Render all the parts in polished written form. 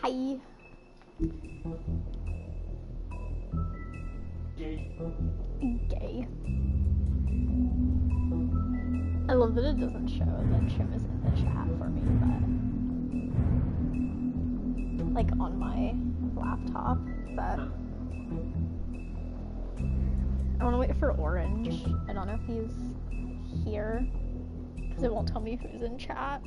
Hi. Gay. I love that it doesn't show that Shim is in the chat for me, but like on my laptop, but I want to wait for Orange. I don't know if he's here because it won't tell me who's in chat.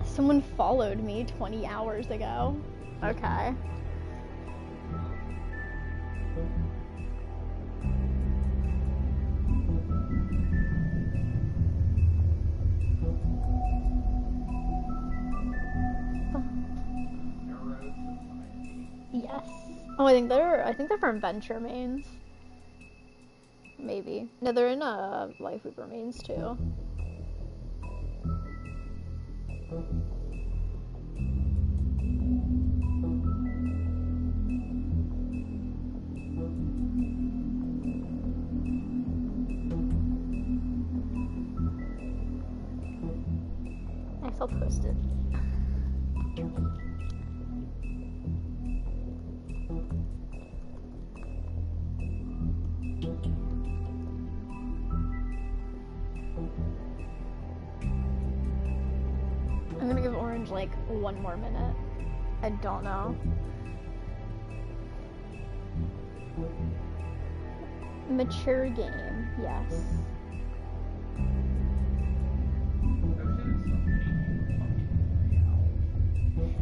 Someone followed me 20 hours ago. Okay. Yes. Oh, I think they're from Venture Mains. Maybe. No, they're in Life Weaver Mains too. I'll post it. I'm gonna give Orange like 1 more minute. I don't know. Mature game, yes.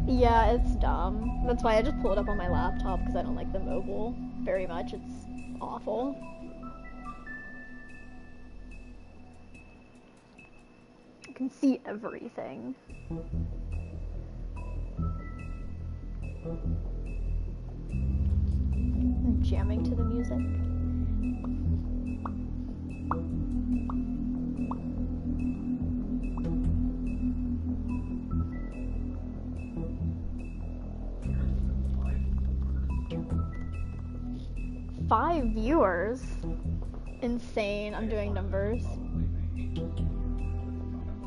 Yeah, it's dumb. That's why I just pull it up on my laptop because I don't like the mobile very much. It's awful. I can see everything. I'm jamming to the music. Five viewers? Insane. I'm doing numbers.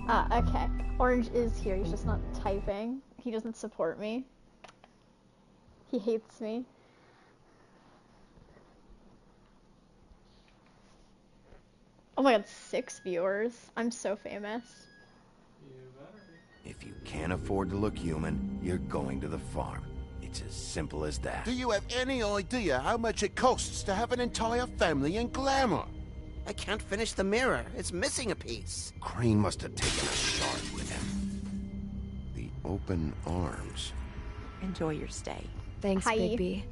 Ah, okay. Orange is here. He's just not typing. He doesn't support me. He hates me. Oh my god, 6 viewers. I'm so famous. If you can't afford to look human, you're going to the farm. It's as simple as that. Do you have any idea how much it costs to have an entire family in glamour? I can't finish the mirror. It's missing a piece. Crane must have taken a shard with him. The open arms. Enjoy your stay. Thanks, Hi. Bigby.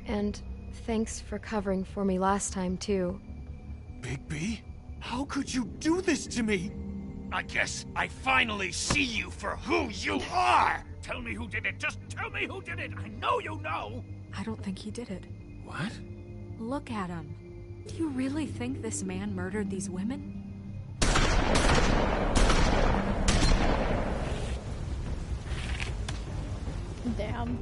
And thanks for covering for me last time, too. Bigby? How could you do this to me? I guess I finally see you for who you are! Tell me who did it! Just tell me who did it! I know you know! I don't think he did it. What? Look at him. Do you really think this man murdered these women? Damn.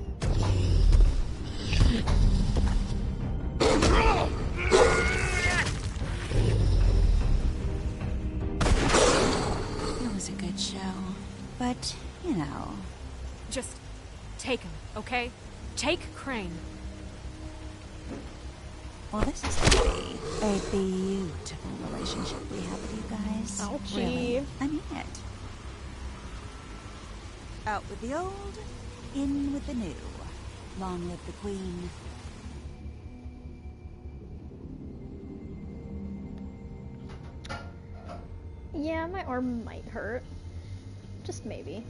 It was a good show, but, you know... Just take him, okay? Take Crane. Well, this is gonna be a beautiful relationship we have with you guys. Ouchie. Really, I mean it. Out with the old, in with the new. Long live the queen. Yeah, my arm might hurt. Just maybe.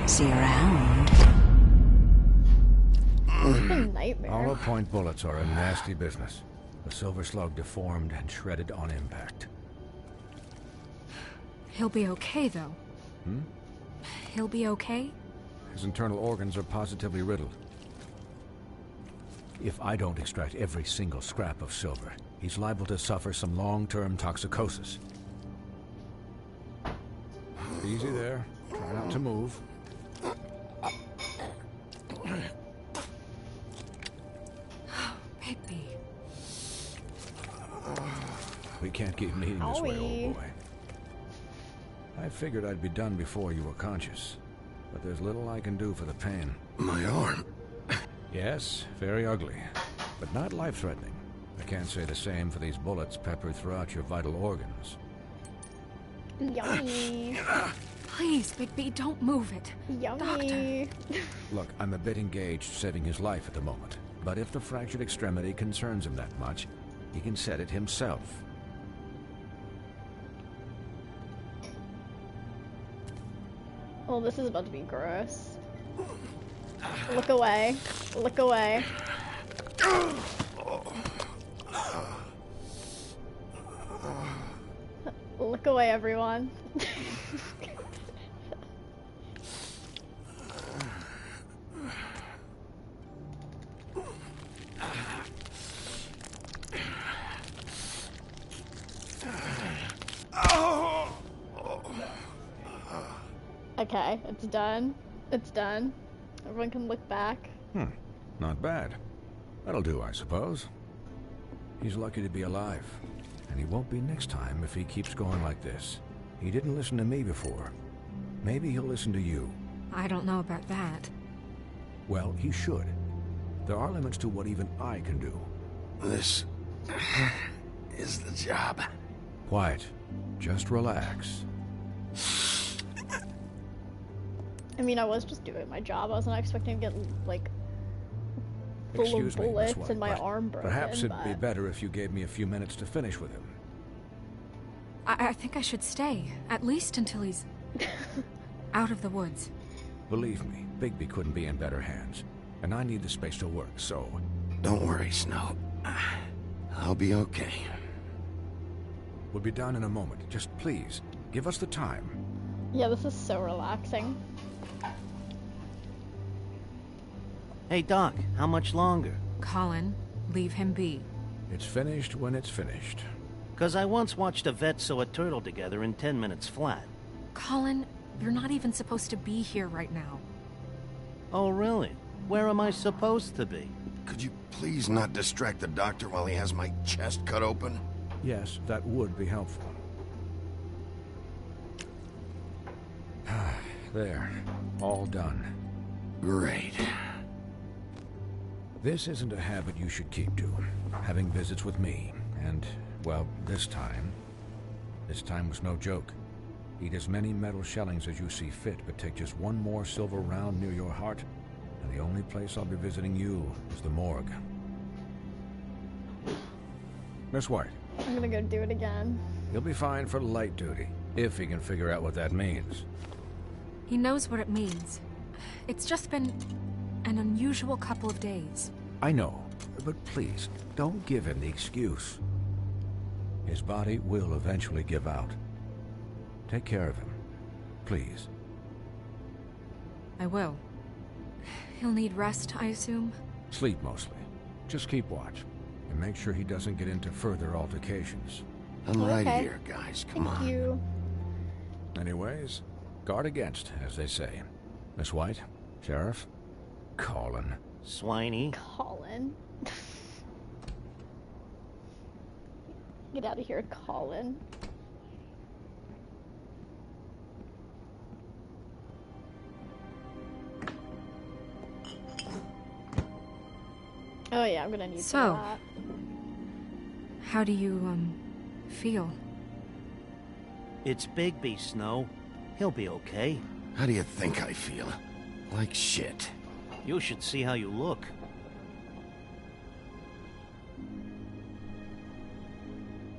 See you around. It's a nightmare. Hollow point bullets are a nasty business. The Silver Slug deformed and shredded on impact. He'll be okay, though. He'll be okay? His internal organs are positively riddled. If I don't extract every single scrap of silver, he's liable to suffer some long-term toxicosis. Easy there. Try not to move. Baby. We can't keep meeting this way, Owie. old boy. I figured I'd be done before you were conscious, but there's little I can do for the pain. My arm. Yes, very ugly, but not life-threatening. I can't say the same for these bullets peppered throughout your vital organs. Yummy. Please, Bigby, don't move it. Yummy. Look, I'm a bit engaged saving his life at the moment, but if the fractured extremity concerns him that much, he can set it himself. Oh, this is about to be gross. Look away. Look away. Look away, everyone. Okay, it's done. It's done. Everyone can look back. Not bad. That'll do, I suppose. He's lucky to be alive, and he won't be next time if he keeps going like this. He didn't listen to me before. Maybe he'll listen to you. I don't know about that. Well, he should. There are limits to what even I can do. This is the job. Quiet. Just relax. I mean, I was just doing my job. I wasn't expecting to get, like, full Excuse of me, Miss bullets White, and my but arm broken. perhaps it'd be but- better if you gave me a few minutes to finish with him. I think I should stay, at least until he's out of the woods. Believe me, Bigby couldn't be in better hands, and I need the space to work, so... Don't worry, Snow. I'll be okay. We'll be done in a moment. Just please, give us the time. Yeah, this is so relaxing. Hey, Doc, how much longer? Colin, leave him be. It's finished when it's finished. 'Cause I once watched a vet sew a turtle together in 10 minutes flat. Colin, you're not even supposed to be here right now. Oh, really? Where am I supposed to be? Could you please not distract the doctor while he has my chest cut open? Yes, that would be helpful. There. All done. Great. This isn't a habit you should keep to. Having visits with me. And, well, this time was no joke. Eat as many metal shellings as you see fit, but take just one more silver round near your heart, and the only place I'll be visiting you is the morgue. Miss White, I'm gonna go do it again. you'll be fine for light duty, if he can figure out what that means. He knows what it means. It's just been an unusual couple of days. I know, but please, don't give him the excuse. His body will eventually give out. Take care of him, please. I will. He'll need rest, I assume? Sleep mostly. Just keep watch, and make sure he doesn't get into further altercations. I'm right Okay. here, guys. Come Thank on. you. Anyways, guard against, as they say. Miss White, Sheriff, Colin. Swiney. Colin. Get out of here, Colin. Oh yeah, I'm gonna need So, some of that. how do you, feel? It's Bigby, Snow. He'll be okay. How do you think I feel? Like shit. You should see how you look.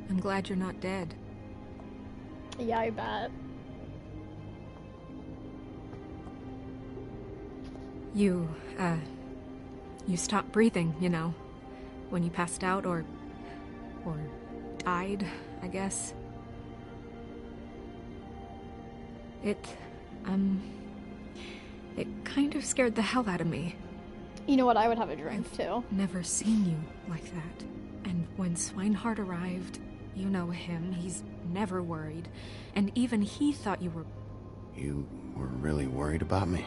I'm glad you're not dead. Yeah, I bet. You stopped breathing, you know, when you passed out or died, I guess. It kind of scared the hell out of me. You know what? I would have a drink too. Never seen you like that. And when Swinehart arrived, you know him, he's never worried. And even he thought you were... You were really worried about me?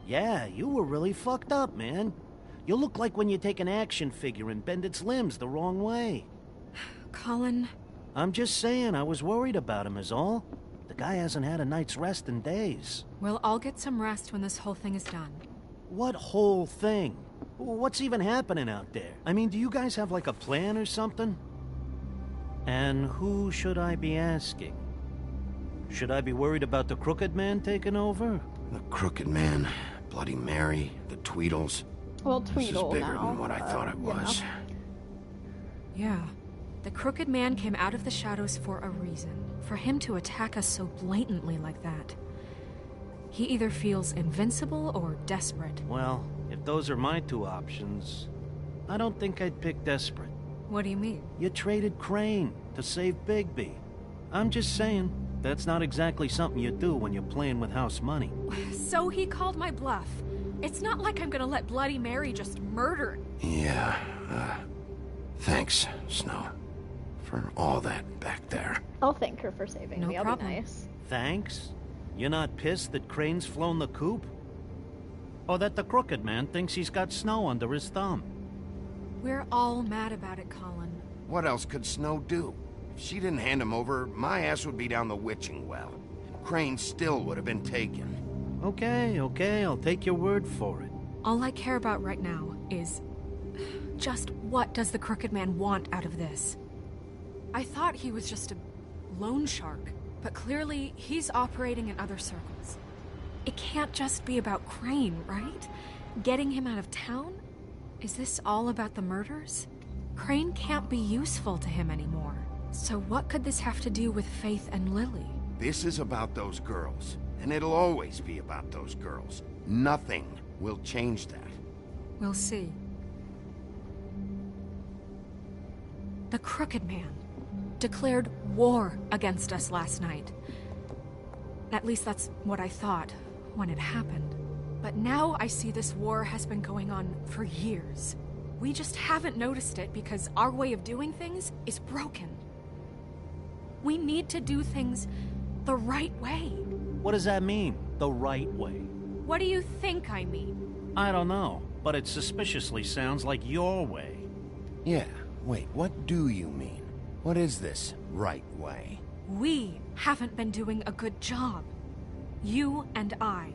Yeah, you were really fucked up, man. You look like when you take an action figure and bend its limbs the wrong way. Colin... I'm just saying, I was worried about him is all. The guy hasn't had a night's rest in days. We'll all get some rest when this whole thing is done. What whole thing? What's even happening out there? I mean, do you guys have like a plan or something? And who should I be asking? Should I be worried about the Crooked Man taking over? The Crooked Man, Bloody Mary, the Tweedles. Well, This is Tweedle bigger now. than what I thought it was. Yeah. The Crooked Man came out of the shadows for a reason. For him to attack us so blatantly like that. He either feels invincible or desperate. Well, if those are my two options, I don't think I'd pick desperate. What do you mean? You traded Crane to save Bigby. I'm just saying, that's not exactly something you do when you're playing with house money. So he called my bluff. It's not like I'm gonna let Bloody Mary just murder... Yeah, thanks, Snow. For all that back there. I'll thank her for saving No me. I'll problem. be nice. Thanks? You're not pissed that Crane's flown the coop? Or that the Crooked Man thinks he's got Snow under his thumb? We're all mad about it, Colin. What else could Snow do? If she didn't hand him over, my ass would be down the witching well. Crane still would have been taken. Okay, I'll take your word for it. All I care about right now is... just what does the Crooked Man want out of this? I thought he was just a loan shark, but clearly he's operating in other circles. It can't just be about Crane, right? Getting him out of town? Is this all about the murders? Crane can't be useful to him anymore. So what could this have to do with Faith and Lily? This is about those girls, and it'll always be about those girls. Nothing will change that. We'll see. The Crooked Man declared war against us last night. At least that's what I thought when it happened. But now I see this war has been going on for years. We just haven't noticed it because our way of doing things is broken. We need to do things the right way. What does that mean, the right way? What do you think I mean? I don't know, but it suspiciously sounds like your way. Yeah, wait, what do you mean? What is this right way? We haven't been doing a good job. You and I.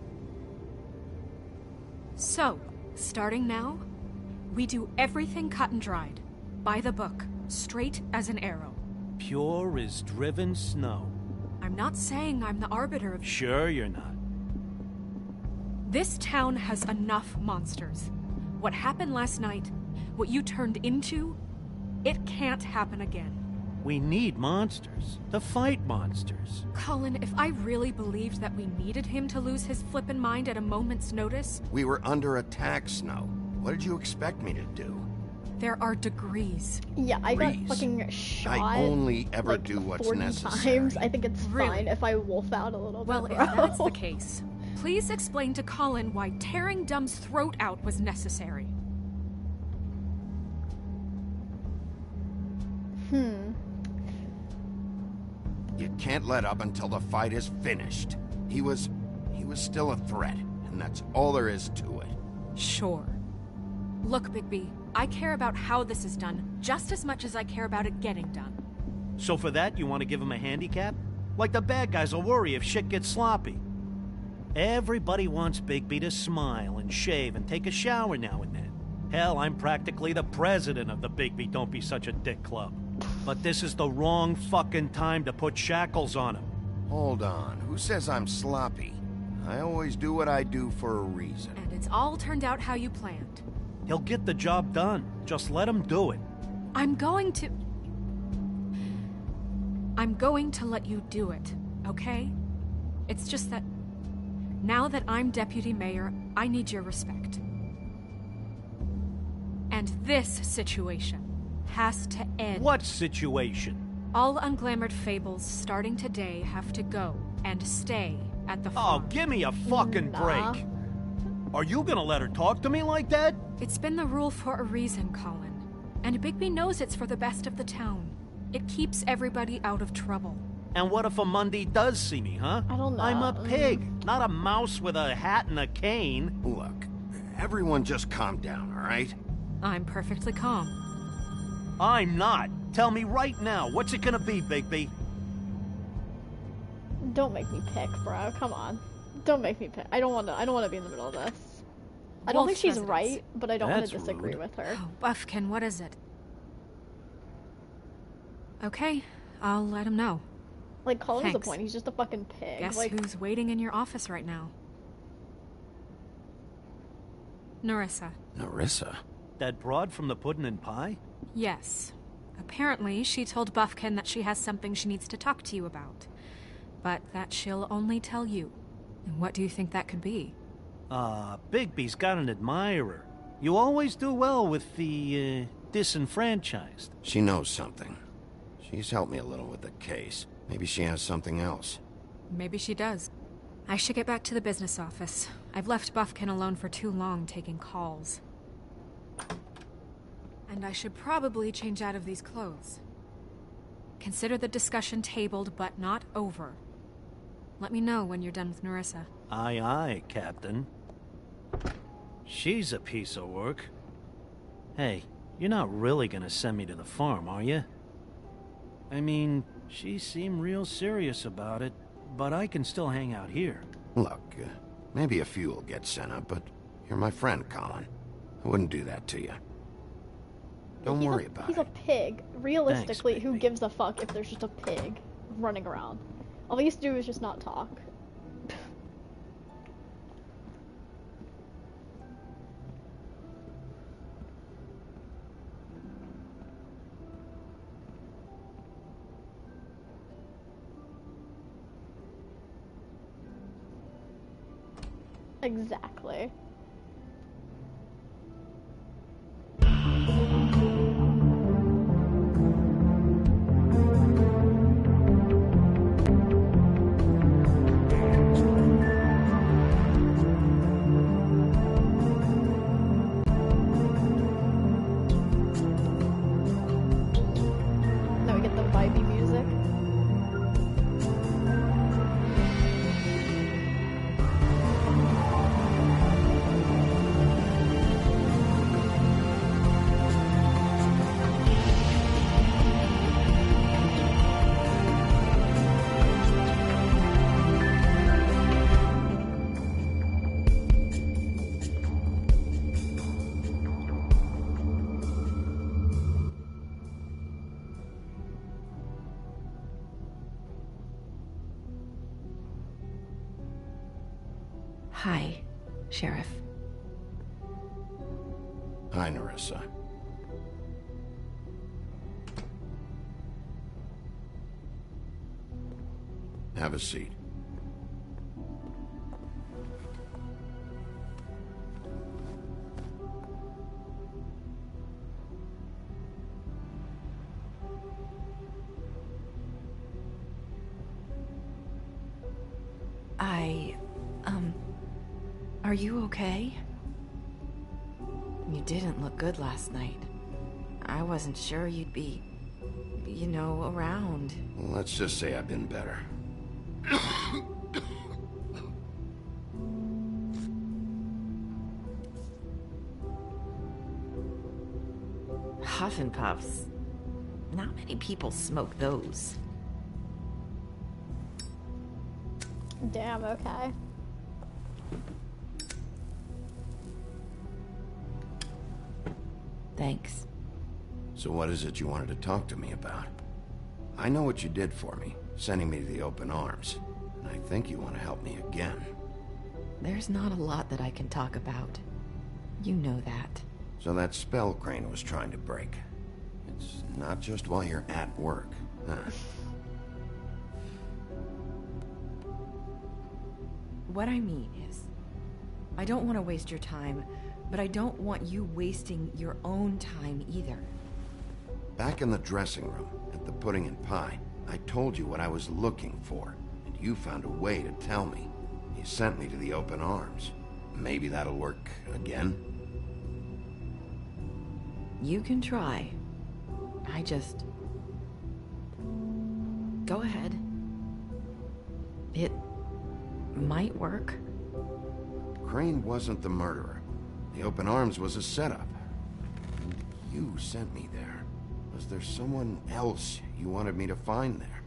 So, starting now, we do everything cut and dried. By the book, straight as an arrow. Pure as driven snow. I'm not saying I'm the arbiter of... Sure you're not. This town has enough monsters. What happened last night, what you turned into, it can't happen again. We need monsters. To fight monsters. Colin, if I really believed that we needed him to lose his flippin' mind at a moment's notice... We were under attack, Snow. What did you expect me to do? There are degrees. Yeah, I got Breeze. fucking shot. I only ever like, do what's 40 necessary. times. I think it's Really? fine if I wolf out a little Well, bit. if bro. that's the case, please explain to Colin why tearing Dumb's throat out was necessary. You can't let up until the fight is finished. He was still a threat, and that's all there is to it. Sure. Look, Bigby, I care about how this is done just as much as I care about it getting done. So for that, you want to give him a handicap? Like the bad guys will worry if shit gets sloppy. Everybody wants Bigby to smile and shave and take a shower now and then. Hell, I'm practically the president of the Bigby Don't Be Such a Dick Club. But this is the wrong fucking time to put shackles on him. Hold on. Who says I'm sloppy? I always do what I do for a reason. And it's all turned out how you planned. He'll get the job done. Just let him do it. I'm going to let you do it, okay? It's just that now that I'm deputy mayor, I need your respect. And this situation has to end. What situation? All unglamored fables starting today have to go and stay at the farm. Oh, give me a fucking Nah. break. Are you gonna let her talk to me like that? It's been the rule for a reason, Colin. And Bigby knows it's for the best of the town. It keeps everybody out of trouble. And what if a Mundy does see me, huh? I don't know. I'm a pig, not a mouse with a hat and a cane. Look, everyone just calm down, all right? I'm perfectly calm. I'm not. Tell me right now, what's it gonna be, Bigby? Don't make me pick, bro. Come on. Don't make me pick. I don't want to be in the middle of this. I don't think she's Wolf's right, but I don't want That's to disagree rude. with her. Oh, Buffkin, what is it? Okay, I'll let him know. Like, Colin's the Thanks. point. He's just a fucking pig. Guess like, who's waiting in your office right now? Nerissa. Nerissa? That broad from the Puddin' and Pie? Yes. Apparently, she told Buffkin that she has something she needs to talk to you about. But that she'll only tell you. And what do you think that could be? Bigby's got an admirer. You always do well with the, disenfranchised. She knows something. She's helped me a little with the case. Maybe she has something else. Maybe she does. I should get back to the business office. I've left Buffkin alone for too long taking calls. And I should probably change out of these clothes. Consider the discussion tabled, but not over. Let me know when you're done with Nerissa. Aye, aye, Captain. She's a piece of work. Hey, you're not really gonna send me to the farm, are you? I mean, she seemed real serious about it, but I can still hang out here. Look, maybe a few will get sent up, but you're my friend, Colin. I wouldn't do that to you. Don't worry about He's it. a pig. Realistically, Thanks, who Bigby. gives a fuck if there's just a pig running around? All he has to do is just not talk. Exactly. Now we get the vibey music. Hi, Sheriff. Hi, Nerissa. Have a seat. Are you okay? You didn't look good last night. I wasn't sure you'd be, you know, around. Well, let's just say I've been better. Huff and puffs. Not many people smoke those. Damn, okay. Thanks. So what is it you wanted to talk to me about? I know what you did for me, sending me to the Open Arms. And I think you want to help me again. There's not a lot that I can talk about. You know that. So that spell Crane was trying to break. It's not just while you're at work, huh? What I mean is, I don't want to waste your time, but I don't want you wasting your own time either. Back in the dressing room, at the Pudding and Pie, I told you what I was looking for, and you found a way to tell me. You sent me to the Open Arms. Maybe that'll work again? You can try. I just... Go ahead. It might work. Crane wasn't the murderer. The Open Arms was a setup. And you sent me there. Was there someone else you wanted me to find there?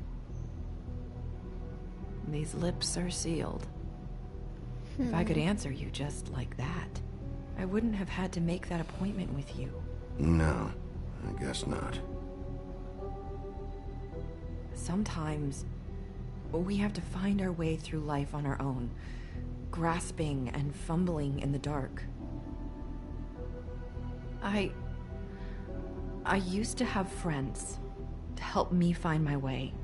These lips are sealed. If I could answer you just like that, I wouldn't have had to make that appointment with you. No, I guess not. Sometimes, we have to find our way through life on our own, grasping and fumbling in the dark. I used to have friends to help me find my way,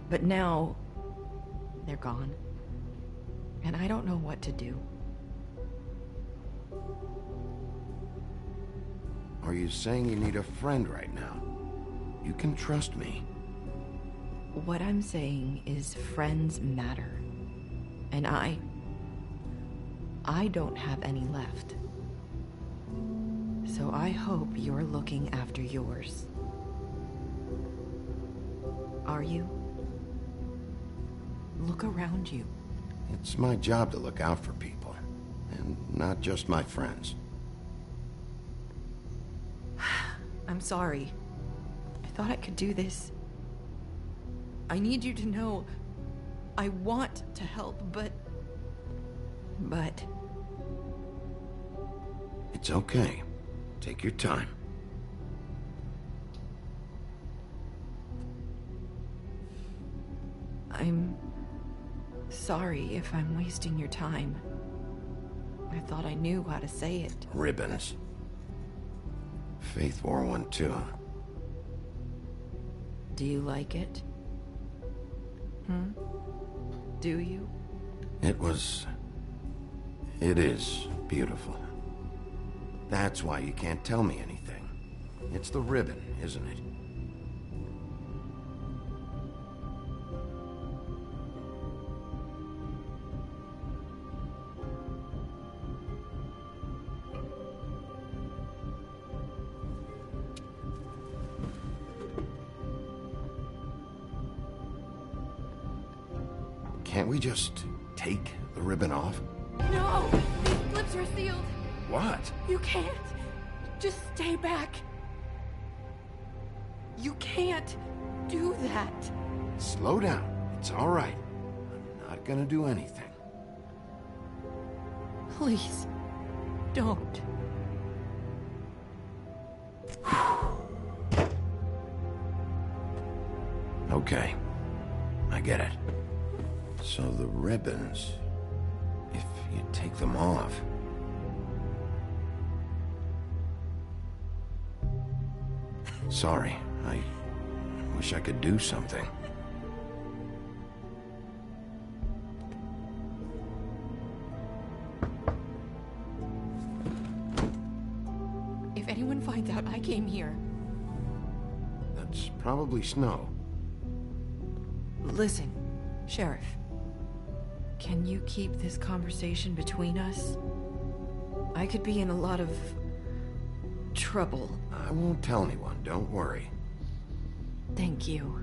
but now they're gone, and I don't know what to do. Are you saying you need a friend right now? You can trust me. What I'm saying is friends matter, and I don't have any left. So I hope you're looking after yours. Are you? Look around you. It's my job to look out for people, and not just my friends. I'm sorry. I thought I could do this. I need you to know I want to help, but... It's okay. Take your time. I'm sorry if I'm wasting your time. I thought I knew how to say it. Ribbons. Faith 412. Do you like it? Do you? It is beautiful. That's why you can't tell me anything. It's the ribbon, isn't it? Can't we just take the ribbon off? No! These lips are sealed! What? You can't! Just stay back! You can't do that! Slow down. It's all right. I'm not gonna do anything. Please, don't. Okay. I get it. So the ribbons, if you take them off... Sorry, I wish I could do something. If anyone finds out I came here... That's probably Snow. Listen, Sheriff. Can you keep this conversation between us? I could be in a lot of... trouble. I won't tell anyone, don't worry. Thank you.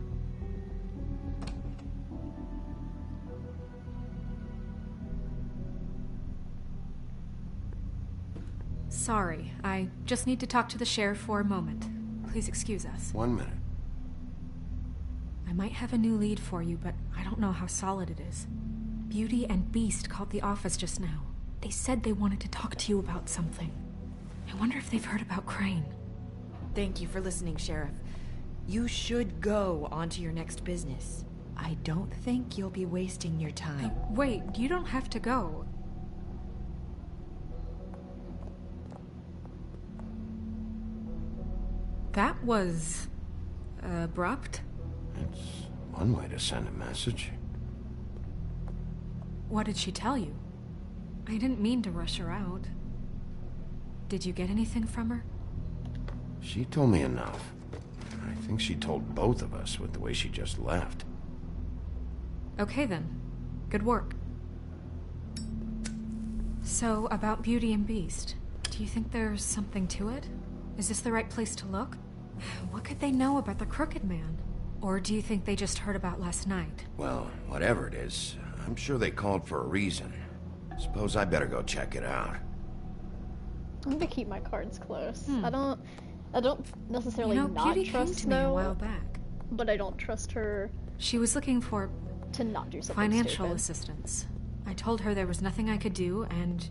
Sorry, I just need to talk to the sheriff for a moment. Please excuse us. 1 minute. I might have a new lead for you, but I don't know how solid it is. Beauty and Beast called the office just now. They said they wanted to talk to you about something. I wonder if they've heard about Crane. Thank you for listening, Sheriff. You should go on to your next business. I don't think you'll be wasting your time. Wait, you don't have to go. That was... abrupt? It's one way to send a message. What did she tell you? I didn't mean to rush her out. Did you get anything from her? She told me enough. I think she told both of us with the way she just left. Okay then. Good work. So, about Beauty and Beast, do you think there's something to it? Is this the right place to look? What could they know about the Crooked Man? Or do you think they just heard about last night? Well, whatever it is, I'm sure they called for a reason. Suppose I better go check it out. I'm gonna keep my cards close. I don't necessarily not Beauty trust came to me a Snow, while back. but I don't trust her She was looking for to not do something financial stupid. assistance. I told her there was nothing I could do, and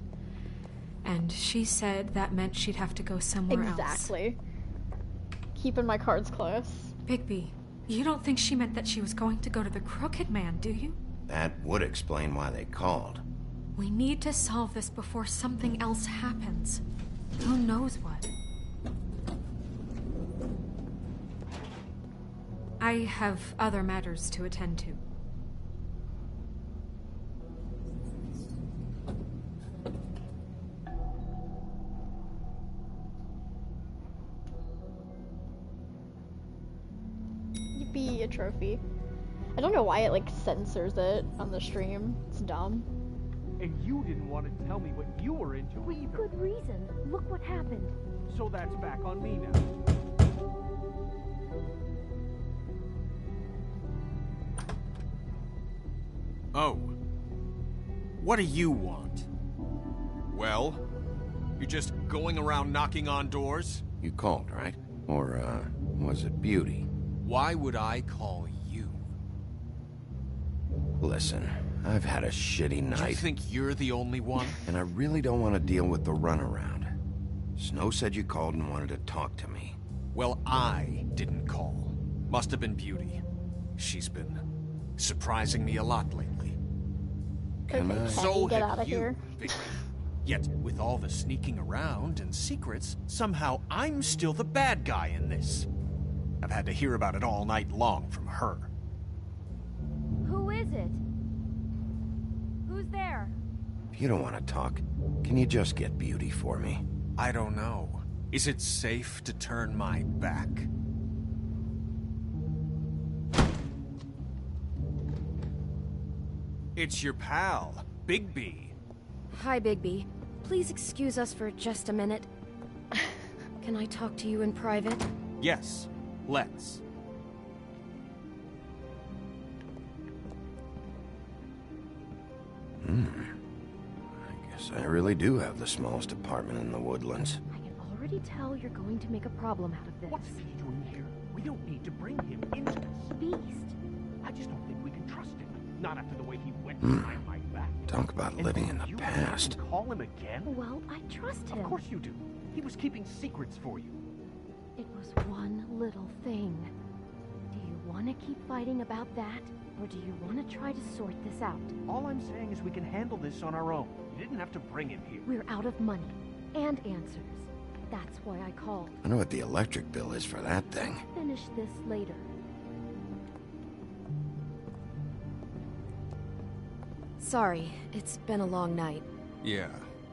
she said that meant she'd have to go somewhere else. Exactly. Keeping my cards close. Bigby, you don't think she meant that she was going to go to the Crooked Man, do you? That would explain why they called. We need to solve this before something else happens. Who knows what? I have other matters to attend to. Yippee, a trophy. I don't know why it like censors it on the stream. It's dumb. And you didn't want to tell me what you were into either. Good reason. Look what happened. So that's back on me now. Oh. What do you want? Well, you're just going around knocking on doors? You called, right? Or, was it Beauty? Why would I call you? Listen, I've had a shitty night. You think you're the only one? And I really don't want to deal with the runaround. Snow said you called and wanted to talk to me. Well, I didn't call. Must have been Beauty. She's been surprising me a lot lately. Can I? So get have out of you, here. Bigby. Yet, with all the sneaking around and secrets, somehow I'm still the bad guy in this. I've had to hear about it all night long from her. Who is it? Who's there? If you don't want to talk, can you just get Beauty for me? I don't know. Is it safe to turn my back? It's your pal, Bigby. Hi, Bigby. Please excuse us for just a minute. Can I talk to you in private? Yes, let's. I guess I really do have the smallest apartment in the Woodlands. I can already tell you're going to make a problem out of this. What's he doing here? We don't need to bring him into this. Beast. I just don't think we can trust him. Not after the way he went behind my back. Talk about And living then in the you past. Call him again? Well, I trust him. Of course you do. He was keeping secrets for you. It was one little thing. Do you want to keep fighting about that? Or do you want to try to sort this out? All I'm saying is we can handle this on our own. You didn't have to bring him here. We're out of money. And answers. That's why I called. I know what the electric bill is for that thing. Finish this later. Sorry, it's been a long night. Yeah,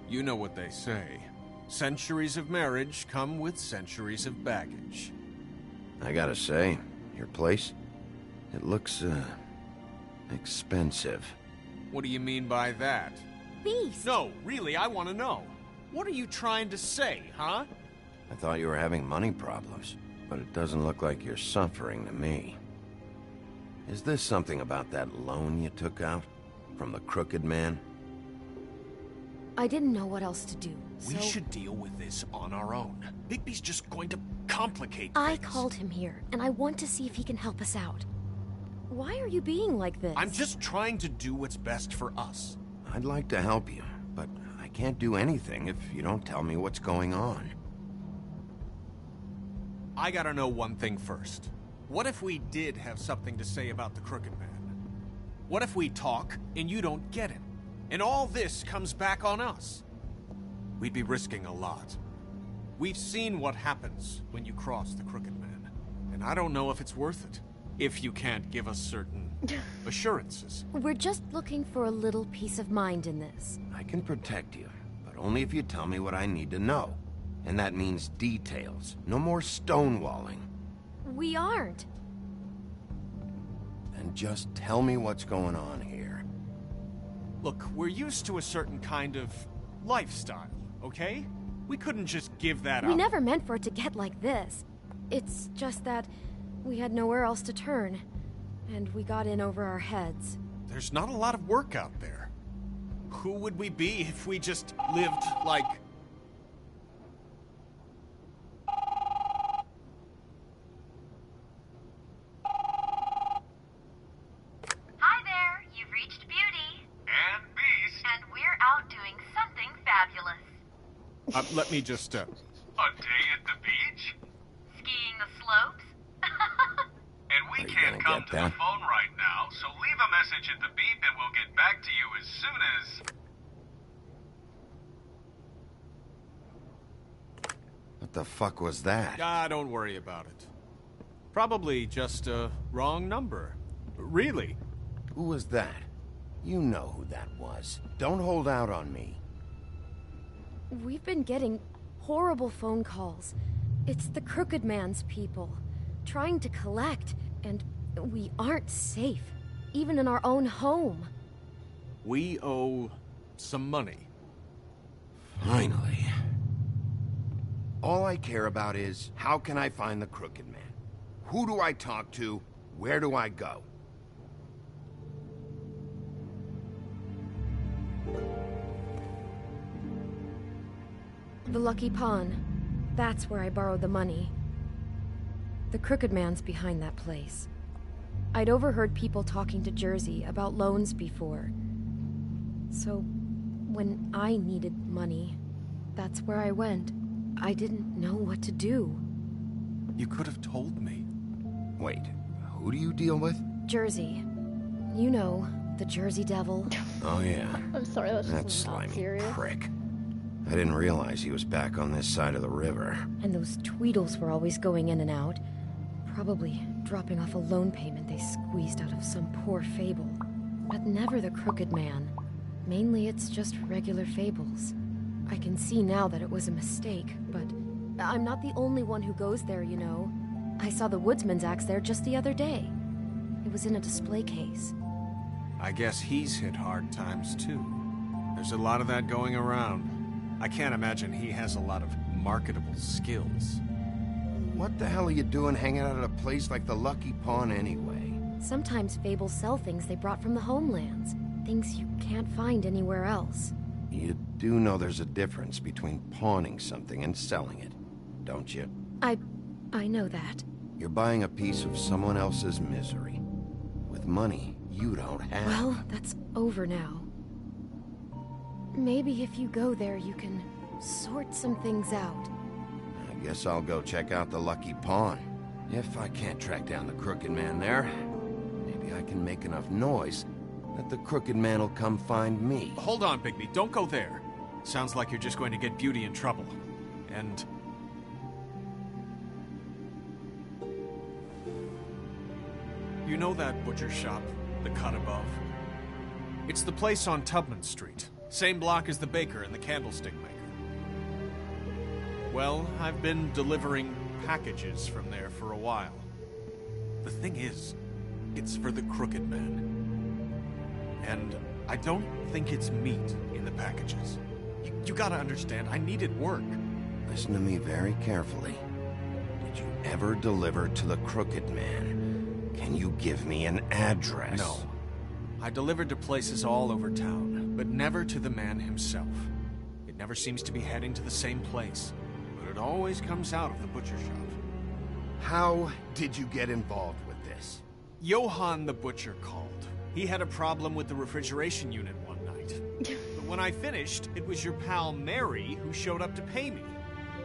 you know what they say. Centuries of marriage come with centuries of baggage. I gotta say, your place, it looks, expensive. What do you mean by that? Beast! No, really, I want to know. What are you trying to say, huh? I thought you were having money problems, but it doesn't look like you're suffering to me. Is this something about that loan you took out? From the Crooked Man? I didn't know what else to do, so... We should deal with this on our own. Bigby's just going to complicate I things. called him here, and I want to see if he can help us out. Why are you being like this? I'm just trying to do what's best for us. I'd like to help you, but I can't do anything if you don't tell me what's going on. I gotta know one thing first. What if we did have something to say about the Crooked Man? What if we talk and you don't get him? And all this comes back on us? We'd be risking a lot. We've seen what happens when you cross the Crooked Man, and I don't know if it's worth it, if you can't give us certain assurances. We're just looking for a little peace of mind in this. I can protect you, but only if you tell me what I need to know. And that means details. No more stonewalling. We aren't. Then just tell me what's going on here. Look, we're used to a certain kind of lifestyle, okay? We couldn't just give that up. We never meant for it to get like this. It's just that we had nowhere else to turn, and we got in over our heads. There's not a lot of work out there. Who would we be if we just lived like... Hi there, you've reached Beauty. And Beast. And we're out doing something fabulous. Let me just, A day at the beach? Skiing the slopes? And we can't come to the phone right now, so leave a message at the beep and we'll get back to you as soon as... What the fuck was that? Don't worry about it. Probably just a wrong number. Really. Who was that? You know who that was. Don't hold out on me. We've been getting horrible phone calls. It's the Crooked Man's people, trying to collect, and we aren't safe, even in our own home. We owe some money. Finally. All I care about is, how can I find the Crooked Man? Who do I talk to? Where do I go? The Lucky Pawn. That's where I borrowed the money. The Crooked Man's behind that place. I'd overheard people talking to Jersey about loans before. So, when I needed money, that's where I went. I didn't know what to do. You could have told me. Wait, who do you deal with? Jersey. You know, the Jersey Devil. Oh yeah. I'm sorry, that's that just not slimy serious. prick. I didn't realize he was back on this side of the river. And those Tweedles were always going in and out. Probably dropping off a loan payment they squeezed out of some poor fable. But never the Crooked Man. Mainly it's just regular fables. I can see now that it was a mistake, but I'm not the only one who goes there, you know. I saw the Woodsman's axe there just the other day. It was in a display case. I guess he's hit hard times too. There's a lot of that going around. I can't imagine he has a lot of marketable skills. What the hell are you doing hanging out at a place like the Lucky Pawn anyway? Sometimes fables sell things they brought from the homelands. Things you can't find anywhere else. You do know there's a difference between pawning something and selling it, don't you? I know that. You're buying a piece of someone else's misery. With money you don't have. Well, that's over now. Maybe if you go there, you can sort some things out. I guess I'll go check out the Lucky Pawn. If I can't track down the Crooked Man there, maybe I can make enough noise that the Crooked Man will come find me. Hold on, Bigby. Don't go there. Sounds like you're just going to get Beauty in trouble. And... you know that butcher shop, the cut above? It's the place on Tubman Street. Same block as the baker and the candlestick maker. Well, I've been delivering packages from there for a while. The thing is, it's for the Crooked Man. And I don't think it's meat in the packages. You gotta understand, I needed work. Listen to me very carefully. Did you ever deliver to the Crooked Man? Can you give me an address? No. I delivered to places all over town, but never to the man himself. It never seems to be heading to the same place, but it always comes out of the butcher shop. How did you get involved with this? Johann the Butcher called. He had a problem with the refrigeration unit one night. But when I finished, it was your pal Mary who showed up to pay me.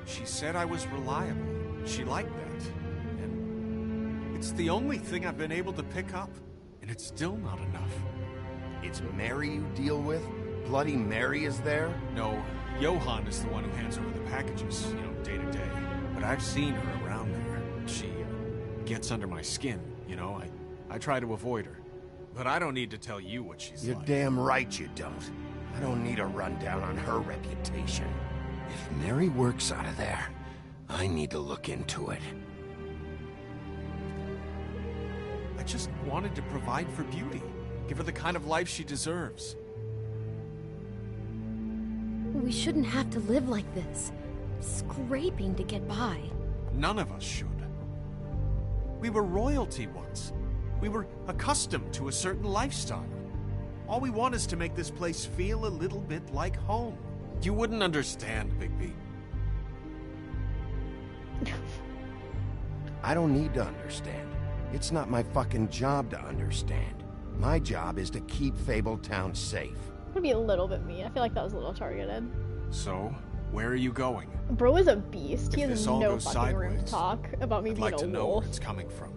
She said I was reliable. She liked that. And it's the only thing I've been able to pick up. And it's still not enough. It's Mary you deal with? Bloody Mary is there? No, Johann is the one who hands over the packages, day to day. But I've seen her around there. She gets under my skin, I try to avoid her. But I don't need to tell you what she's You're like. damn right you don't. I don't need a rundown on her reputation. If Mary works out of there, I need to look into it. I just wanted to provide for Beauty. Give her the kind of life she deserves. We shouldn't have to live like this, scraping to get by. None of us should. We were royalty once. We were accustomed to a certain lifestyle. All we want is to make this place feel a little bit like home. You wouldn't understand, Bigby. I don't need to understand. It's not my fucking job to understand. My job is to keep Fabletown safe. I'm gonna be a little bit mean. I feel like that was a little targeted. So, where are you going? Bro is a beast. He If has this all no goes fucking room to sideways, talk about me I'd being like a to know wolf. where it's coming from.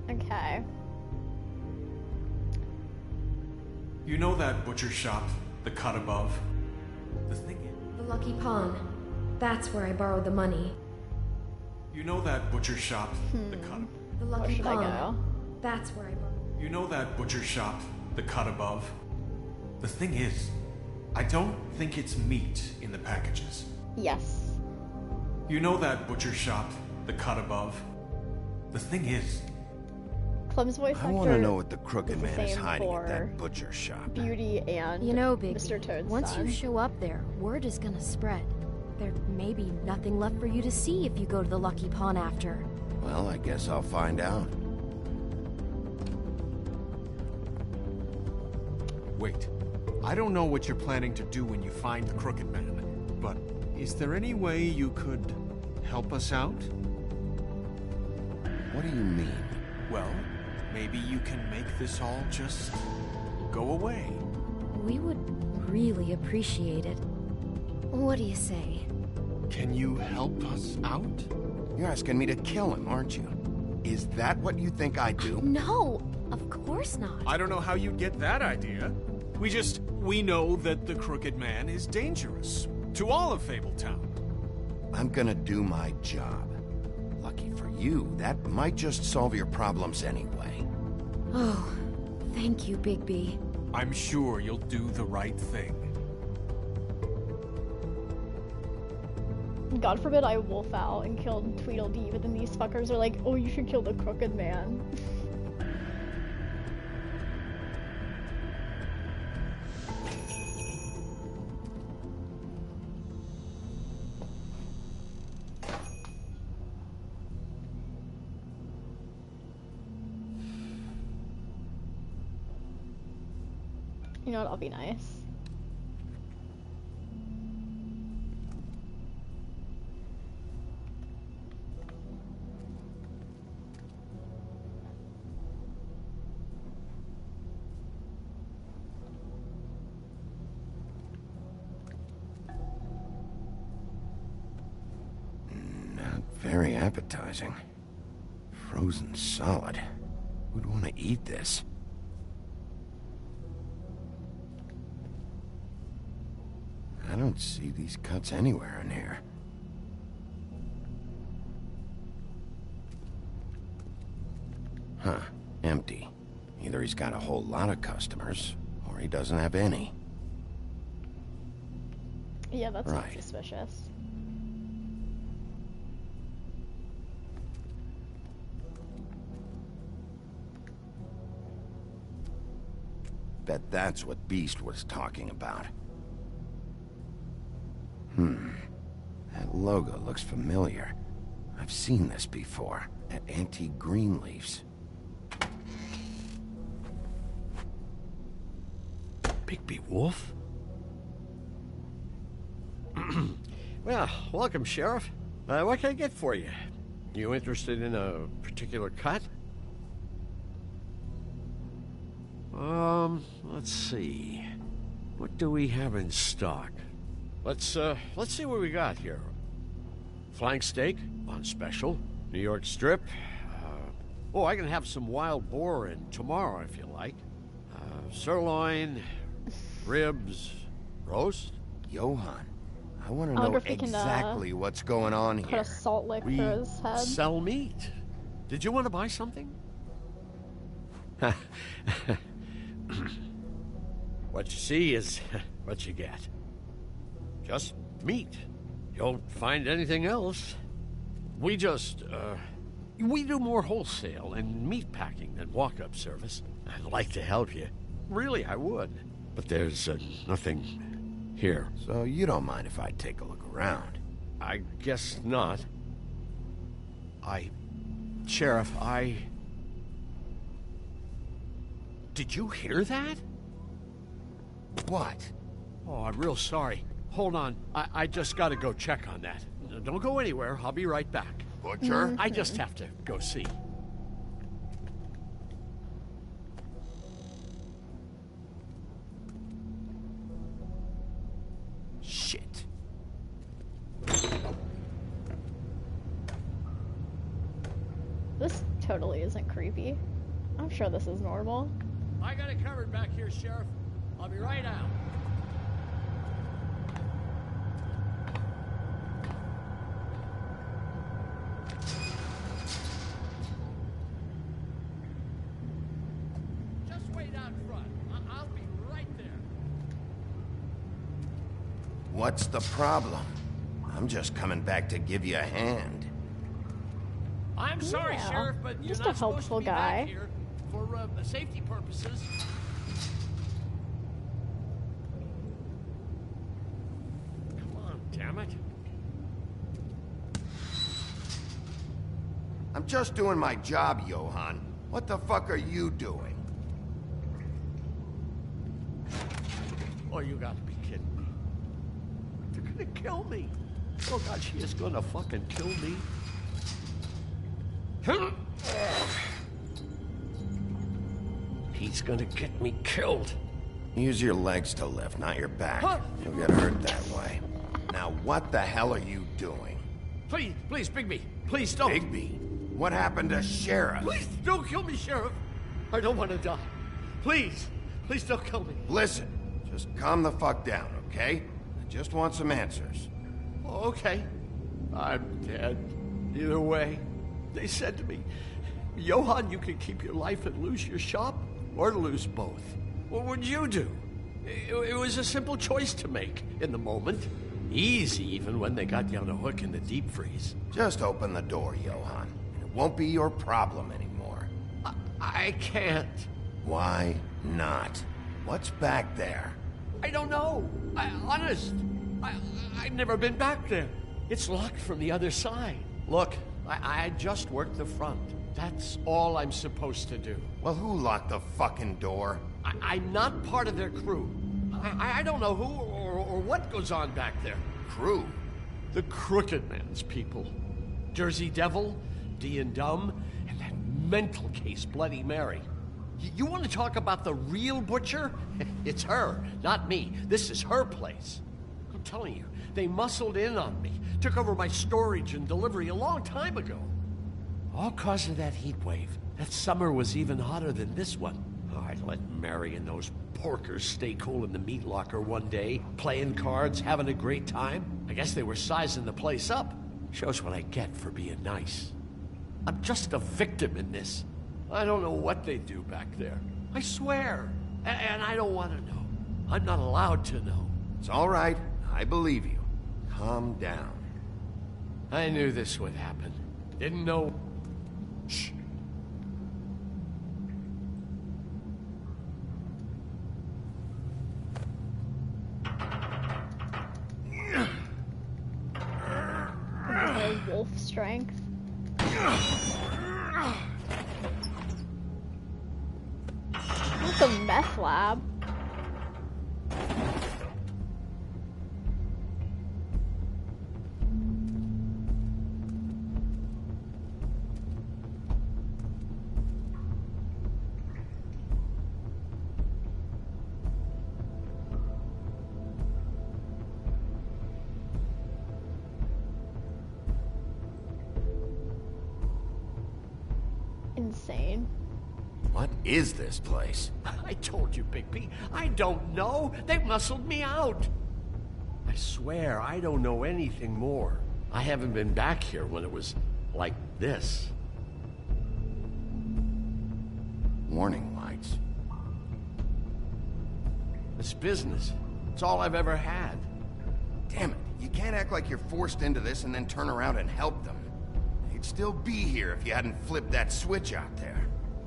Okay. You know that butcher shop, the cut above? The thing is... The Lucky Pawn. That's where I borrowed the money. You know that butcher shop, the cut... The Lucky should I Pawn. go? That's where I borrowed. You know that butcher shop, the cut above? The thing is, I don't think it's meat in the packages. Yes. You know that butcher shop, the cut above? The thing is... Clem's voice actor I want to know what the Crooked is the Man is same hiding at for that butcher shop. Beauty and You know, Bigby, Mr. Toad's once son. you show up there, word is gonna spread. There may be nothing left for you to see if you go to the Lucky Pawn after. Well, I guess I'll find out. Wait. I don't know what you're planning to do when you find the Crooked Man, but is there any way you could help us out? What do you mean? Well, maybe you can make this all just go away. We would really appreciate it. What do you say? Can you help us out? You're asking me to kill him, aren't you? Is that what you think I do? No, of course not. I don't know how you'd get that idea. We know that the Crooked Man is dangerous to all of Fabletown. I'm gonna do my job. Lucky for you, that might just solve your problems anyway. Oh, thank you, Bigby. I'm sure you'll do the right thing. God forbid I wolf out and killed Tweedledee, but then these fuckers are like, oh, you should kill the Crooked Man. You know what? I'll be nice. Not very appetizing. Frozen solid. Who'd want to eat this? I don't see these cuts anywhere in here. Huh. Empty. Either he's got a whole lot of customers, or he doesn't have any. Yeah, that's not Right. suspicious. Bet that's what Beast was talking about. That logo looks familiar. I've seen this before, at Antique Greenleaf's. Bigby Wolf? Well, welcome, Sheriff. What can I get for you? You interested in a particular cut? Let's see. What do we have in stock? Let's see what we got here. Flank steak on special. New York strip. Oh, I can have some wild boar in tomorrow if you like. Sirloin, ribs, roast. Johan, I want to know exactly what's going on here. Put a salt lick We through his head. sell meat. Did you want to buy something? What you see is what you get. Just meat. You don't find anything else. We just, we do more wholesale and meat packing than walk-up service. I'd like to help you. Really, I would. But there's nothing here. So you don't mind if I take a look around? I guess not. Sheriff, Did you hear that? What? Oh, I'm real sorry. Hold on. I just gotta go check on that. Don't go anywhere. I'll be right back. Butcher? I just have to go see. Shit. This totally isn't creepy. I'm sure this is normal. I got it covered back here, Sheriff. I'll be right out. Just wait out front. I'll be right there. What's the problem? I'm just coming back to give you a hand. I'm sorry, Yeah, Sheriff, but you're just a not supposed helpful to be guy. back here for safety purposes. Come on, damn it. I'm just doing my job, Johan. What the fuck are you doing? Oh, you gotta be kidding me. They're gonna kill me. Oh, God, she is gonna fucking kill me. He's gonna get me killed. Use your legs to lift, not your back. Huh? You'll get hurt that way. Now, what the hell are you doing? Please, Bigby, please don't. Bigby? What happened to Sheriff? Please don't kill me, Sheriff. I don't want to die. Please don't kill me. Listen, just calm the fuck down, okay? I just want some answers. Okay. I'm dead. Either way. They said to me, Johan, you can keep your life and lose your shop, or lose both. What would you do? It was a simple choice to make in the moment. Easy, even when they got you on a hook in the deep freeze. Just open the door, Johan. It won't be your problem anymore. I can't. Why not? What's back there? I don't know. Honest. I've never been back there. It's locked from the other side. Look, I just worked the front. That's all I'm supposed to do. Well, who locked the fucking door? I'm not part of their crew. I don't know who or what goes on back there. Crew? The Crooked Man's people. Jersey Devil, D and Dumb, and that mental case, Bloody Mary. You want to talk about the real butcher? It's her, not me. This is her place. I'm telling you, they muscled in on me, took over my storage and delivery a long time ago. All cause of that heat wave. That summer was even hotter than this one. Oh, I let Mary and those porkers stay cool in the meat locker one day, playing cards, having a great time. I guess they were sizing the place up. Shows what I get for being nice. I'm just a victim in this. I don't know what they do back there. I swear. And I don't want to know. I'm not allowed to know. It's all right. I believe you. Calm down. I knew this would happen. Didn't know... Shh. Wolf strength. It's a meth lab. insane. What is this place? I told you, Bigby. I don't know. They muscled me out. I swear, I don't know anything more. I haven't been back here when it was like this. Warning lights. It's business. It's all I've ever had. Damn it. You can't act like you're forced into this and then turn around and help them. You'd still be here if you hadn't flipped that switch out there.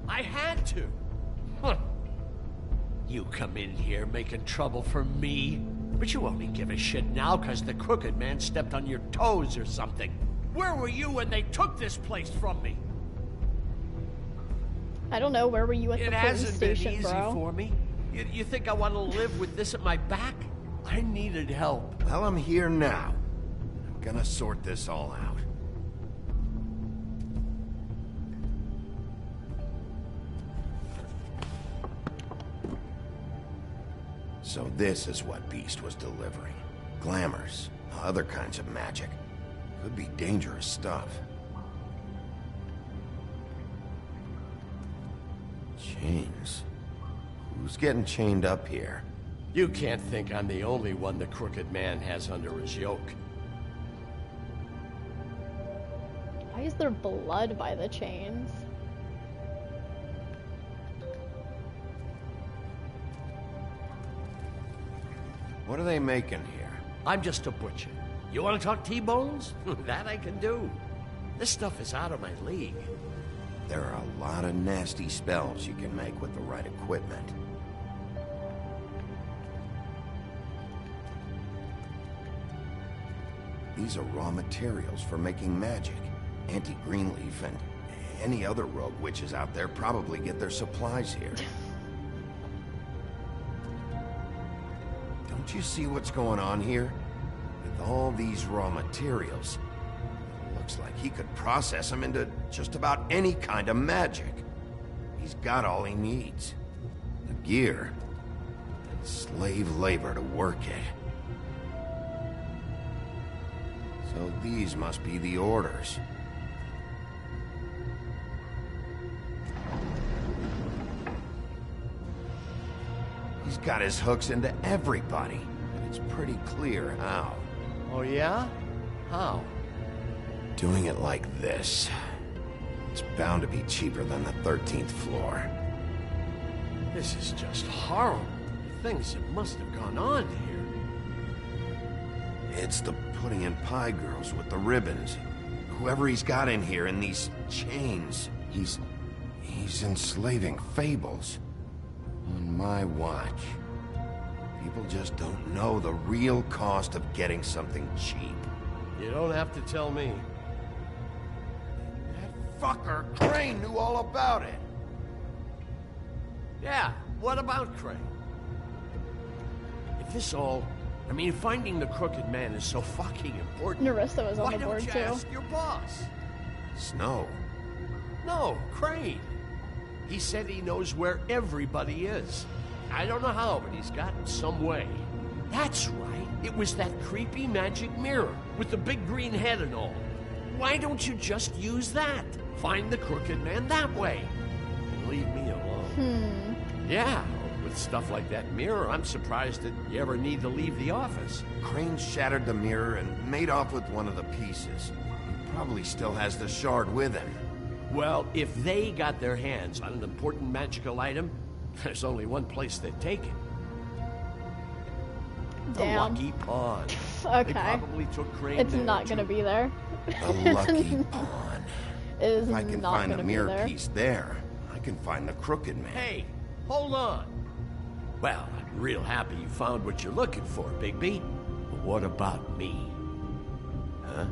I had to. Huh. You come in here making trouble for me, but you only give a shit now because the Crooked Man stepped on your toes or something. Where were you when they took this place from me? I don't know. Where were you at the police station, been easy bro? for me. You think I want to live with this at my back? I needed help. Well, I'm here now. I'm gonna sort this all out. So this is what Beast was delivering. Glamours, other kinds of magic. Could be dangerous stuff. Chains. Who's getting chained up here? You can't think I'm the only one the Crooked Man has under his yoke. Why is there blood by the chains? What are they making here? I'm just a butcher. You want to talk T-bones? That I can do. This stuff is out of my league. There are a lot of nasty spells you can make with the right equipment. These are raw materials for making magic. Auntie Greenleaf and any other rogue witches out there probably get their supplies here. Don't you see what's going on here? With all these raw materials, it looks like he could process them into just about any kind of magic. He's got all he needs. The gear, and slave labor to work it. So these must be the orders. He's got his hooks into everybody, and it's pretty clear how. Oh yeah? How? Doing it like this. It's bound to be cheaper than the 13th floor. This is just horrible. Things that must have gone on here. It's the pudding and pie girls with the ribbons. Whoever he's got in here in these chains, he's enslaving fables. On my watch. People just don't know the real cost of getting something cheap. You don't have to tell me. That fucker Crane knew all about it. Yeah, what about Crane? If this all... I mean, finding the Crooked Man is so fucking important. Narissa was on the board, Why don't you too. ask your boss? Snow? No, Crane. He said he knows where everybody is. I don't know how, but he's got some way. That's right. It was that creepy magic mirror with the big green head and all. Why don't you just use that? Find the Crooked Man that way. And leave me alone. Yeah, with stuff like that mirror, I'm surprised that you ever need to leave the office. Crane shattered the mirror and made off with one of the pieces. He probably still has the shard with him. Well, if they got their hands on an important magical item, there's only one place they'd take it. The Damn. Lucky Pawn. Okay. They probably took Crane It's there, not gonna too. be there. The Lucky Pawn. It is If I can not find the gonna be mirror there. piece there, I can find the Crooked Man. Hey, hold on. Well, I'm real happy you found what you're looking for, Bigby. But what about me? Huh?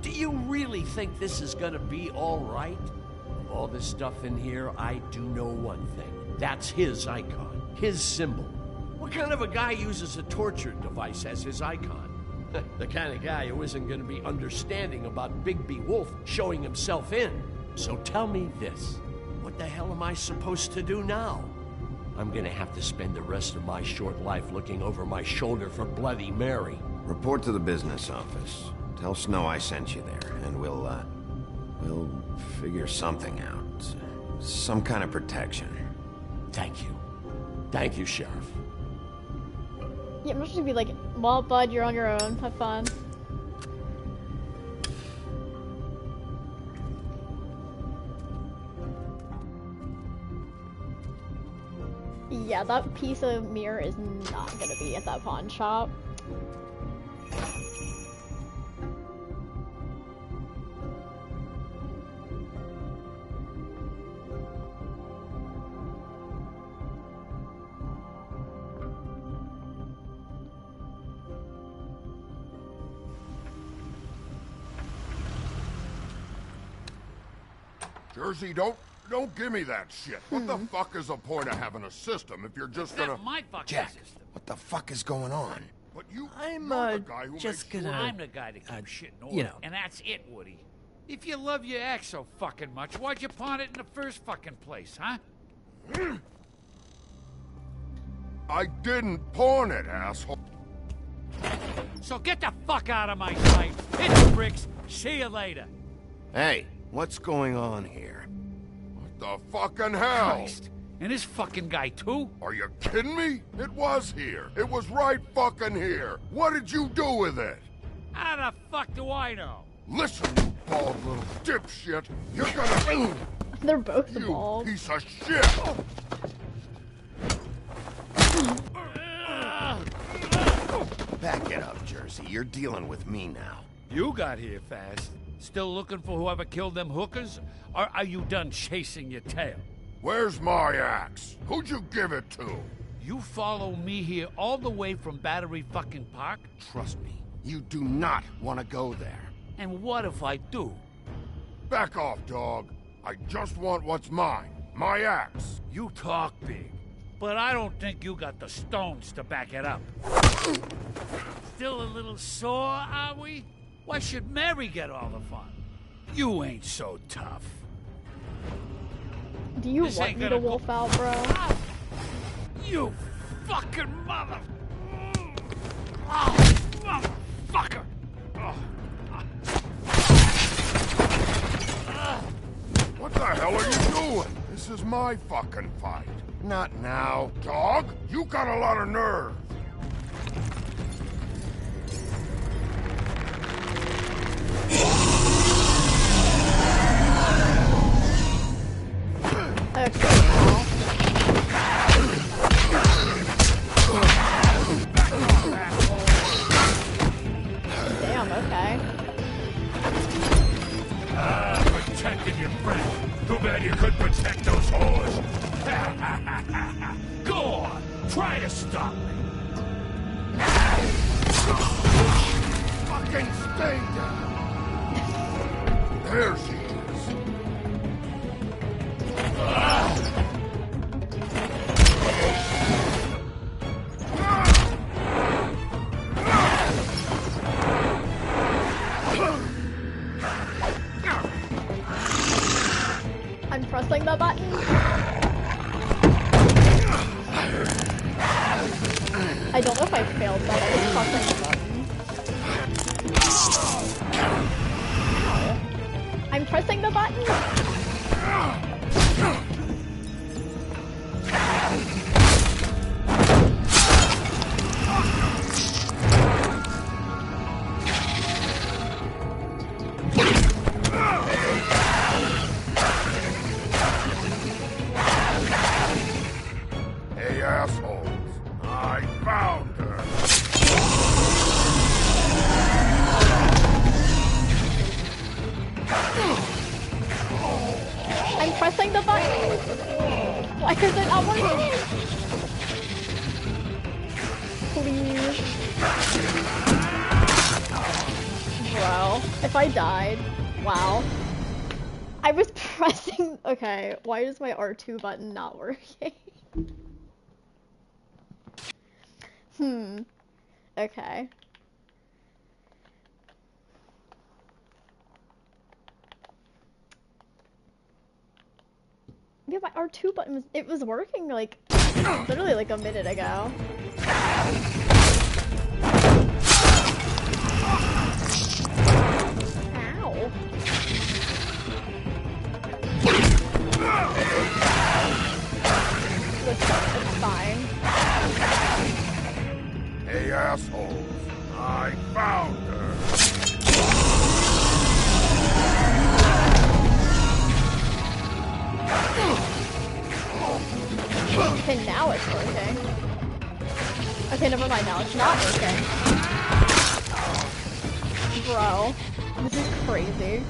Do you really think this is gonna be all right? Of all this stuff in here, I do know one thing. That's his icon, his symbol. What kind of a guy uses a torture device as his icon? The kind of guy who isn't gonna be understanding about Bigby Wolf showing himself in. So tell me this. What the hell am I supposed to do now? I'm gonna have to spend the rest of my short life looking over my shoulder for Bloody Mary. Report to the business office. Tell Snow I sent you there, and we'll We'll figure something out. Some kind of protection. Thank you. Thank you, Sheriff. Yeah, I'm just gonna be like, well, bud, you're on your own. Have fun. Yeah, that piece of mirror is not gonna be at that pawn shop. Jersey, don't give me that shit. What the fuck is the point of having a system if you're just gonna... That's my fucking Jack, system. what the fuck is going on? But you, I'm you're the guy who just makes gonna. I'm the guy that keeps shit in order. you know. And that's it, Woody. If you love your ex so fucking much, why'd you pawn it in the first fucking place, huh? I didn't pawn it, asshole. So get the fuck out of my sight. Hit the bricks. See you later. Hey, what's going on here? What the fucking hell? Christ. And this fucking guy, too? Are you kidding me? It was here. It was right fucking here. What did you do with it? How the fuck do I know? Listen, you bald little dipshit. You're gonna... They're both you bald. piece of shit. Back it up, Jersey. You're dealing with me now. You got here fast. Still looking for whoever killed them hookers? Or are you done chasing your tail? Where's my axe? Who'd you give it to? You follow me here all the way from Battery fucking Park? Trust me, you do not want to go there. And what if I do? Back off, dog. I just want what's mine. My axe. You talk big, but I don't think you got the stones to back it up. Still a little sore, are we? Why should Mary get all the fun? You ain't so tough. Do you This want ain't me to gonna wolf out, bro? You fucking mother... Oh, motherfucker! What the hell are you doing? This is my fucking fight. Not now. Dog, you got a lot of nerve. Damn, okay. Protected your friend. Too bad you couldn't protect those whores. Go on, try to stop me. Fucking stay down. There she is. I'm pressing the button. I don't know if I failed that. I was pressing the button. Ow. I'm pressing the button. Hey, assholes. I found her. I'm pressing the button. Why is it not working? Please. Bro, if I died, wow. I was pressing, okay, why is my R2 button not working? Okay. Yeah, my R2 button was, it was working like, literally like a minute ago. Ow. It's fine. Hey, assholes. I found her. Okay, now it's working. Okay, never mind, now it's not working. Bro, this is crazy.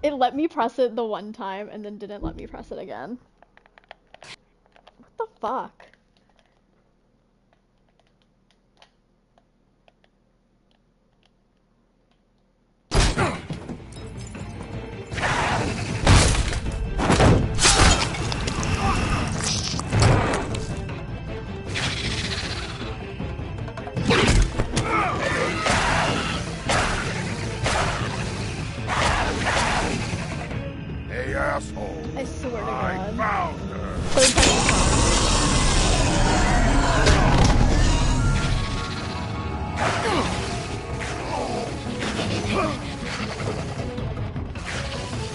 It let me press it the one time and then didn't let me press it again. What the fuck? Hey, asshole. I swear to God. I found her. Third time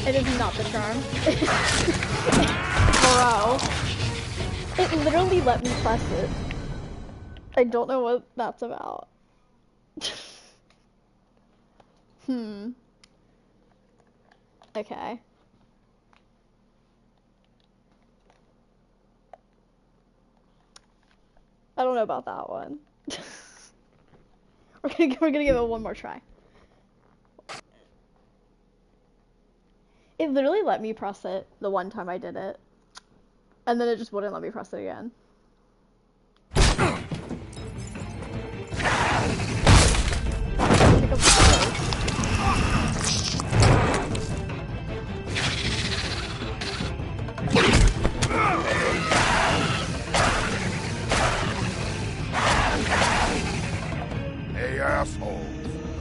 It is not the charm. Bro. It literally let me press it. I don't know what that's about. Okay. I don't know about that one. we're gonna give it one more try. It literally let me press it the one time I did it. And then it just wouldn't let me press it again. Pick up Hey, assholes.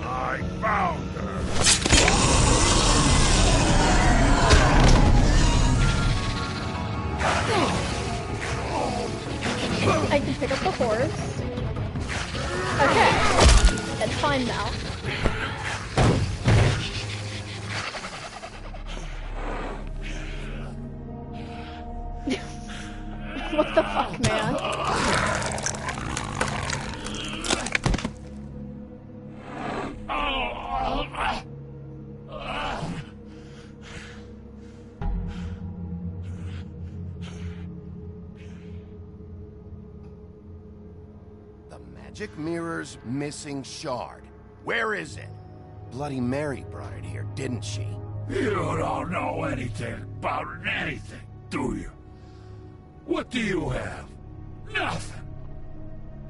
I found her. I can pick up the horse. Okay. It's fine now. What the fuck, man? The magic mirror's missing shard. Where is it? Bloody Mary brought it here, didn't she? You don't know anything about anything, do you? What do you have? Nothing.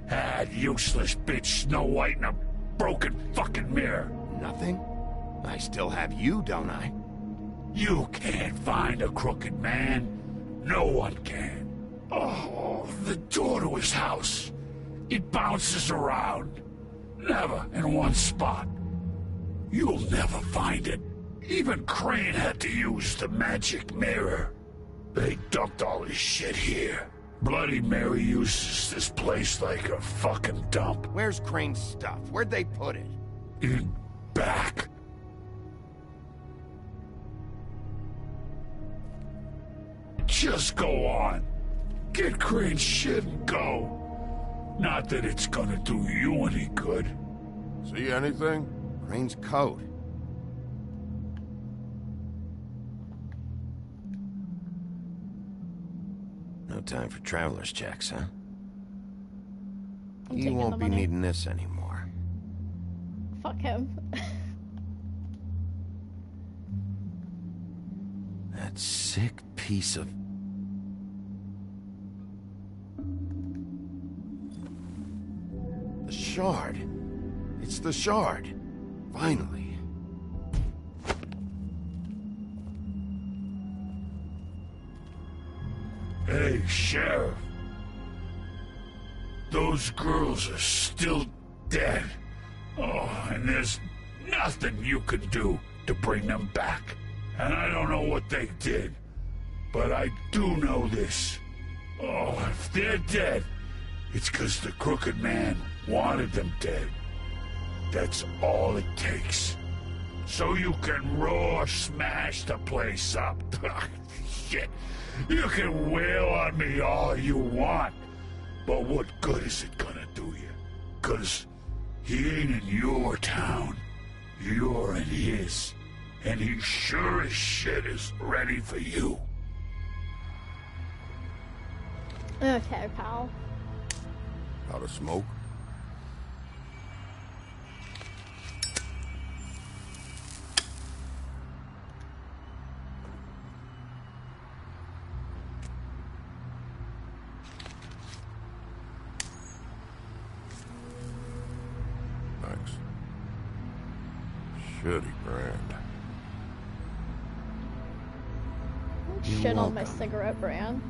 That useless bitch Snow White and a broken fucking mirror. Nothing? I still have you, don't I? You can't find a crooked man. No one can. Oh, the door to his house. It bounces around. Never in one spot. You'll never find it. Even Crane had to use the magic mirror. They dumped all his shit here. Bloody Mary uses this place like a fucking dump. Where's Crane's stuff? Where'd they put it? In back. Just go on. Get Crane's shit and go. Not that it's gonna do you any good. See anything? Crane's coat. No time for traveler's checks, huh? I'm You taking won't the be money. needing this anymore. Fuck him. That sick piece of... The shard. It's the shard. Finally. Hey, Sheriff. Those girls are still dead. Oh, and there's nothing you can do to bring them back. And I don't know what they did, but I do know this. Oh, if they're dead, it's 'cause the Crooked Man wanted them dead. That's all it takes. So you can raw smash the place up. Shit. You can wail on me all you want, but what good is it gonna do you? 'Cause he ain't in your town. You're in his. And he sure as shit is ready for you. Okay, pal. Out of smoke? Thanks. Shitty brand. Shit on my cigarette brand.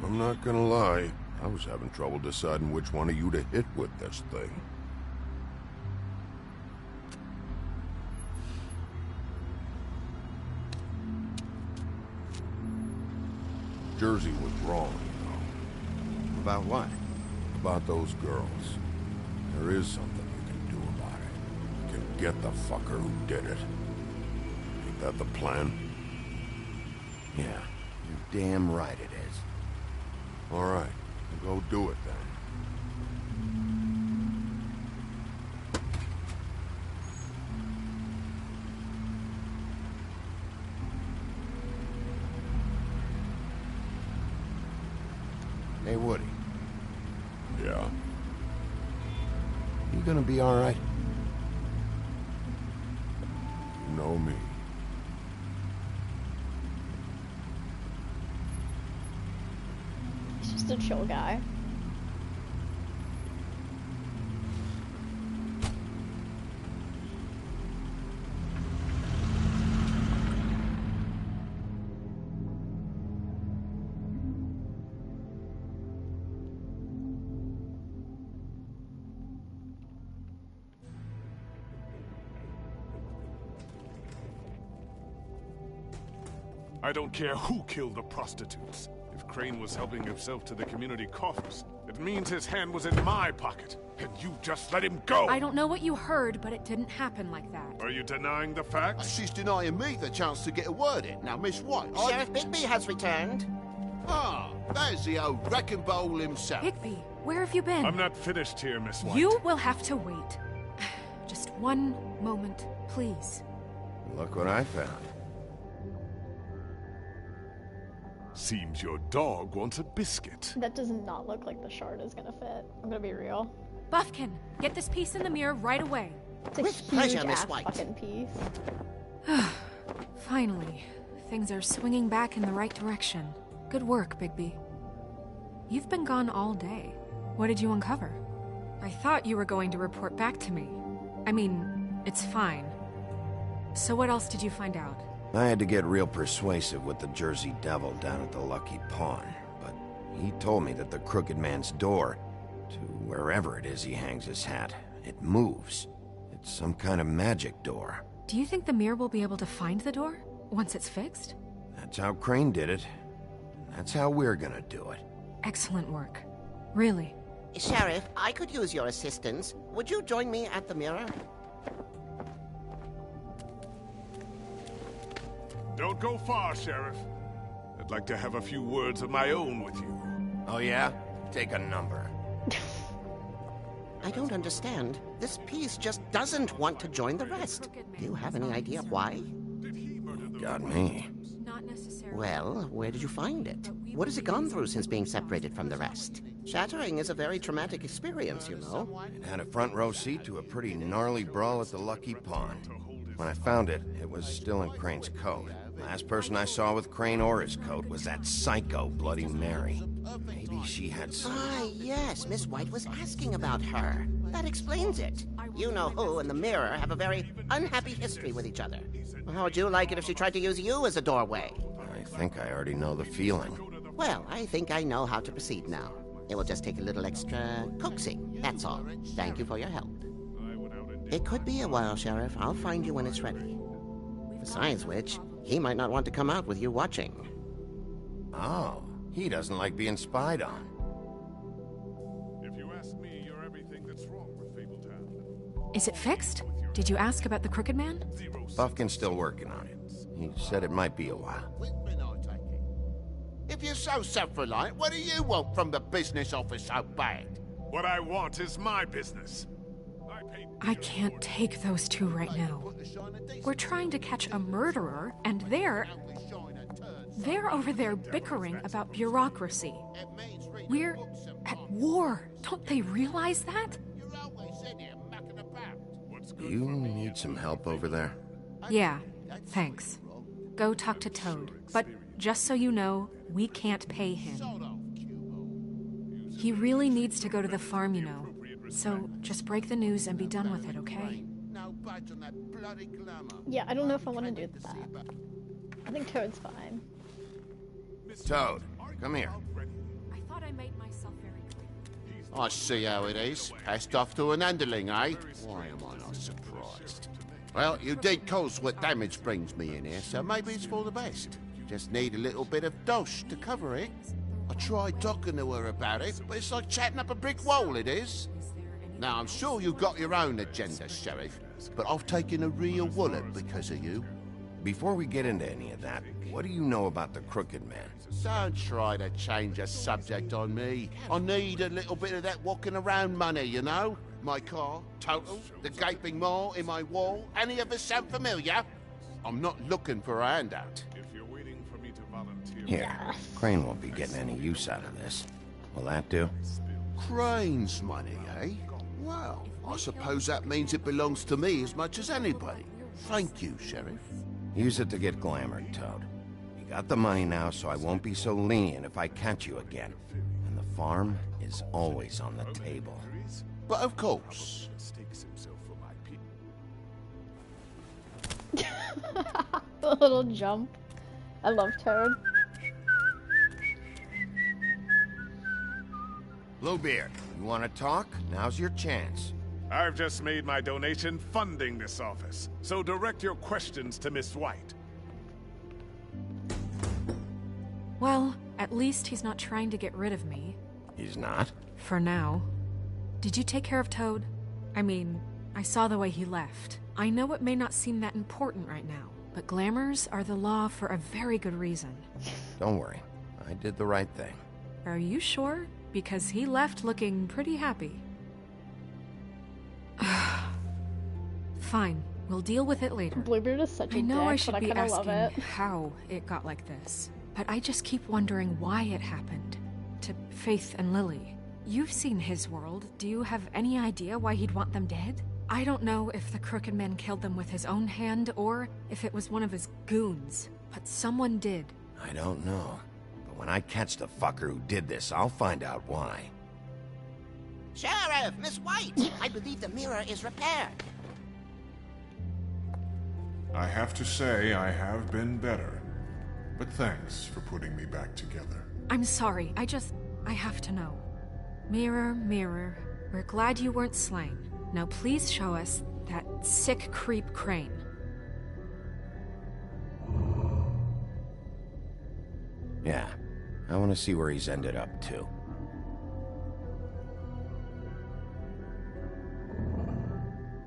I'm not gonna lie, I was having trouble deciding which one of you to hit with this thing. Jersey was wrong, you know. About what? About those girls. There is something you can do about it. You can get the fucker who did it. Ain't that the plan? Yeah, you're damn right it is. All right, we'll go do it then. Hey, Woody. Yeah? You gonna be all right? You know me. He's just a chill guy. I don't care who killed the prostitutes. If Crane was helping himself to the community coffers, it means his hand was in my pocket, and you just let him go! I don't know what you heard, but it didn't happen like that. Are you denying the facts? She's denying me the chance to get a word in. Now, Miss White... Sheriff Bigby has returned. Ah, there's the old wrecking bowl himself. Bigby, where have you been? I'm not finished here, Miss White. You will have to wait. Just one moment, please. Look what I found. Seems your dog wants a biscuit. That does not look like the shard is gonna fit. I'm gonna be real. Buffkin, get this piece in the mirror right away. It's a With huge pleasure, Miss ass White. fucking piece. Finally, things are swinging back in the right direction. Good work, Bigby. You've been gone all day. What did you uncover? I thought you were going to report back to me. I mean, it's fine. So what else did you find out? I had to get real persuasive with the Jersey Devil down at the Lucky Pawn, but he told me that the Crooked Man's door, to wherever it is he hangs his hat, it moves. It's some kind of magic door. Do you think the mirror will be able to find the door once it's fixed? That's how Crane did it. That's how we're gonna do it. Excellent work. Really. Sheriff, I could use your assistance. Would you join me at the mirror? Don't go far, Sheriff. I'd like to have a few words of my own with you. Oh yeah? Take a number. I don't understand. This piece just doesn't want to join the rest. Do you have any idea why? Got me. Not necessarily. Well, where did you find it? What has it gone through since being separated from the rest? Shattering is a very traumatic experience, you know. It had a front row seat to a pretty gnarly brawl at the Lucky Pawn. When I found it, it was still in Crane's coat. Last person I saw with Crane or his coat was that psycho Bloody Mary. Maybe she had some... Ah, yes, Miss White was asking about her. That explains it. You know who and the mirror have a very unhappy history with each other. How would you like it if she tried to use you as a doorway? I think I already know the feeling. Well, I think I know how to proceed now. It will just take a little extra coaxing, that's all. Thank you for your help. It could be a while, Sheriff. I'll find you when it's ready. Besides which, he might not want to come out with you watching. Oh, he doesn't like being spied on. If you ask me, you're everything that's wrong with Fabletown. Is it fixed? Did you ask about the Crooked Man? Buffkin's still working on it. He said it might be a while. If you're so self-reliant, what do you want from the business office so bad? What I want is my business. I can't take those two right now. We're trying to catch a murderer, and they're over there bickering about bureaucracy. We're at war. Don't they realize that? Do you need some help over there? Yeah, thanks. Go talk to Toad. But just so you know, we can't pay him. He really needs to go to the farm, you know. So just break the news and be done with it, okay? Yeah, I don't know if I want to do that. I think Toad's fine. Toad, come here. I thought I made myself very clear. I see how it is. Passed off to an underling, eh? Why am I not surprised? Well, you did cause what damage brings me in here, so maybe it's for the best. Just need a little bit of dosh to cover it. I tried talking to her about it, but it's like chatting up a brick wall, it is. Now, I'm sure you've got your own agenda, Sheriff, but I've taken a real wallet because of you. Before we get into any of that, what do you know about the Crooked Man? Don't try to change a subject on me. I need a little bit of that walking around money, you know? My car, total, the gaping maw in my wall. Any of us sound familiar? I'm not looking for a handout. If you're waiting for me to volunteer... Here, Crane won't be getting any use out of this. Will that do? Crane's money, eh? Well, I suppose that means it belongs to me as much as anybody. Thank you, Sheriff. Use it to get glamored, Toad. You got the money now, so I won't be so lenient if I catch you again. And the farm is always on the table. But of course. The little jump. I love Toad. Bluebeard, you want to talk? Now's your chance. I've just made my donation funding this office, so direct your questions to Miss White. Well, at least he's not trying to get rid of me. He's not? For now. Did you take care of Toad? I mean, I saw the way he left. I know it may not seem that important right now, but glamours are the law for a very good reason. Don't worry. I did the right thing. Are you sure? Because he left looking pretty happy. Fine, we'll deal with it later. Bluebeard is such a I know dick, I should but be I kinda love asking it. how it got like this, but I just keep wondering why it happened. To Faith and Lily. You've seen his world. Do you have any idea why he'd want them dead? I don't know if the Crooked Man killed them with his own hand or if it was one of his goons, but someone did. I don't know. But when I catch the fucker who did this, I'll find out why. Sheriff, Miss White, I believe the mirror is repaired. I have to say I have been better. But thanks for putting me back together. I'm sorry, I have to know. Mirror, mirror, we're glad you weren't slain. Now please show us that sick creep Crane. Yeah, I want to see where he's ended up, too.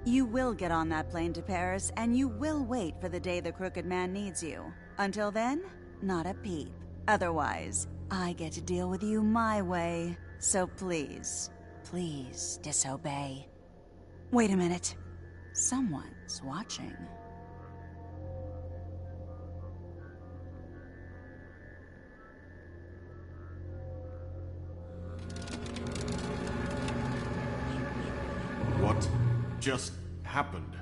You will get on that plane to Paris, and you will wait for the day the Crooked Man needs you. Until then, not a peep. Otherwise, I get to deal with you my way. So please, please disobey. Wait a minute. Someone's watching. What just happened?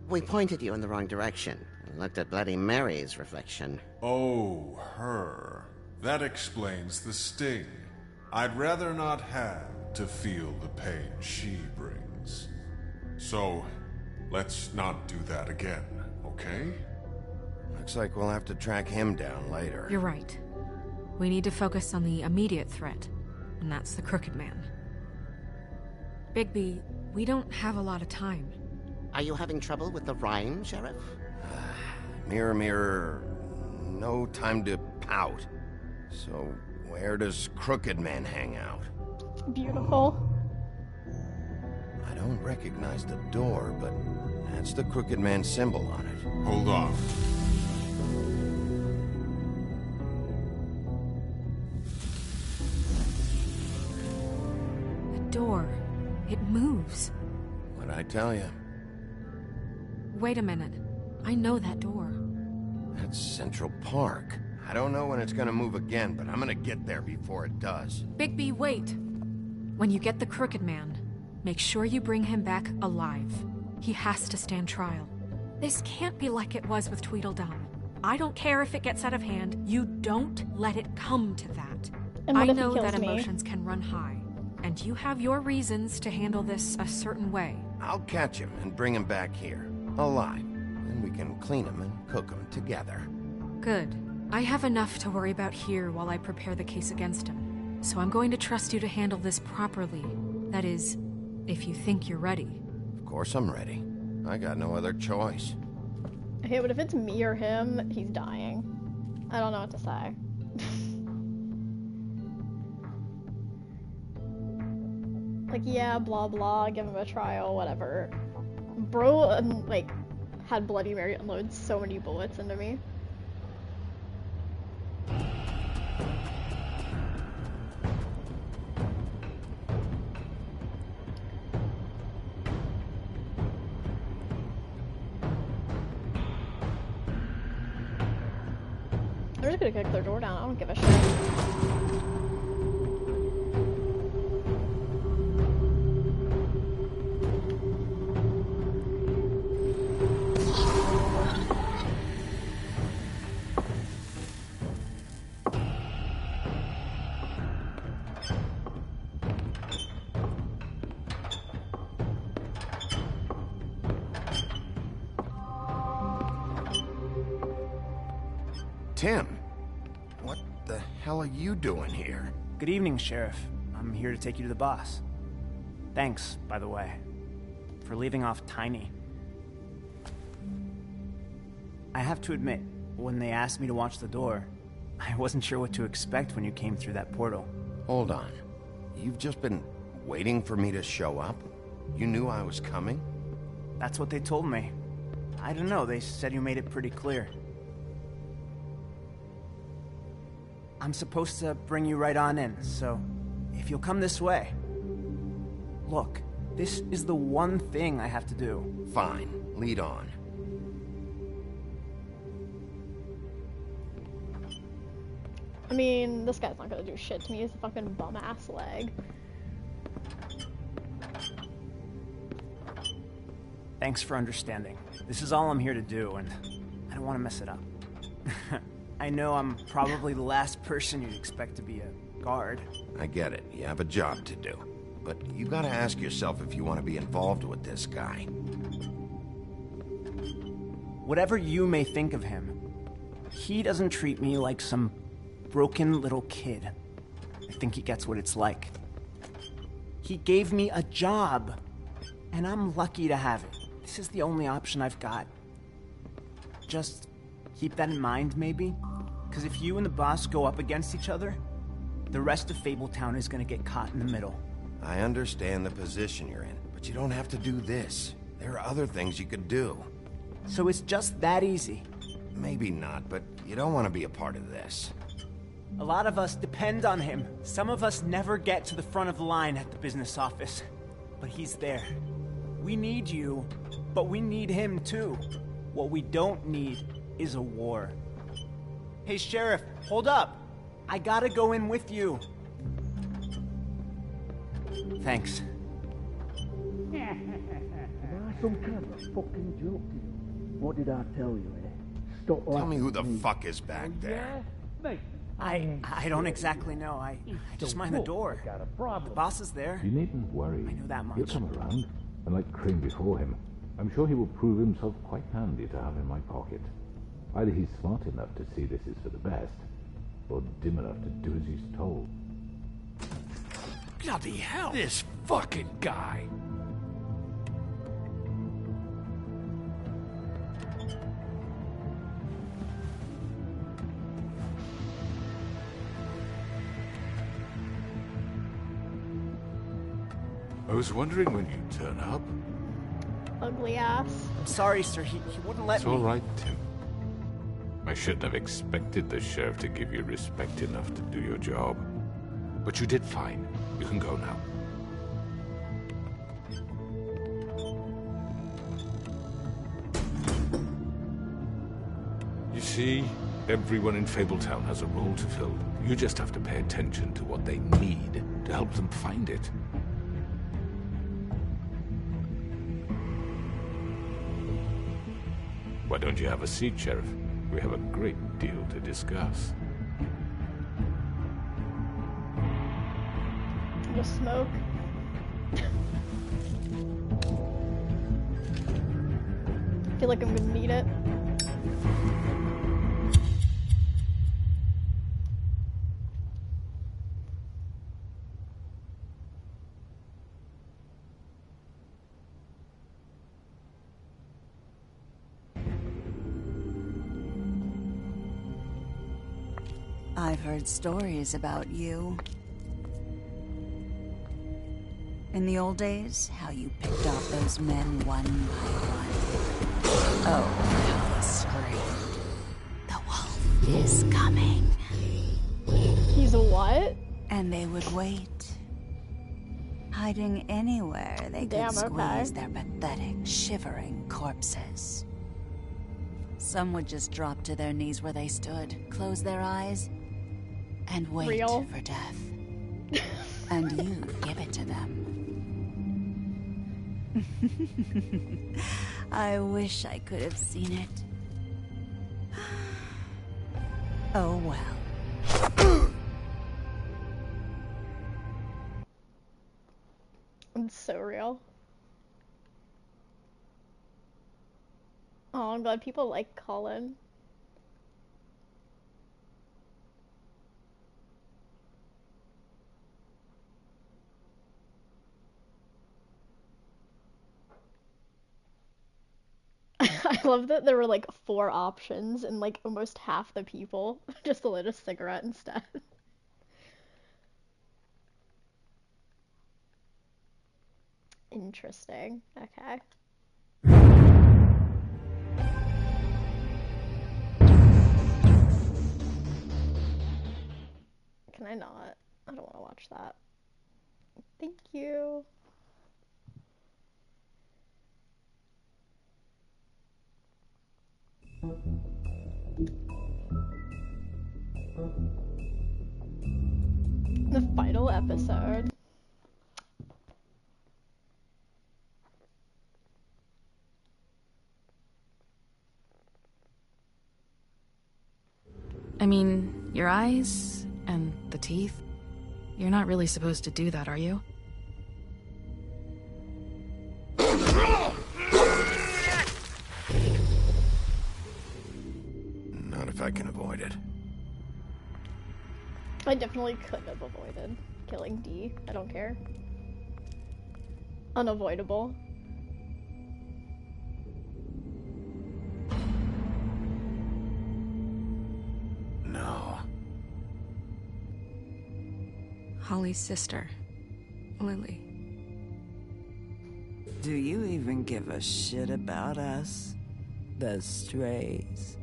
We pointed you in the wrong direction and looked at Bloody Mary's reflection. Oh, her. That explains the sting. I'd rather not have to feel the pain she brings. So, let's not do that again, okay? Looks like we'll have to track him down later. You're right. We need to focus on the immediate threat, and that's the Crooked Man. Bigby, we don't have a lot of time. Are you having trouble with the rhyme, Sheriff? Mirror, mirror, no time to pout. So, where does Crooked Man hang out? Beautiful. I don't recognize the door, but that's the Crooked Man symbol on it. Hold on. door. It moves. What'd I tell you? Wait a minute. I know that door. That's Central Park. I don't know when it's gonna move again, but I'm gonna get there before it does. Bigby, wait. When you get the Crooked Man, make sure you bring him back alive. He has to stand trial. This can't be like it was with Tweedledum. I don't care if it gets out of hand. You don't let it come to that. And I what if he know kills that me? emotions can run high, and you have your reasons to handle this a certain way. I'll catch him and bring him back here, alive. And we can clean him and cook him together. Good. I have enough to worry about here while I prepare the case against him. So I'm going to trust you to handle this properly. That is, if you think you're ready. Of course I'm ready. I got no other choice. Okay, but if it's me or him, he's dying. I don't know what to say. Like, yeah, blah blah, give him a trial, whatever. Bro, like, had Bloody Mary unload so many bullets into me. They're just gonna kick their door down, I don't give a shit. Tim, what the hell are you doing here? Good evening, Sheriff. I'm here to take you to the boss. Thanks, by the way, for leaving off Tiny. I have to admit, when they asked me to watch the door, I wasn't sure what to expect when you came through that portal. Hold on. You've just been waiting for me to show up? You knew I was coming? That's what they told me. I don't know, they said you made it pretty clear. I'm supposed to bring you right on in, so if you'll come this way. Look, this is the one thing I have to do. Fine, lead on. I mean, this guy's not gonna do shit to me, he's a fucking bum-ass leg. Thanks for understanding. This is all I'm here to do, and I don't want to mess it up. I know I'm probably the last person you'd expect to be a guard. I get it. You have a job to do. But you gotta ask yourself if you want to be involved with this guy. Whatever you may think of him, he doesn't treat me like some broken little kid. I think he gets what it's like. He gave me a job, and I'm lucky to have it. This is the only option I've got. Just keep that in mind, maybe? Because if you and the boss go up against each other, the rest of Fabletown is gonna get caught in the middle. I understand the position you're in, but you don't have to do this. There are other things you could do. So it's just that easy? Maybe not, but you don't want to be a part of this. A lot of us depend on him. Some of us never get to the front of the line at the business office. But he's there. We need you, but we need him too. What we don't need is a war. Hey, Sheriff, hold up. I gotta go in with you. Thanks. Some kind of fucking joke. What did I tell you, eh? Stop Tell me who the laughing at me. fuck is back there. Mate, I don't exactly know. I just mind the door. The boss is there. You needn't worry. I know that much. He'll come around, and like Crane before him, I'm sure he will prove himself quite handy to have in my pocket. Either he's smart enough to see this is for the best, or dim enough to do as he's told. Bloody hell! This fucking guy! I was wondering when you'd turn up. Ugly ass. I'm sorry, sir. He wouldn't let It's me. all right, Tim. I shouldn't have expected the sheriff to give you respect enough to do your job. But you did fine. You can go now. see, everyone in Fabletown has a role to fill. You just have to pay attention to what they need to help them find it. Why don't you have a seat, Sheriff? We have a great deal to discuss. Just smoke. I feel like I'm gonna need it. I've heard stories about you. In the old days, how you picked off those men one by one. Oh, how they screamed. The wolf is coming. He's a what? And they would wait. Hiding anywhere they could squeeze their pathetic, shivering corpses. Some would just drop to their knees where they stood, close their eyes, and wait for death. And you'd give it to them. I wish I could have seen it. Oh well. It's so real. Oh, I'm glad people like Colin. I love that there were like 4 options and like almost half the people just lit a cigarette instead. Interesting. Okay. Can I not? I don't want to watch that. Thank you. The final episode. I mean, your eyes and the teeth. You're not really supposed to do that, are you? Not if I can avoid it. I definitely could have avoided killing D. I don't care. Unavoidable. No. Holly's sister, Lily. Do you even give a shit about us? The strays.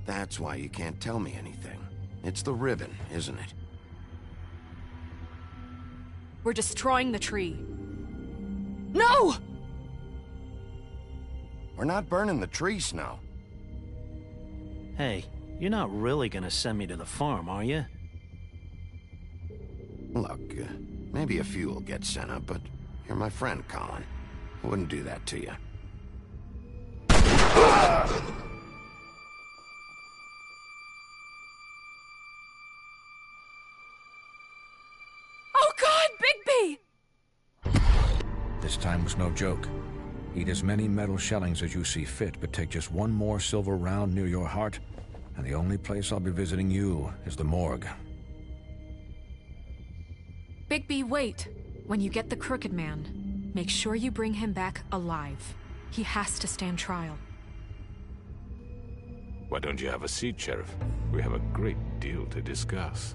That's why you can't tell me anything. It's the ribbon, isn't it? We're destroying the tree. No! We're not burning the tree, Snow. Hey, you're not really gonna send me to the farm, are you? Look, maybe a few will get sent up, but you're my friend, Colin. I wouldn't do that to you. Oh God, Bigby! This time was no joke. Eat as many metal shellings as you see fit, but take just one more silver round near your heart, and the only place I'll be visiting you is the morgue. Bigby, wait. When you get the Crooked Man, make sure you bring him back alive. He has to stand trial. Why don't you have a seat, Sheriff? We have a great deal to discuss.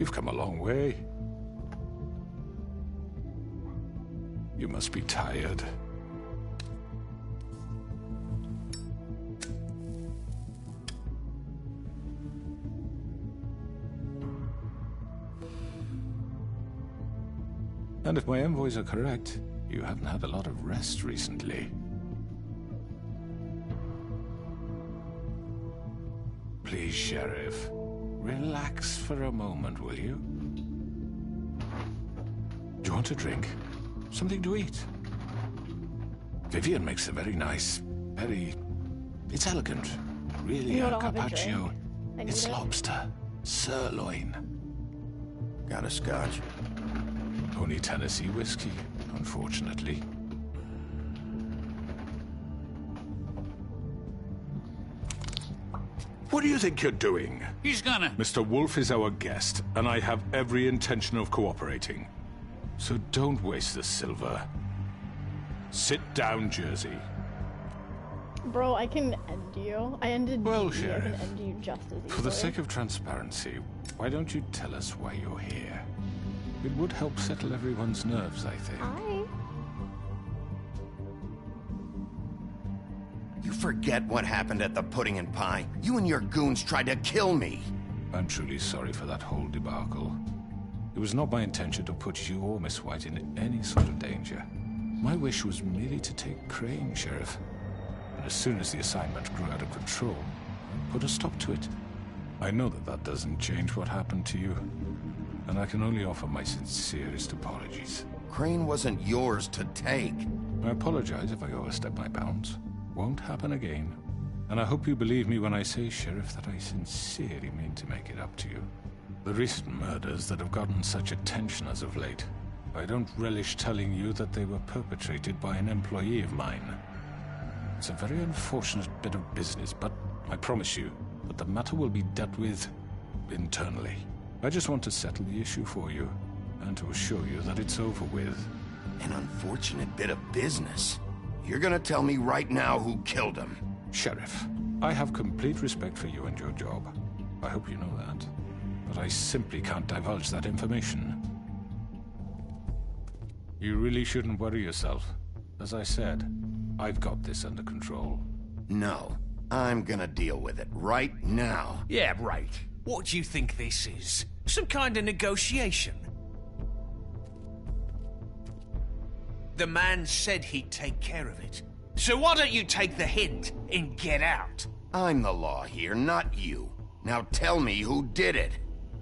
You've come a long way. You must be tired. And if my envoys are correct, you haven't had a lot of rest recently. Please, Sheriff, relax for a moment, will you? Do you want a drink? Something to eat? Vivian makes a very nice, it's elegant. Really, You a don't have a carpaccio. drink? I need It's it. lobster, sirloin. Got a scotch? Only Tennessee whiskey, unfortunately. What do you think you're doing? He's gonna... Mr. Wolf is our guest, and I have every intention of cooperating. So don't waste the silver. Sit down, Jersey. Bro, I can end you. I ended Well, you. I can Sheriff, end you just as easily. For the sake of transparency, why don't you tell us why you're here? It would help settle everyone's nerves, I think. Hi. You forget what happened at the Pudding and Pie? You and your goons tried to kill me. I'm truly sorry for that whole debacle. It was not my intention to put you or Miss White in any sort of danger. My wish was merely to take Crane, Sheriff. And as soon as the assignment grew out of control, I put a stop to it. I know that that doesn't change what happened to you, and I can only offer my sincerest apologies. Crane wasn't yours to take. I apologize if I overstep my bounds. Won't happen again. And I hope you believe me when I say, Sheriff, that I sincerely mean to make it up to you. The recent murders that have gotten such attention as of late, I don't relish telling you that they were perpetrated by an employee of mine. It's a very unfortunate bit of business, but I promise you that the matter will be dealt with internally. I just want to settle the issue for you, and to assure you that it's over with. An unfortunate bit of business? You're gonna tell me right now who killed him? Sheriff, I have complete respect for you and your job. I hope you know that. But I simply can't divulge that information. You really shouldn't worry yourself. As I said, I've got this under control. No, I'm gonna deal with it right now. Yeah, right. What do you think this is? Some kind of negotiation? The man said he'd take care of it. So why don't you take the hint and get out? I'm the law here, not you. Now tell me who did it.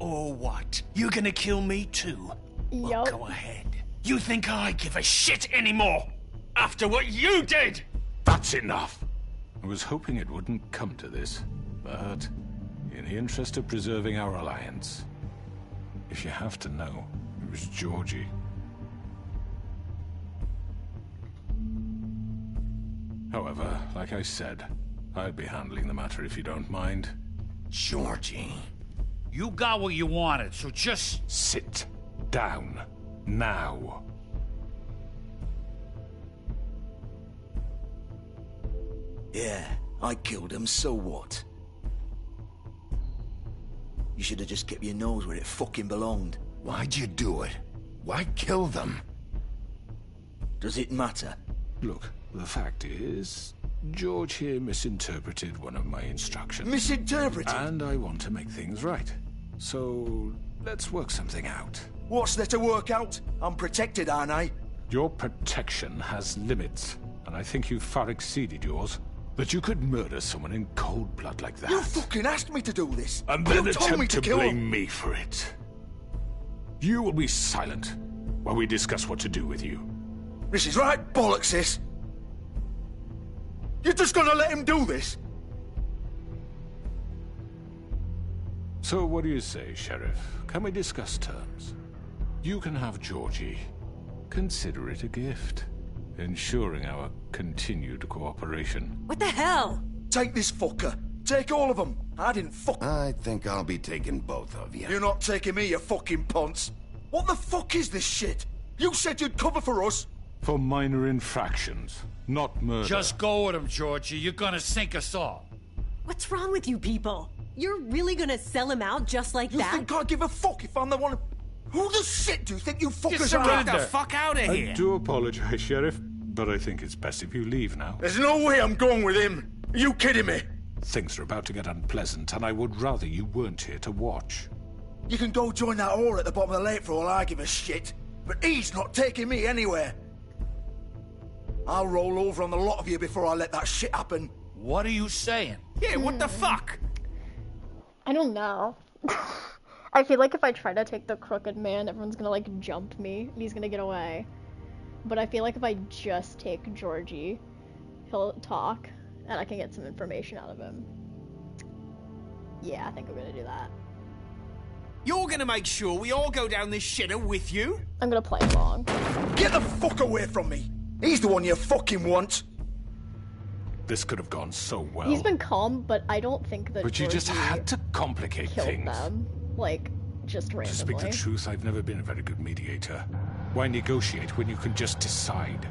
Or what? You're gonna kill me too? Well, Yup. go ahead. You think I give a shit anymore? After what you did? That's enough! I was hoping it wouldn't come to this, but in the interest of preserving our alliance, if you have to know, it was Georgie. However, like I said, I'd be handling the matter if you don't mind. Georgie. You got what you wanted, so just... Sit down. Now. Yeah, I killed him, so what? You should have just kept your nose where it fucking belonged. Why'd you do it? Why kill them? Does it matter? Look, the fact is, George here misinterpreted one of my instructions. Misinterpreted? And I want to make things right. So, let's work something out. What's there to work out? I'm protected, aren't I? Your protection has limits, and I think you've far exceeded yours. That you could murder someone in cold blood like that. You fucking asked me to do this! And then you told me attempt to to kill blame him. me for it. You will be silent while we discuss what to do with you. This is right bollocks, this! You're just gonna let him do this? So what do you say, Sheriff? Can we discuss terms? You can have Georgie. Consider it a gift, ensuring our continued cooperation. What the hell? Take this fucker. Take all of them. I didn't fuck... I think I'll be taking both of you. You're not taking me, you fucking ponce. What the fuck is this shit? You said you'd cover for us. For minor infractions, not murder. Just go with him, Georgie. You're gonna sink us all. What's wrong with you people? You're really gonna sell him out just like that? You think I give a fuck if I'm the one who the shit do you think you fuckers are? Get the fuck out of here! I do apologize, Sheriff, but I think it's best if you leave now. There's no way I'm going with him. Are you kidding me? Things are about to get unpleasant, and I would rather you weren't here to watch. You can go join that whore at the bottom of the lake for all I give a shit. But he's not taking me anywhere. I'll roll over on the lot of you before I let that shit happen. What are you saying? Yeah, what the fuck? I don't know. I feel like if I try to take the Crooked Man, everyone's gonna, like, jump me, and he's gonna get away. But I feel like if I just take Georgie, he'll talk, and I can get some information out of him. Yeah, I think I'm gonna do that. You're gonna make sure we all go down this shitter with you? I'm gonna play along. Get the fuck away from me! He's the one you fucking want! This could have gone so well. He's been calm, but I don't think that But you just Georgie had to complicate killed things. them. Like, just randomly. To speak the truth, I've never been a very good mediator. Why negotiate when you can just decide?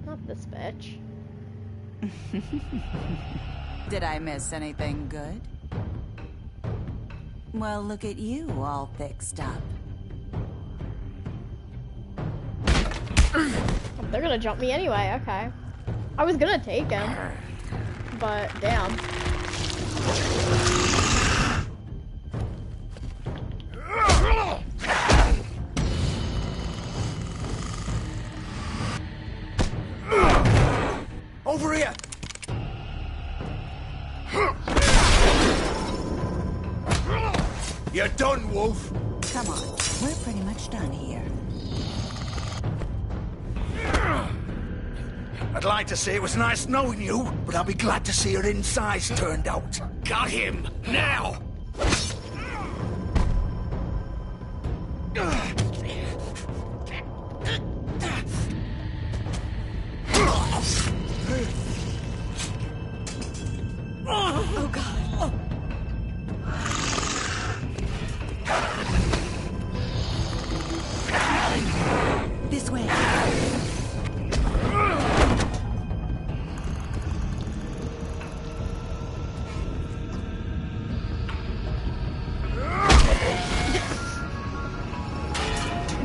Not this bitch. Did I miss anything good? Well, look at you, all fixed up. They're gonna jump me anyway, okay. I was gonna take him, but damn. Over here! You're done, Wolf! Come on, we're pretty much done here. I'd like to say it was nice knowing you, but I'll be glad to see your insides turned out. Got him! Now! Oh, God. Oh. This way.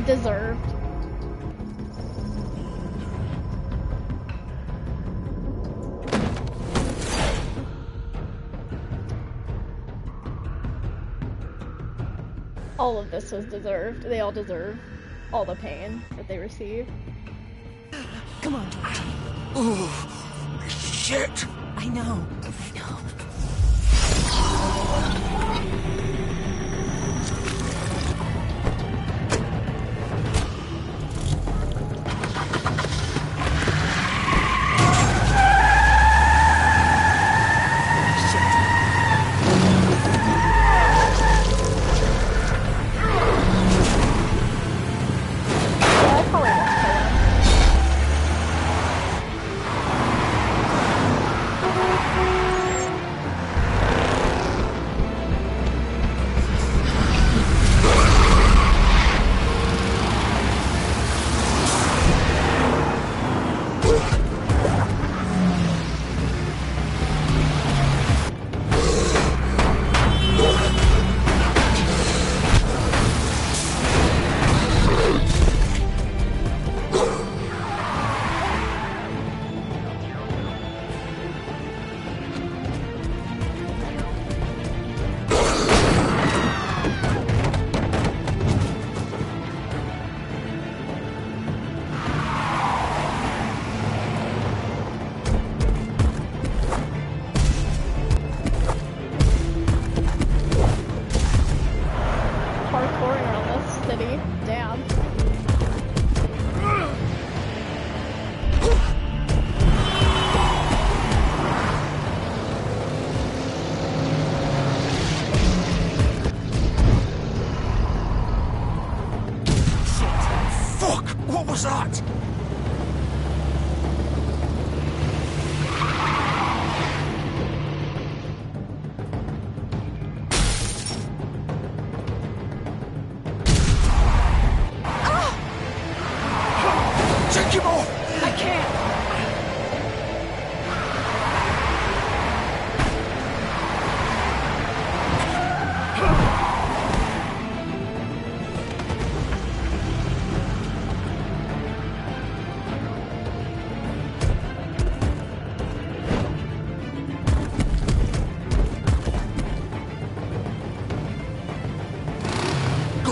Deserved. All of this was deserved. They all deserve all the pain that they receive. Come on, Georgie. Ooh, shit! I know.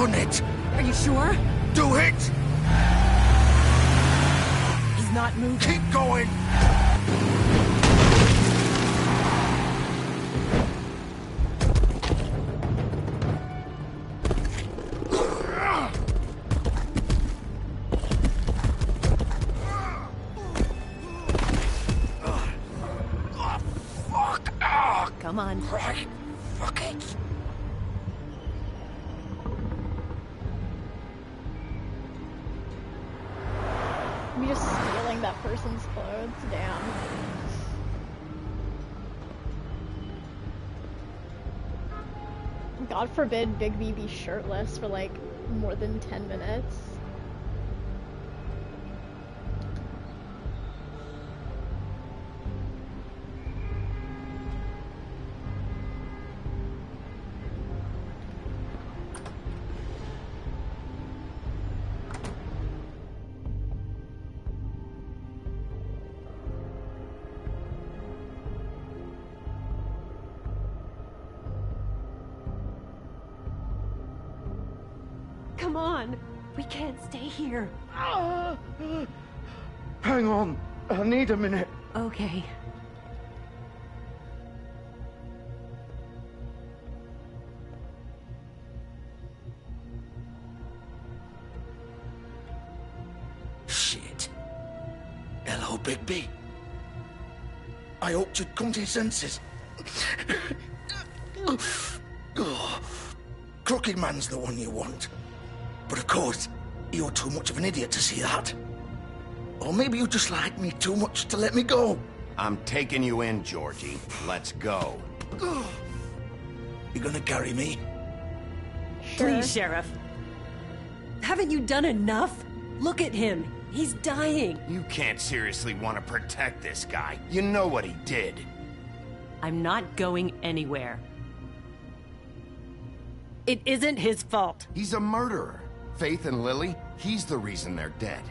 done it. Are you sure? Do it! He's not moving. Keep going! Come on. Right. Fuck it. Me just stealing that person's clothes? Damn. God forbid Bigby be shirtless for like more than 10 minutes. Come on. We can't stay here. Hang on. I need a minute. Okay. Shit. Hello, Bigby. I hoped you'd come to your senses. Crooked Man's the one you want. But of course, you're too much of an idiot to see that. Or maybe you just like me too much to let me go. I'm taking you in, Georgie. Let's go. You gonna carry me? Please, Sheriff. Haven't you done enough? Look at him. He's dying. You can't seriously want to protect this guy. You know what he did. I'm not going anywhere. It isn't his fault. He's a murderer. Faith and Lily, he's the reason they're dead.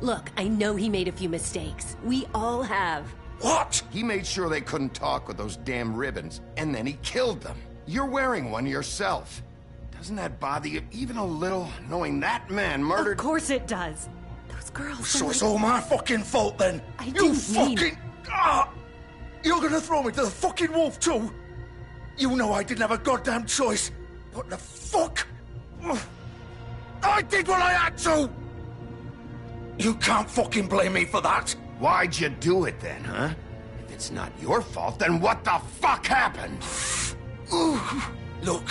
Look, I know he made a few mistakes. We all have. What? He made sure they couldn't talk with those damn ribbons, and then he killed them. You're wearing one yourself. Doesn't that bother you even a little, knowing that man murdered— Of course it does. Those girls— So it's all my fucking fault then? I didn't mean— You're gonna throw me to the fucking wolf too? You know I didn't have a goddamn choice. What the fuck? I did what I had to! You can't fucking blame me for that. Why'd you do it then, huh? If it's not your fault, then what the fuck happened? Look,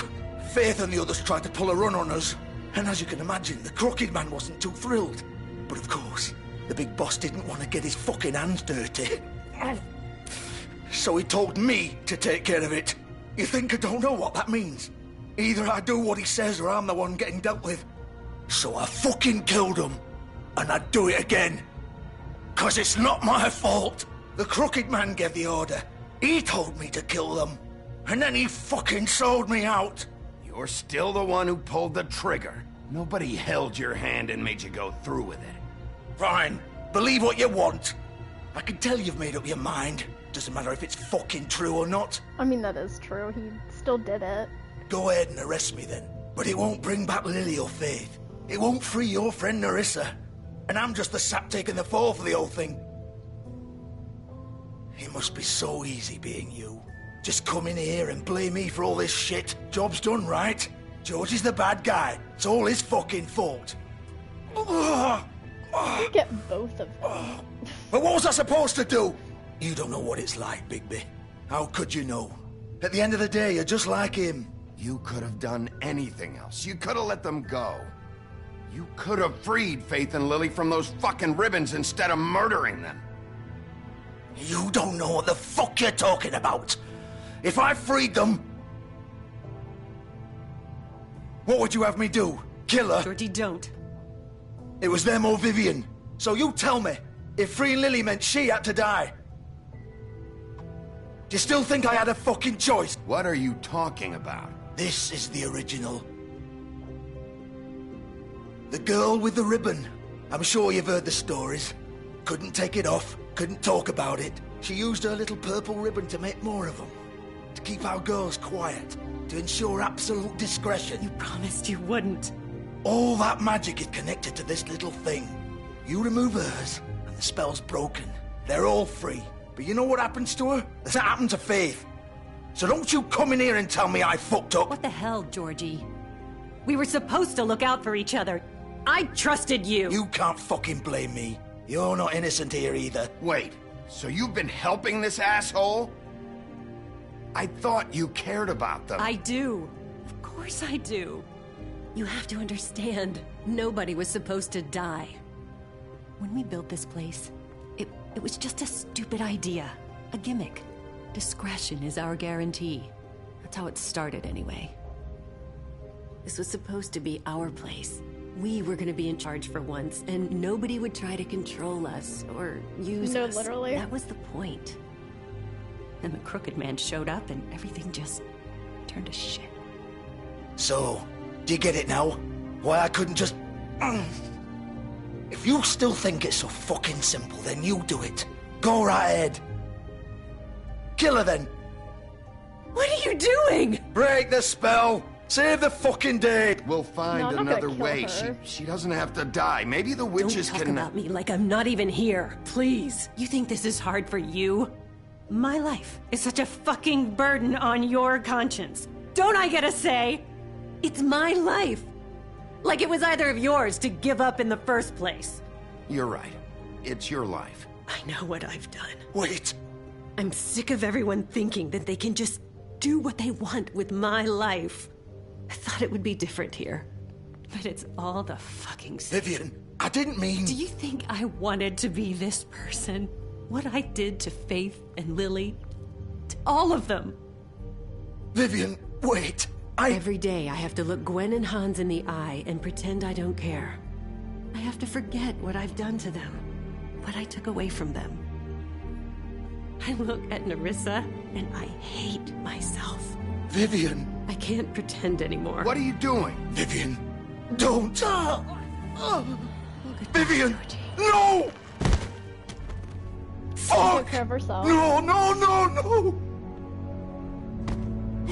Faith and the others tried to pull a run on us. And as you can imagine, the Crooked Man wasn't too thrilled. But of course, the big boss didn't want to get his fucking hands dirty. So he told me to take care of it. You think I don't know what that means? Either I do what he says or I'm the one getting dealt with. So I fucking killed him. And I'd do it again. 'Cause it's not my fault. The Crooked Man gave the order. He told me to kill them. And then he fucking sold me out. You're still the one who pulled the trigger. Nobody held your hand and made you go through with it. Fine. Believe what you want. I can tell you've made up your mind. Doesn't matter if it's fucking true or not. I mean, that is true. He still did it. Go ahead and arrest me then. But it won't bring back Lily or Faith. It won't free your friend Nerissa. And I'm just the sap taking the fall for the whole thing. It must be so easy being you. Just come in here and blame me for all this shit. Job's done, right? George is the bad guy. It's all his fucking fault. You get both of them. But what was I supposed to do? You don't know what it's like, Bigby. How could you know? At the end of the day, you're just like him. You could have done anything else. You could have let them go. You could have freed Faith and Lily from those fucking ribbons instead of murdering them. You don't know what the fuck you're talking about. If I freed them... What would you have me do? Kill her? Georgie, don't. It was them or Vivian. So you tell me, if freeing Lily meant she had to die, do you still think I had a fucking choice? What are you talking about? This is the original. The girl with the ribbon. I'm sure you've heard the stories. Couldn't take it off, couldn't talk about it. She used her little purple ribbon to make more of them. to keep our girls quiet, to ensure absolute discretion. You promised you wouldn't. All that magic is connected to this little thing. You remove hers, and the spell's broken. They're all free. But you know what happens to her? That's what happened to Faith. So don't you come in here and tell me I fucked up. What the hell, Georgie? We were supposed to look out for each other. I trusted you. You can't fucking blame me. You're not innocent here either. Wait, so you've been helping this asshole? I thought you cared about them. I do. Of course I do. You have to understand, nobody was supposed to die. When we built this place, it was just a stupid idea. A gimmick. Discretion is our guarantee. That's how it started anyway. This was supposed to be our place. We were gonna be in charge for once, and nobody would try to control us or use us. No, literally. That was the point. And the Crooked Man showed up and everything just turned to shit. So, do you get it now? Why I couldn't just... If you still think it's so fucking simple, then you do it. Go right ahead. Kill her then. What are you doing? Break the spell. Save the fucking day. We'll find another way. She doesn't have to die. Maybe the witches Don't talk about me like I'm not even here. Please. You think this is hard for you? My life is such a fucking burden on your conscience. Don't I get a say? It's my life. Like it was either of yours to give up in the first place. You're right. It's your life. I know what I've done. Wait. I'm sick of everyone thinking that they can just do what they want with my life. I thought it would be different here. But it's all the fucking same. Vivian, I didn't mean... Do you think I wanted to be this person? What I did to Faith and Lily? To all of them? Vivian, wait. Every day I have to look Gwen and Hans in the eye and pretend I don't care. I have to forget what I've done to them. What I took away from them. I look at Nerissa and I hate myself. Vivian. I can't pretend anymore. What are you doing? Vivian, don't. Vivian, no! Fuck! Take care of herself. No, no, no, no!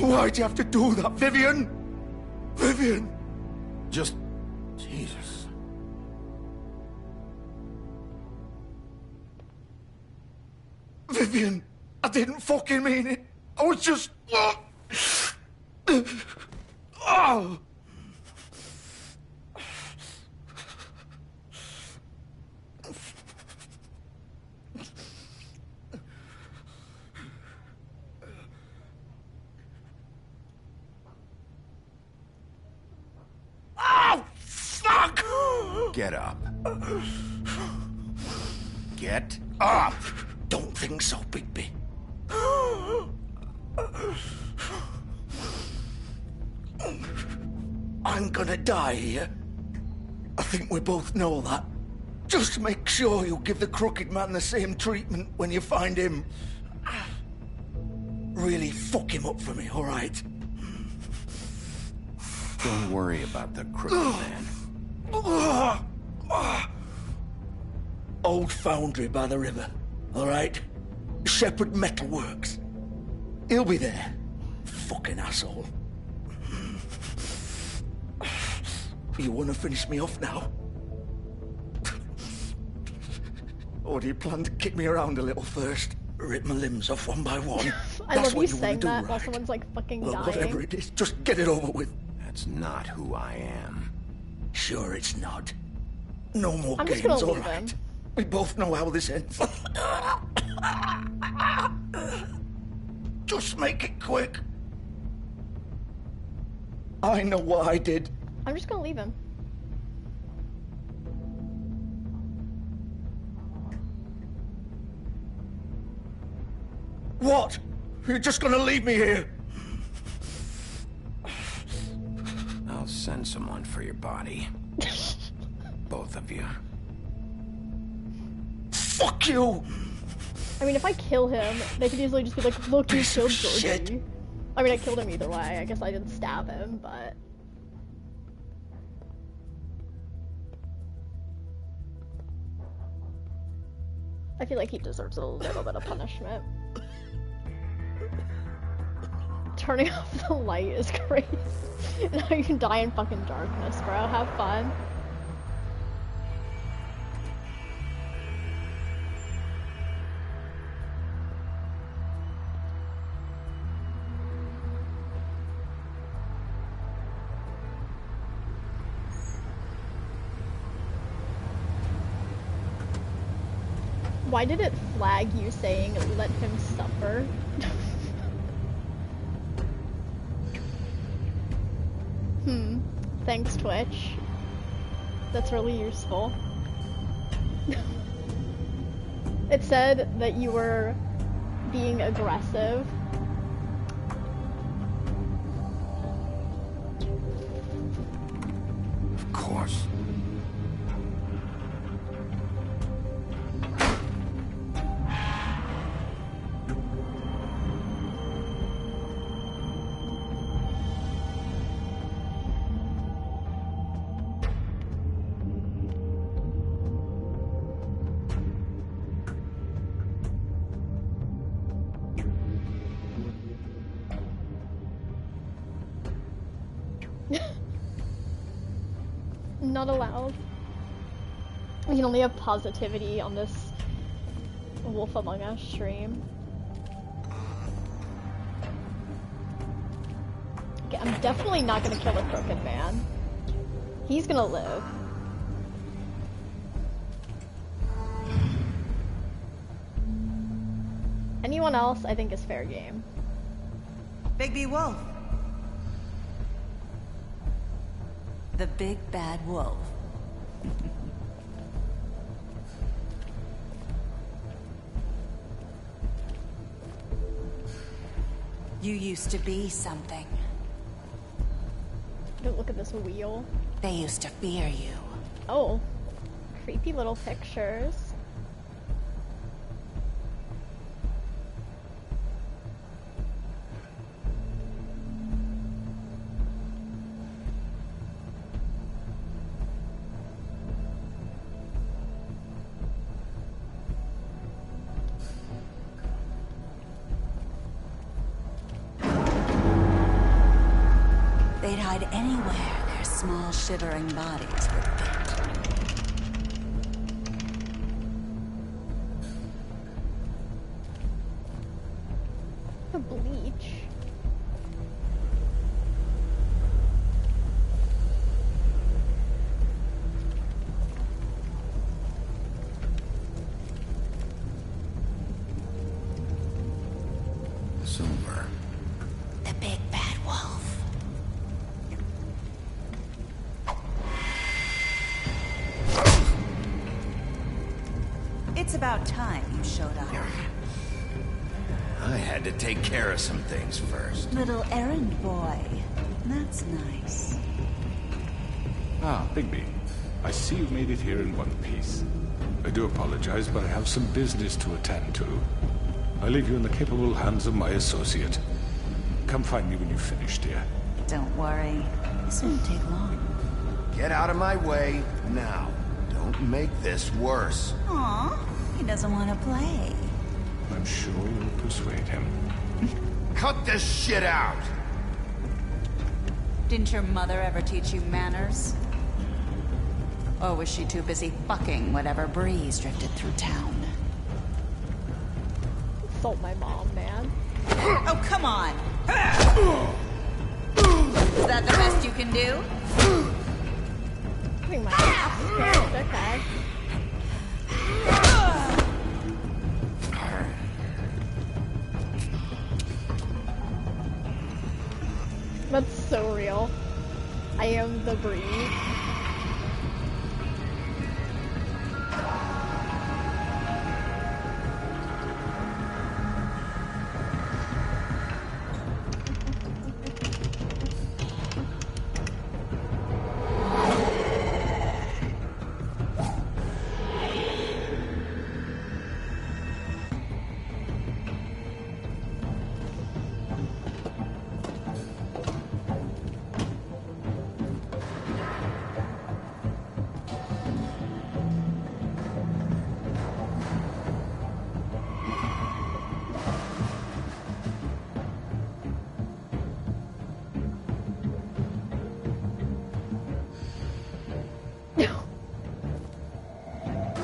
Why'd you have to do that, Vivian? Vivian! Just... Jesus. Vivian, I didn't fucking mean it. I was just... Oh! Oh, fuck! Get up. Get up! Don't think so, Bigby. I'm gonna die here. I think we both know that. Just make sure you give the Crooked Man the same treatment when you find him. Really fuck him up for me, all right? Don't worry about the Crooked Man. Old foundry by the river, all right? Shepherd Metalworks. He'll be there. Fucking asshole. You want to finish me off now? Or do you plan to kick me around a little first? Rip my limbs off one by one? I That's love what you you saying want to do, that right? while someone's like fucking Well, dying. whatever it is, just get it over with. That's not who I am. Sure it's not. No more I'm just games, gonna all leave right? him. We both know how this ends. Just make it quick. I know what I did. I'm just gonna leave him. What? You're just gonna leave me here? I'll send someone for your body. Both of you. Fuck you! I mean, if I kill him, they could easily just be like, look, you killed Georgie. shit. I mean, I killed him either way. I guess I didn't stab him, but... I feel like he deserves a little bit of punishment. turning off the light is great. Now you can die in fucking darkness, bro. Have fun. Why did it flag you saying let him suffer? Thanks, Twitch. That's really useful. It said that you were being aggressive. Of course. Not allowed. We can only have positivity on this Wolf Among Us stream. Okay, I'm definitely not gonna kill the Crooked Man. He's gonna live. Anyone else, I think, is fair game. Bigby Wolf. The big bad wolf. You used to be something. Look at this wheel. They used to fear you. Oh, creepy little pictures. They'd hide anywhere their small, shivering bodies would fit. The bleach. Silver. The big bad wolf. It's about time you showed up. I had to take care of some things first. Little errand boy. That's nice. Ah, Bigby. I see you made it here in one piece. I do apologize, but I have some business to attend to. I leave you in the capable hands of my associate. Come find me when you've finished, dear. Don't worry. This won't take long. Get out of my way now. Don't make this worse. Aw, he doesn't want to play. I'm sure you'll persuade him. Cut this shit out! Didn't your mother ever teach you manners? Or was she too busy fucking whatever breeze drifted through town? Insult my mom, man. Oh, come on! Is that the best you can do? Getting my ass kicked, okay. That's so real. I am the breed.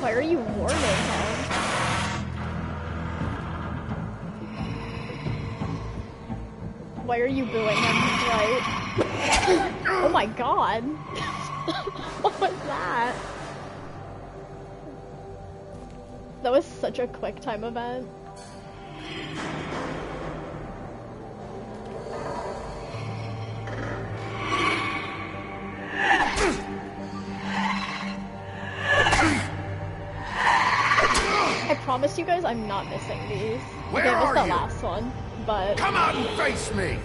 Why are you warning him? Why are you booing him? He's right. Oh my god. What was that? That was such a quick time event. I promise you guys I'm not missing these. Where okay, I missed are the you? last one, but... Come out and face me!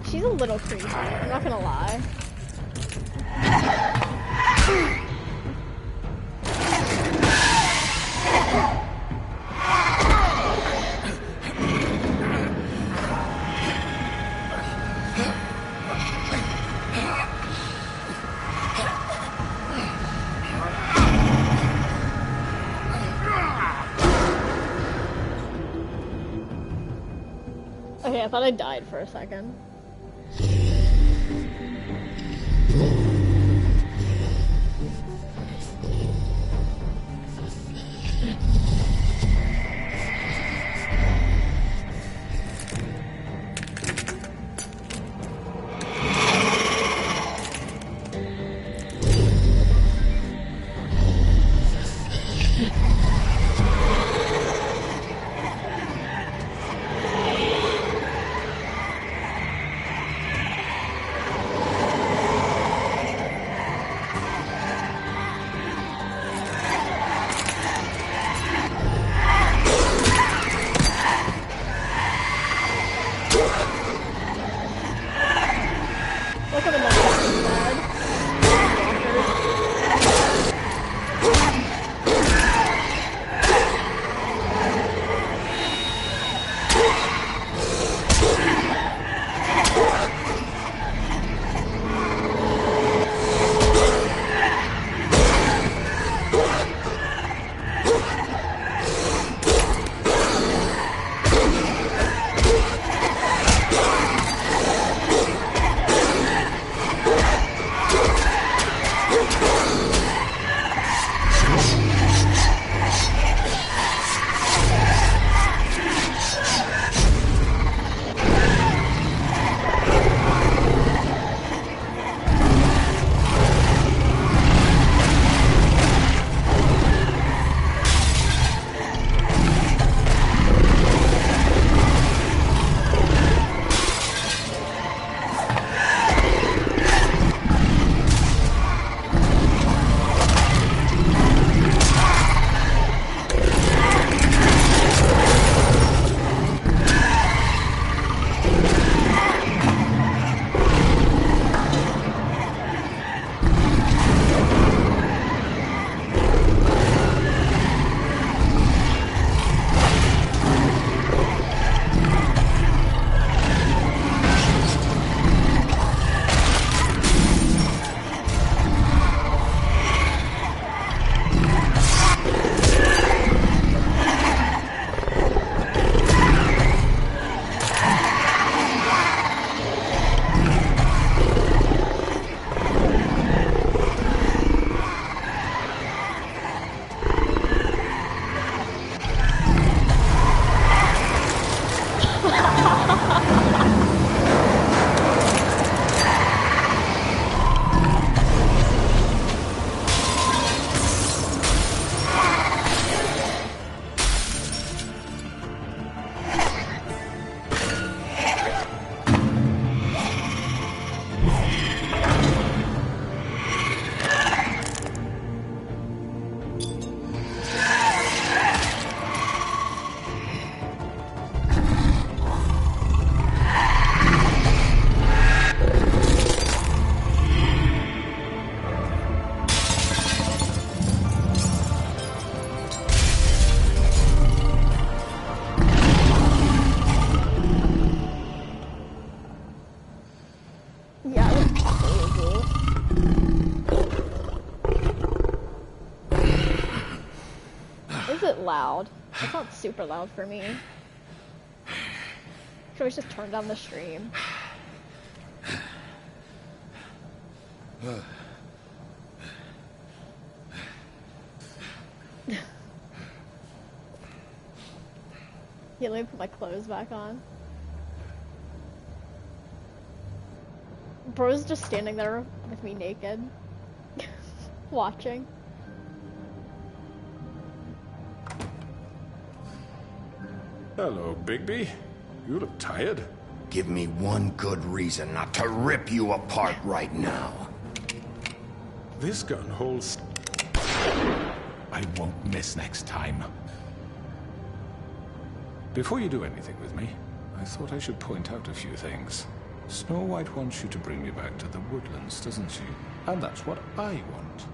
She's a little creepy, I'm not gonna lie. Okay, I thought I died for a second. is it loud? It's not super loud for me. Should we just turn down the stream? Yeah, let me put my clothes back on. Bro's just standing there with me naked. Watching. Hello, Bigby. You look tired. Give me one good reason not to rip you apart right now. This gun holds... I won't miss next time. Before you do anything with me, I thought I should point out a few things. Snow White wants you to bring me back to the woodlands, doesn't she? And that's what I want.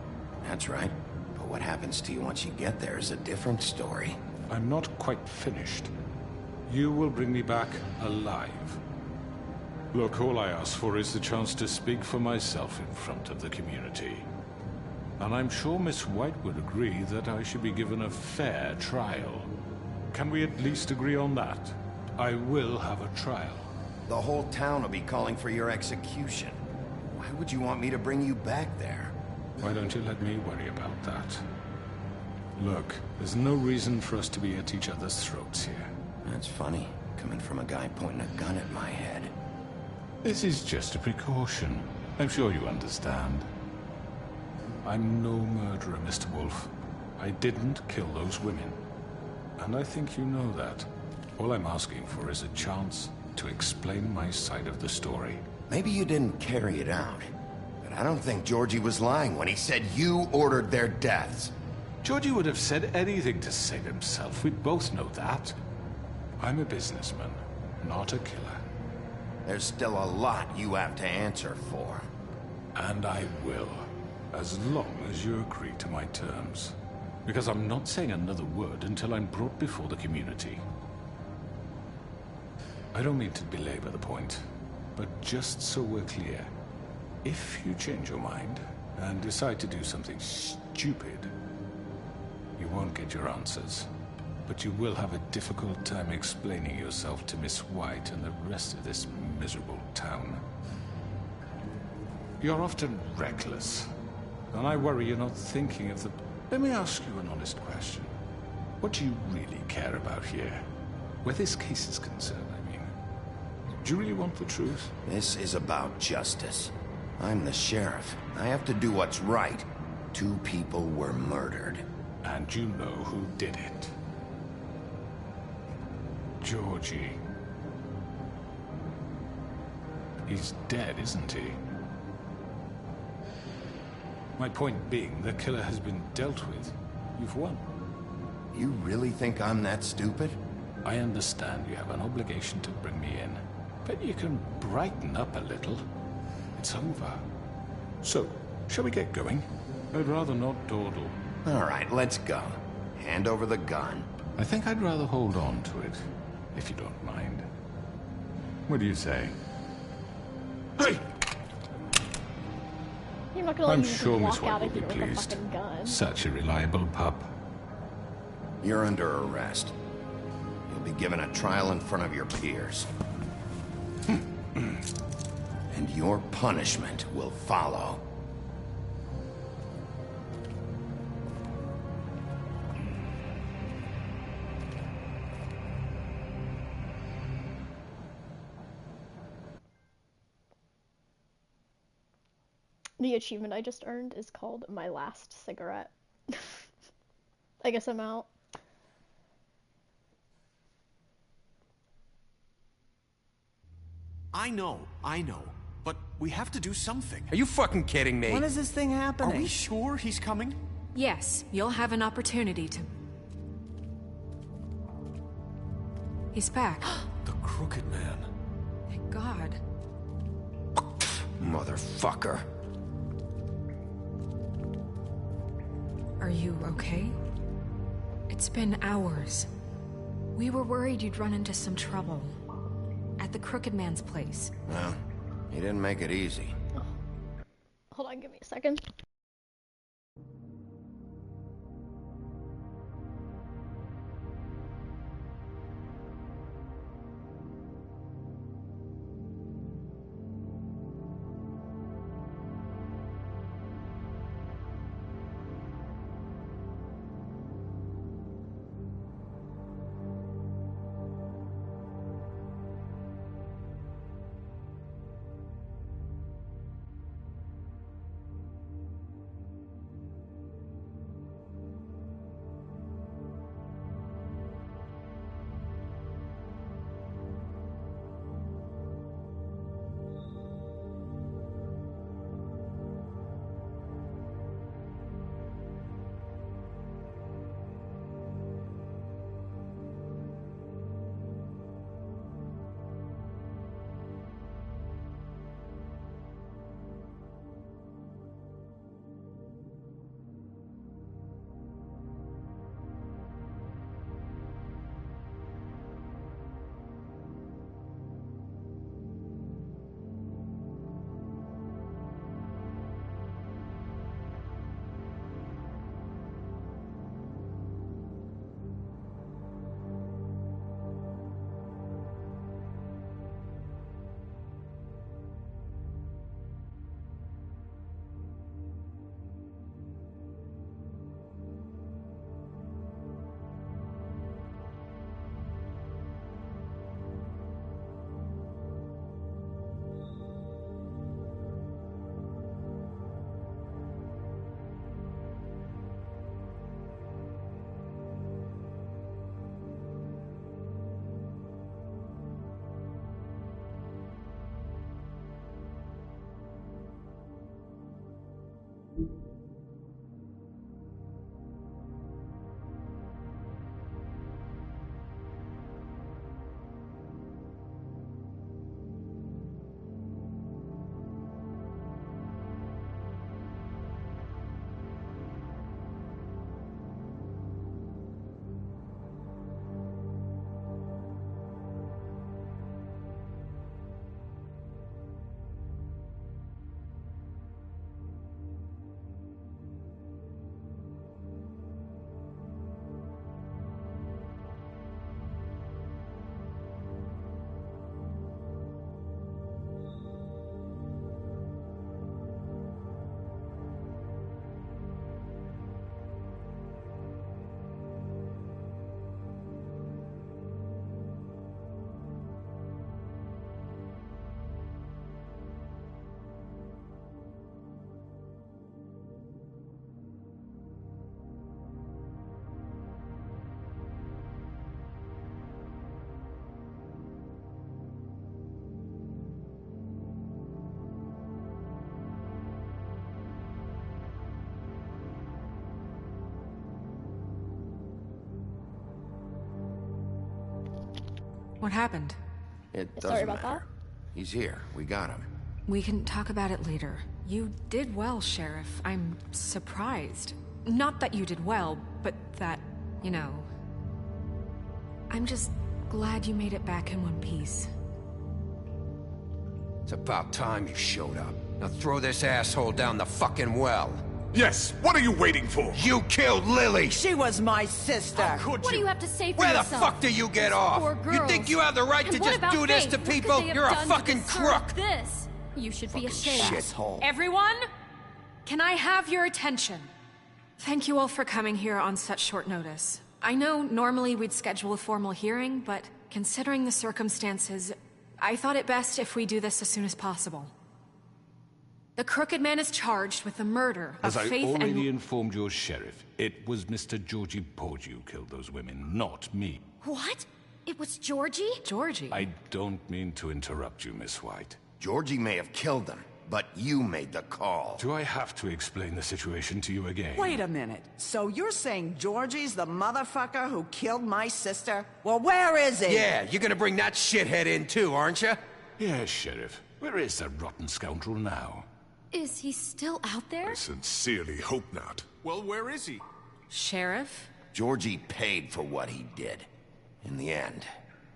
That's right. But what happens to you once you get there is a different story. I'm not quite finished. You will bring me back alive. Look, all I ask for is the chance to speak for myself in front of the community. And I'm sure Miss White would agree that I should be given a fair trial. Can we at least agree on that? I will have a trial. The whole town will be calling for your execution. Why would you want me to bring you back there? Why don't you let me worry about that? Look, there's no reason for us to be at each other's throats here. That's funny, coming from a guy pointing a gun at my head. This is just a precaution. I'm sure you understand. I'm no murderer, Mr. Wolf. I didn't kill those women. And I think you know that. All I'm asking for is a chance to explain my side of the story. Maybe you didn't carry it out, but I don't think Georgie was lying when he said you ordered their deaths. Georgie would have said anything to save himself. We both know that. I'm a businessman, not a killer. There's still a lot you have to answer for. And I will, as long as you agree to my terms. Because I'm not saying another word until I'm brought before the community. I don't mean to belabor the point, but just so we're clear, if you change your mind and decide to do something stupid, you won't get your answers. But you will have a difficult time explaining yourself to Miss White and the rest of this miserable town. You're often reckless, and I worry you're not thinking of the... Let me ask you an honest question. What do you really care about here? Where this case is concerned, I mean. Do you really want the truth? This is about justice. I'm the sheriff. I have to do what's right. 2 people were murdered. And you know who did it. Georgie. He's dead, isn't he? My point being, the killer has been dealt with. You've won. You really think I'm that stupid? I understand you have an obligation to bring me in, but you can brighten up a little. It's over. So, shall we get going? I'd rather not dawdle. All right, let's go. Hand over the gun. I think I'd rather hold on to it, if you don't mind. What do you say? Hey! You're not gonna let I'm me sure Miss walk White out will of be here with a pleased. fucking gun. Such a reliable pup. You're under arrest. You'll be given a trial in front of your peers. And your punishment will follow. The achievement I just earned is called My Last Cigarette. I guess I'm out. I know. But we have to do something. Are you fucking kidding me? When is this thing happening? Are we sure he's coming? Yes, you'll have an opportunity to... He's back. The Crooked Man. Thank God. Motherfucker. Are you okay? It's been hours. We were worried you'd run into some trouble. At the Crooked Man's place. Well, he didn't make it easy. Hold on, give me a second. What happened? It Sorry doesn't about matter. He's here. We got him. We can talk about it later. You did well, Sheriff. I'm surprised. Not that you did well, but that, you know... I'm just glad you made it back in one piece. It's about time you showed up. Now throw this asshole down the fucking well. Yes, what are you waiting for? You killed Lily! She was my sister! What do you have to say for Where yourself? the fuck do you get off? You think you have the right to just do this to people? You're a fucking crook! This? You should be ashamed. Shithole. Everyone, can I have your attention? Thank you all for coming here on such short notice. I know normally we'd schedule a formal hearing, but considering the circumstances, I thought it best if we do this as soon as possible. The Crooked Man is charged with the murder of As I Faith already informed your sheriff, it was Mr. Georgie Porgy who killed those women, not me. What? It was Georgie? Georgie? I don't mean to interrupt you, Miss White. Georgie may have killed them, but you made the call. Do I have to explain the situation to you again? Wait a minute. So you're saying Georgie's the motherfucker who killed my sister? Well, where is he? Yeah, you're gonna bring that shithead in too, aren't you? Yes, Sheriff. Where is that rotten scoundrel now? Is he still out there? I sincerely hope not. Well, where is he? Sheriff? Georgie paid for what he did. In the end,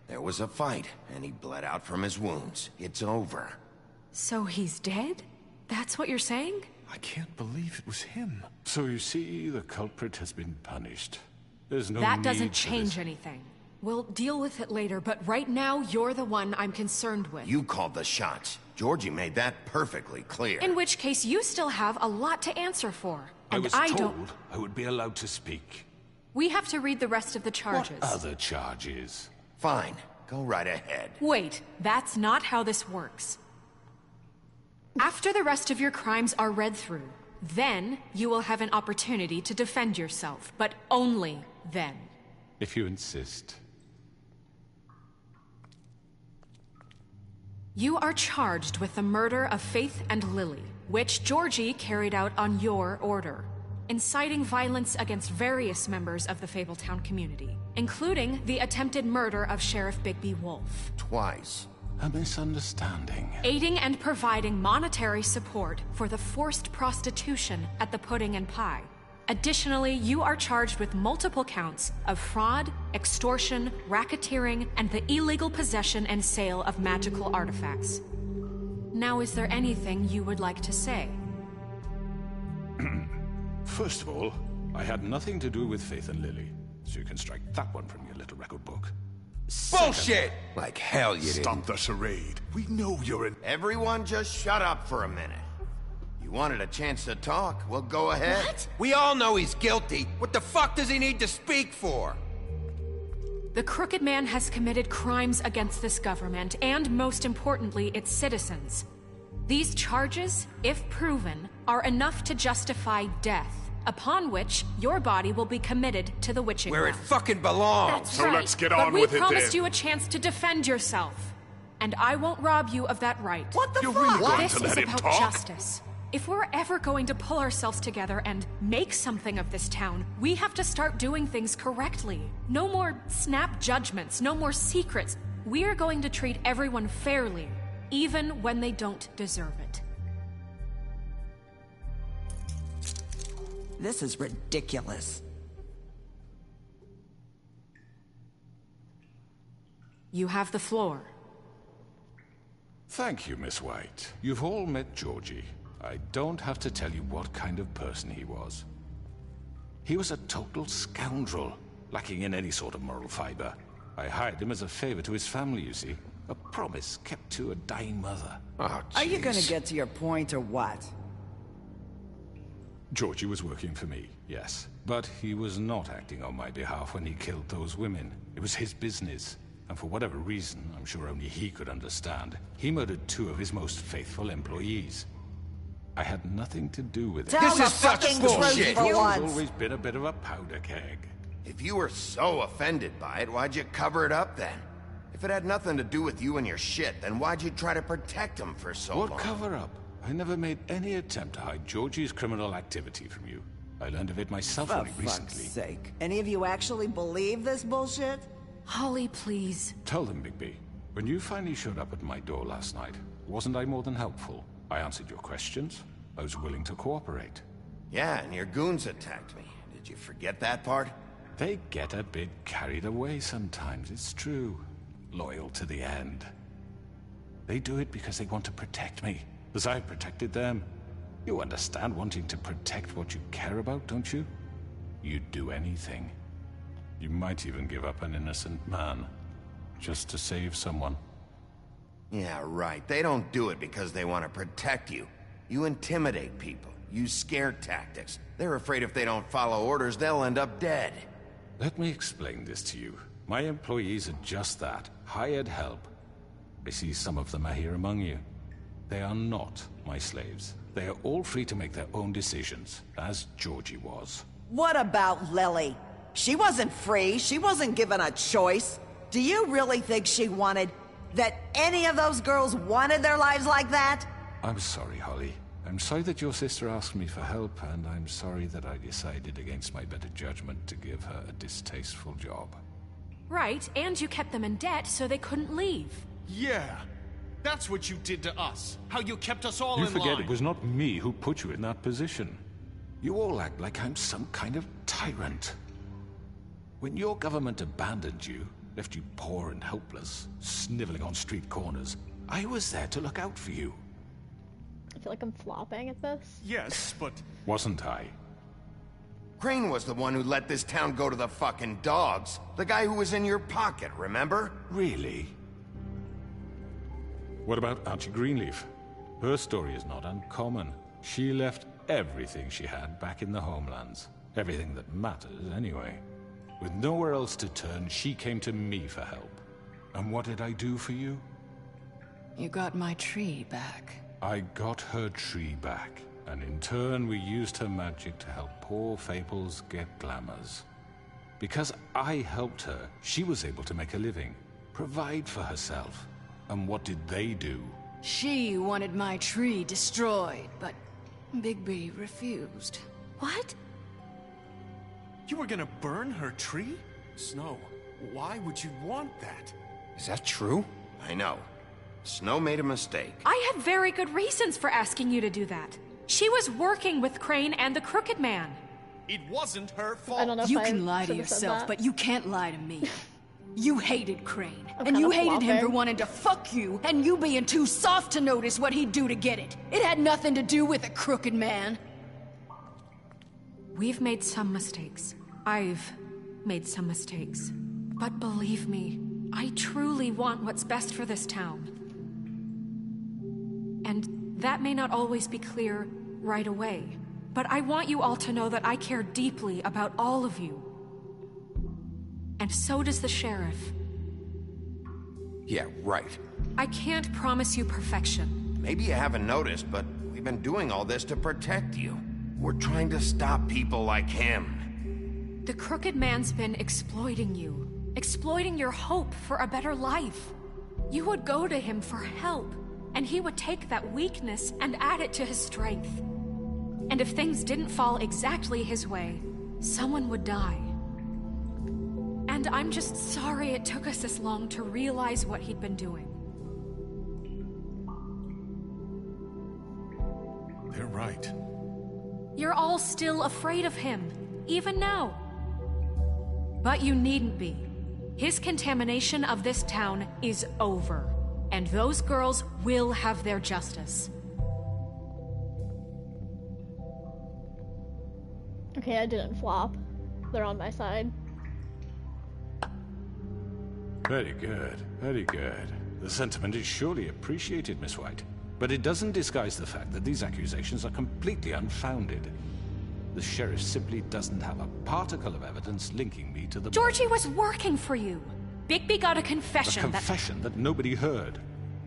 there was a fight, and he bled out from his wounds. It's over. So he's dead? That's what you're saying? I can't believe it was him. So you see, the culprit has been punished. There's no That need doesn't for change this. anything. We'll deal with it later, but right now, you're the one I'm concerned with. You called the shots. Georgie made that perfectly clear. In which case, you still have a lot to answer for. And I was don't... told I would be allowed to speak. We have to read the rest of the charges. What other charges? Fine. Go right ahead. Wait, that's not how this works. After the rest of your crimes are read through, then you will have an opportunity to defend yourself, but only then. If you insist. You are charged with the murder of Faith and Lily, which Georgie carried out on your order, inciting violence against various members of the Fabletown community, including the attempted murder of Sheriff Bigby Wolf. Twice. A misunderstanding. Aiding and providing monetary support for the forced prostitution at the Pudding and Pie. Additionally, you are charged with multiple counts of fraud, extortion, racketeering, and the illegal possession and sale of magical artifacts. Now, is there anything you would like to say? First of all, I had nothing to do with Faith and Lily, so you can strike that one from your little record book. Bullshit! Like hell you didn't. Stop the charade. We know you're an... Everyone just shut up for a minute. You wanted a chance to talk? Well, go ahead. What? We all know he's guilty. What the fuck does he need to speak for? The Crooked Man has committed crimes against this government, and most importantly, its citizens. These charges, if proven, are enough to justify death, upon which your body will be committed to the witching Where it well. fucking belongs. That's So right. let's get But on we with it promised then. you a chance to defend yourself, and I won't rob you of that right. What the You're fuck? really going This to is let him about talk? justice. If we're ever going to pull ourselves together and make something of this town, we have to start doing things correctly. No more snap judgments, no more secrets. We are going to treat everyone fairly, even when they don't deserve it. This is ridiculous. You have the floor. Thank you, Miss White. You've all met Georgie. I don't have to tell you what kind of person he was. He was a total scoundrel, lacking in any sort of moral fiber. I hired him as a favor to his family, you see. A promise kept to a dying mother. Oh, Are you jeez. gonna get to your point or what? Georgie was working for me, yes. But he was not acting on my behalf when he killed those women. It was his business. And for whatever reason, I'm sure only he could understand, he murdered 2 of his most faithful employees. I had nothing to do with it. Tell the is such fucking bullshit. truth for He's once. always been a bit of a powder keg. If you were so offended by it, why'd you cover it up then? If it had nothing to do with you and your shit, then why'd you try to protect him for so long? What cover up? I never made any attempt to hide Georgie's criminal activity from you. I learned of it myself For only fuck's recently. sake. Any of you actually believe this bullshit? Holly, please. Tell them, Bigby. When you finally showed up at my door last night, wasn't I more than helpful? I answered your questions. I was willing to cooperate. Yeah, and your goons attacked me. Did you forget that part? They get a bit carried away sometimes, it's true. Loyal to the end. They do it because they want to protect me, as I protected them. You understand wanting to protect what you care about, don't you? You'd do anything. You might even give up an innocent man, just to save someone. Yeah, right. They don't do it because they want to protect you. You intimidate people, use scare tactics. They're afraid if they don't follow orders, they'll end up dead. Let me explain this to you. My employees are just that, hired help. I see some of them are here among you. They are not my slaves. They are all free to make their own decisions, as Georgie was. What about Lily? She wasn't free. She wasn't given a choice. Do you really think she wanted... that any of those girls wanted their lives like that? I'm sorry, Holly. I'm sorry that your sister asked me for help, and I'm sorry that I decided against my better judgment to give her a distasteful job. Right, and you kept them in debt so they couldn't leave. Yeah, that's what you did to us. How you kept us all in line. You forget it was not me who put you in that position. You all act like I'm some kind of tyrant. When your government abandoned you, left you poor and helpless, sniveling on street corners, I was there to look out for you. I feel like I'm flopping at this. Yes, but... Wasn't I? Crane was the one who let this town go to the fucking dogs. The guy who was in your pocket, remember? Really? What about Archie Greenleaf? Her story is not uncommon. She left everything she had back in the homelands. Everything that matters, anyway. With nowhere else to turn, she came to me for help. And what did I do for you? You got my tree back. I got her tree back, and in turn we used her magic to help poor Fables get glamours. Because I helped her, she was able to make a living, provide for herself. And what did they do? She wanted my tree destroyed, but Bigby refused. What? You were gonna burn her tree? Snow, why would you want that? Is that true? I know. Snow made a mistake. I had very good reasons for asking you to do that. She was working with Crane and the Crooked Man. It wasn't her fault. I don't know if You I can lie to should've said yourself, that. but you can't lie to me. You hated Crane, I'm and you kinda hated him for flopping. wanting to fuck you, and you being too soft to notice what he'd do to get it. It had nothing to do with the Crooked Man. We've made some mistakes. I've made some mistakes. But believe me, I truly want what's best for this town. And that may not always be clear right away, but I want you all to know that I care deeply about all of you. And so does the sheriff. Yeah, right. I can't promise you perfection. Maybe you haven't noticed, but we've been doing all this to protect you. We're trying to stop people like him. The Crooked Man's been exploiting you. Exploiting your hope for a better life. You would go to him for help, and he would take that weakness and add it to his strength. And if things didn't fall exactly his way, someone would die. And I'm just sorry it took us this long to realize what he'd been doing. They're right. You're all still afraid of him, even now. But you needn't be. His contamination of this town is over, and those girls will have their justice. Okay, I didn't flop. They're on my side. Very good, very good. The sentiment is surely appreciated, Miss White. But it doesn't disguise the fact that these accusations are completely unfounded. The sheriff simply doesn't have a particle of evidence linking me to the... Georgie was working for you. Bigby got a A confession confession that nobody heard.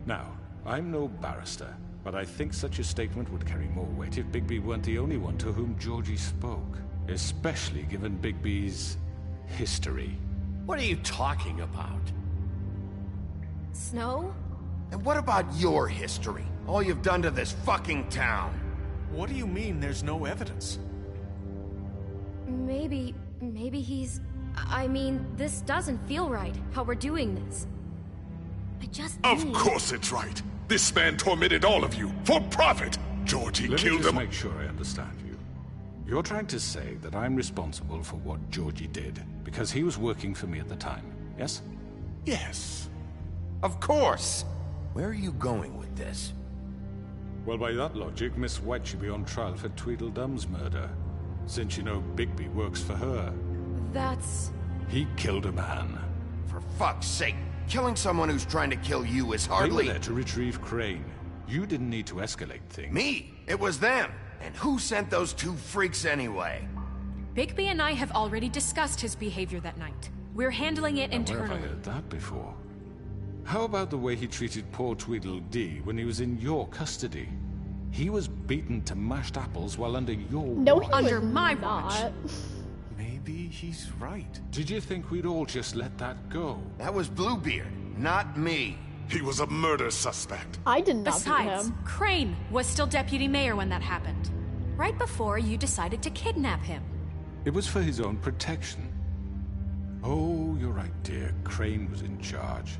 Now, I'm no barrister, but I think such a statement would carry more weight if Bigby weren't the only one to whom Georgie spoke. Especially given Bigby's history. What are you talking about? Snow? And what about your history? All you've done to this fucking town? What do you mean there's no evidence? Maybe he's... I mean, this doesn't feel right, how we're doing this. Of course it's right. This man tormented all of you, for profit! Georgie Let killed me just him. make sure I understand you. You're trying to say that I'm responsible for what Georgie did, because he was working for me at the time, yes? Yes. Of course! Where are you going with this? Well, by that logic, Miss White should be on trial for Tweedledum's murder, since you know Bigby works for her. That's... He killed a man. For fuck's sake, killing someone who's trying to kill you is hardly... They were there to retrieve Crane. You didn't need to escalate things. Me? It was them! And who sent those two freaks anyway? Bigby and I have already discussed his behavior that night. We're handling it internally. Where have I heard that before? How about the way he treated poor Tweedledee when he was in your custody? He was beaten to mashed apples while under your watch. Under my watch. Maybe he's right. Did you think we'd all just let that go? That was Bluebeard, not me. He was a murder suspect. I did not Besides, beat him. Crane was still deputy mayor when that happened. Right before you decided to kidnap him. It was for his own protection. Oh, you're right, dear. Crane was in charge.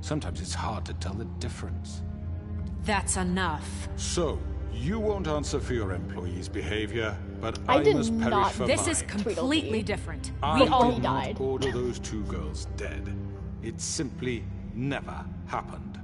Sometimes it's hard to tell the difference. That's enough. So, you won't answer for your employees' behavior, but I did must perish not. for This mine. is completely different. I We all did died. not order those two girls dead. It simply never happened.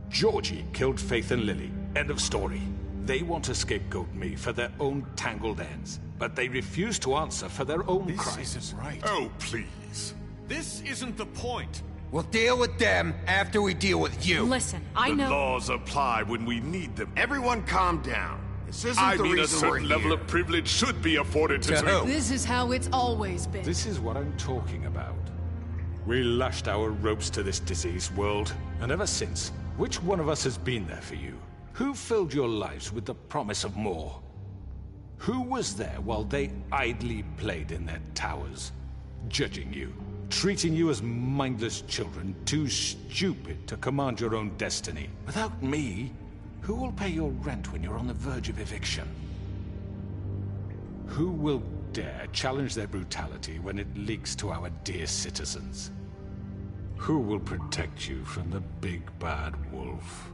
Georgie killed Faith and Lily. End of story. They want to scapegoat me for their own tangled ends, but they refuse to answer for their own crimes. This isn't right. Oh, please. This isn't the point. We'll deal with them after we deal with you. Listen, I The know... laws apply when we need them. Everyone calm down. This isn't I the mean, a reason we're certain level here. of privilege should be afforded to... To who? This is how it's always been. This is what I'm talking about. We lashed our ropes to this diseased world, and ever since, which one of us has been there for you? Who filled your lives with the promise of more? Who was there while they idly played in their towers, judging you, treating you as mindless children, too stupid to command your own destiny? Without me, who will pay your rent when you're on the verge of eviction? Who will dare challenge their brutality when it leaks to our dear citizens? Who will protect you from the big bad wolf?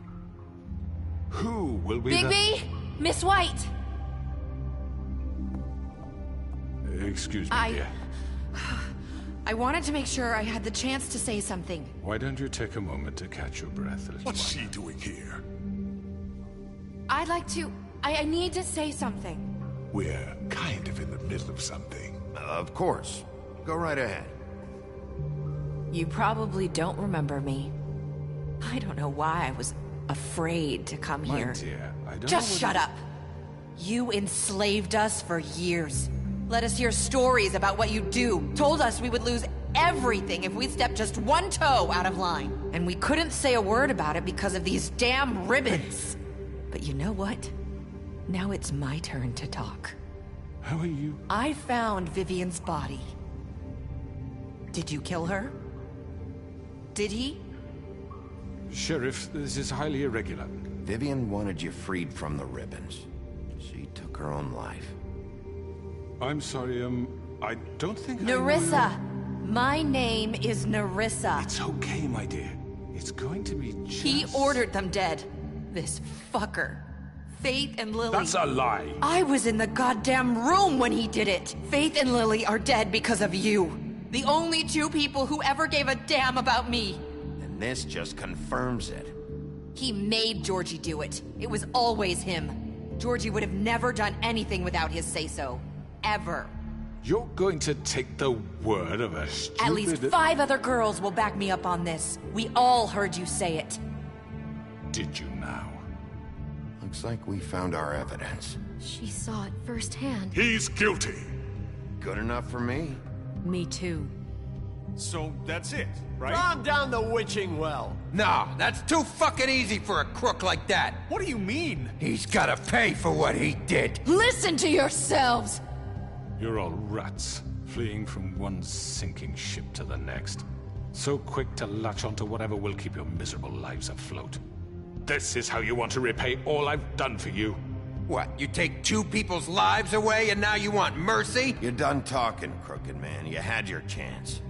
Who will be Bigby! Miss White! Excuse me, dear. I wanted to make sure I had the chance to say something. Why don't you take a moment to catch your breath, little What's she doing here? I'd like to... I need to say something. We're kind of in the middle of something. Of course. Go right ahead. You probably don't remember me. I don't know why I was afraid to come My here. dear, I don't Just know shut up. You enslaved us for years. Let us hear stories about what you do. Told us we would lose everything if we stepped just one toe out of line. And we couldn't say a word about it because of these damn ribbons. But you know what? Now it's my turn to talk. How are you? I found Vivian's body. Did you kill her? Did he? Sheriff, this is highly irregular. Vivian wanted you freed from the ribbons. She took her own life. I'm sorry, I don't think Nerissa! My name is Nerissa. It's okay, my dear. It's going to be just... He ordered them dead. This fucker. Faith and Lily. That's a lie. I was in the goddamn room when he did it. Faith and Lily are dead because of you. The only two people who ever gave a damn about me. And this just confirms it. He made Georgie do it. It was always him. Georgie would have never done anything without his say-so. Ever. You're going to take the word of a stupid... At least 5 other girls will back me up on this. We all heard you say it. Did you now? Looks like we found our evidence. She saw it firsthand. He's guilty. Good enough for me. Me too. So that's it, right? Calm down the witching well. No, that's too fucking easy for a crook like that. What do you mean? He's gotta pay for what he did. Listen to yourselves! You're all rats, fleeing from one sinking ship to the next. So quick to latch onto whatever will keep your miserable lives afloat. This is how you want to repay all I've done for you? What, you take 2 people's lives away and now you want mercy? You're done talking, Crooked Man. You had your chance.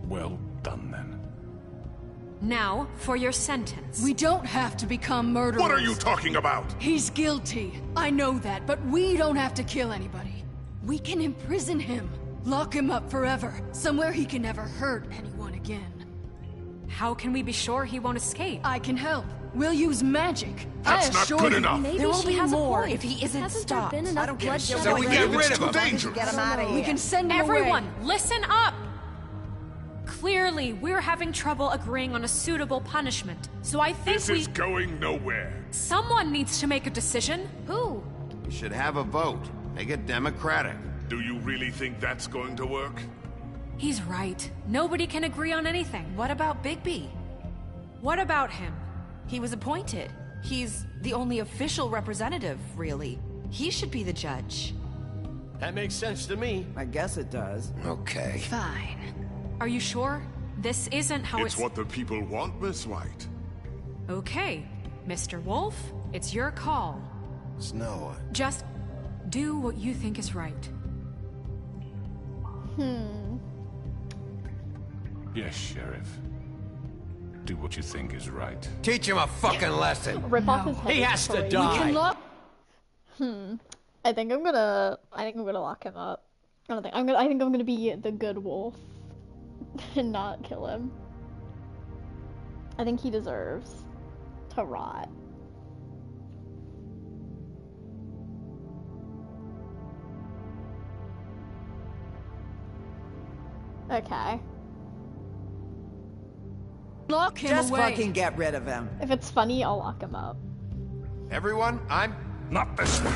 Well done, then. Now, for your sentence. We don't have to become murderers. What are you talking about? He's guilty. I know that, but we don't have to kill anybody. We can imprison him. Lock him up forever. Somewhere he can never hurt anyone again. How can we be sure he won't escape? I can help. We'll use magic. That's not good enough. Maybe there will be more if he isn't stopped. I don't care. So we get rid of him. Get him out of here. We can send him Everyone, away. listen up! Clearly, we're having trouble agreeing on a suitable punishment. So I think This is going nowhere. Someone needs to make a decision. Who? You should have a vote. Make it democratic. Do you really think that's going to work? He's right. Nobody can agree on anything. What about Bigby? What about him? He was appointed. He's the only official representative, really. He should be the judge. That makes sense to me. I guess it does. Okay. Fine. Are you sure? This isn't how It's what the people want, Miss White. Okay, Mr. Wolf, it's your call. Snow. Just do what you think is right. Yes, Sheriff. Do what you think is right. Teach him a fucking lesson. Rip off his head. He has to crazy. die. We can lock. I think I'm gonna lock him up. I think I'm gonna be the good wolf and not kill him. I think he deserves to rot. Okay. Lock him Just away. fucking get rid of him. If it's funny, I'll lock him up. Everyone, I'm... Not this one.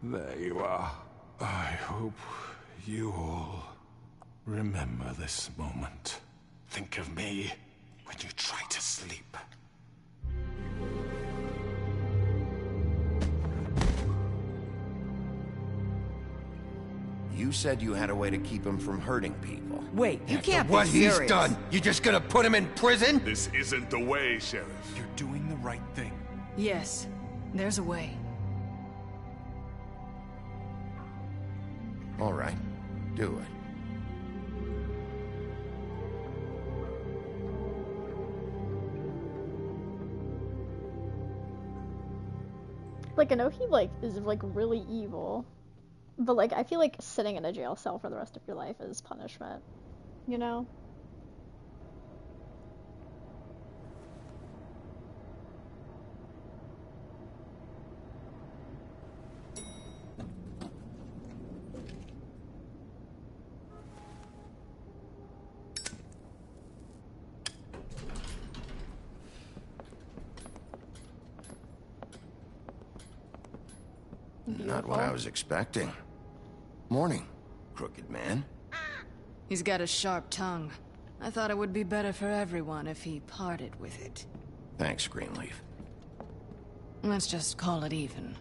There you are. I hope you all remember this moment. Think of me when you try to sleep. You said you had a way to keep him from hurting people. Wait, you can't be What serious. he's done, you just gonna put him in prison? This isn't the way, Sheriff. You're doing the right thing. Yes, there's a way. All right, do it. Like, I know he, like, is, like, really evil. But, like, I feel like sitting in a jail cell for the rest of your life is punishment. You know? Not what I was expecting. Morning, Crooked Man. He's got a sharp tongue. I thought it would be better for everyone if he parted with it. Thanks, Greenleaf. Let's just call it even.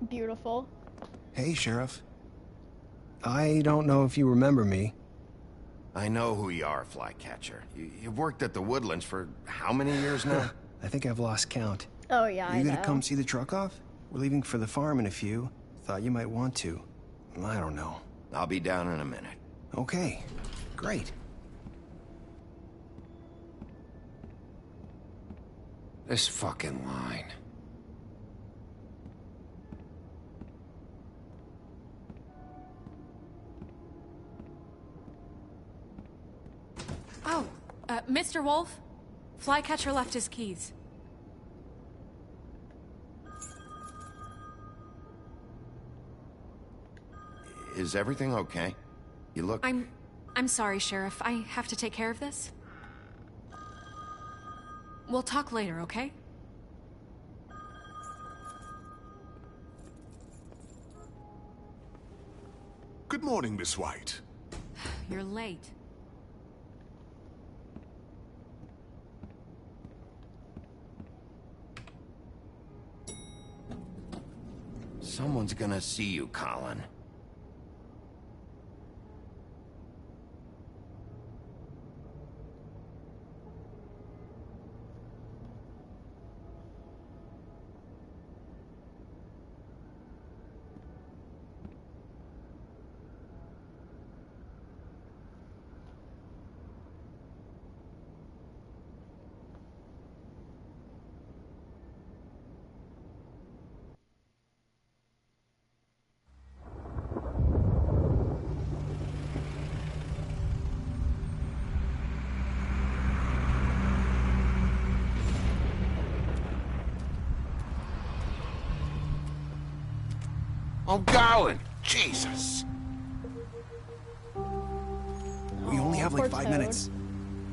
Beautiful. Hey, Sheriff. I don't know if you remember me. I know who you are, Flycatcher. You've worked at the Woodlands for how many years now? I think I've lost count. Oh, yeah, I You know. gonna come see the truck off? We're leaving for the farm in a few. Thought you might want to. I don't know. I'll be down in a minute. Okay, great. This fucking line. Oh, Mr. Wolf? Flycatcher left his keys. Is everything okay? You look... I'm sorry, Sheriff. I have to take care of this. We'll talk later, okay? Good morning, Miss White. You're late. Someone's gonna see you, Colin. I'm going. Jesus. We only have like 5 minutes.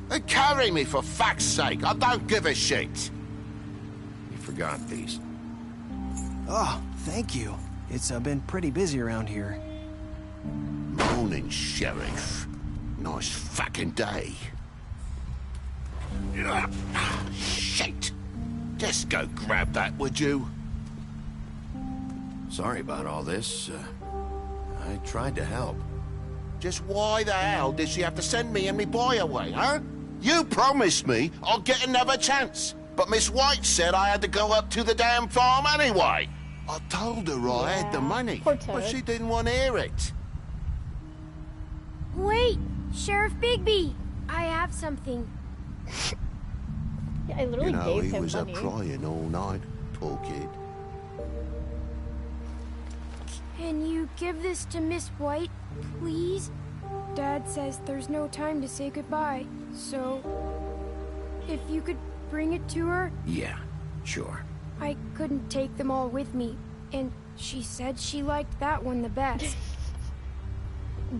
They carry me for fuck's sake. I don't give a shit. You forgot these. Oh, thank you. It's been pretty busy around here. Morning, Sheriff. Nice fucking day. Shit. Just go grab that, would you? Sorry about all this. I tried to help. Just why the hell did she have to send me and me boy away, huh? You promised me I'll get another chance. But Miss White said I had to go up to the damn farm anyway. I told her I had the money, but she didn't want to hear it. Wait, Sheriff Bigby, I have something. Yeah, I literally you know, gave he him was money. up crying all night, poor kid. Can you give this to Miss White, please? Dad says there's no time to say goodbye, so if you could bring it to her? Yeah, sure. I couldn't take them all with me, and she said she liked that one the best.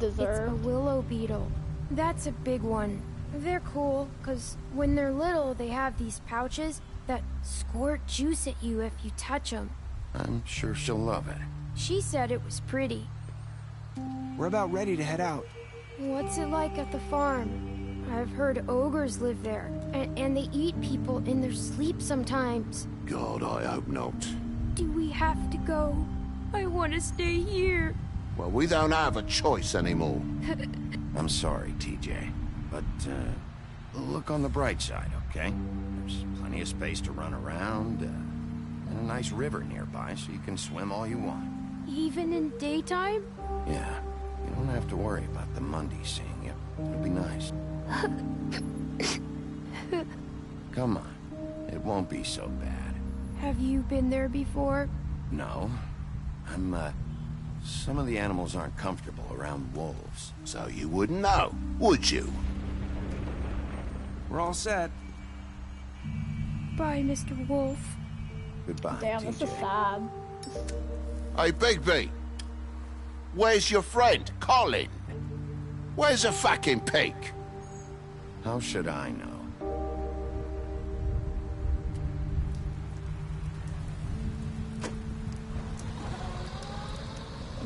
It's a willow beetle. That's a big one. They're cool, because when they're little, they have these pouches that squirt juice at you if you touch them. I'm sure she'll love it. She said it was pretty. We're about ready to head out. What's it like at the farm? I've heard ogres live there, and they eat people in their sleep sometimes. God, I hope not. Do we have to go? I want to stay here. Well, we don't have a choice anymore. I'm sorry, TJ, but look on the bright side, okay? There's plenty of space to run around, and a nice river nearby, so you can swim all you want. Even in daytime? Yeah, you don't have to worry about the Mundy seeing you. It'll be nice. Come on, it won't be so bad. Have you been there before? No, some of the animals aren't comfortable around wolves. So you wouldn't know, would you? We're all set. Bye, Mr. Wolf. Goodbye, Damn, TJ. this is sad. Hey, Bigby. Where's your friend, Colin? Where's the fucking pig? How should I know?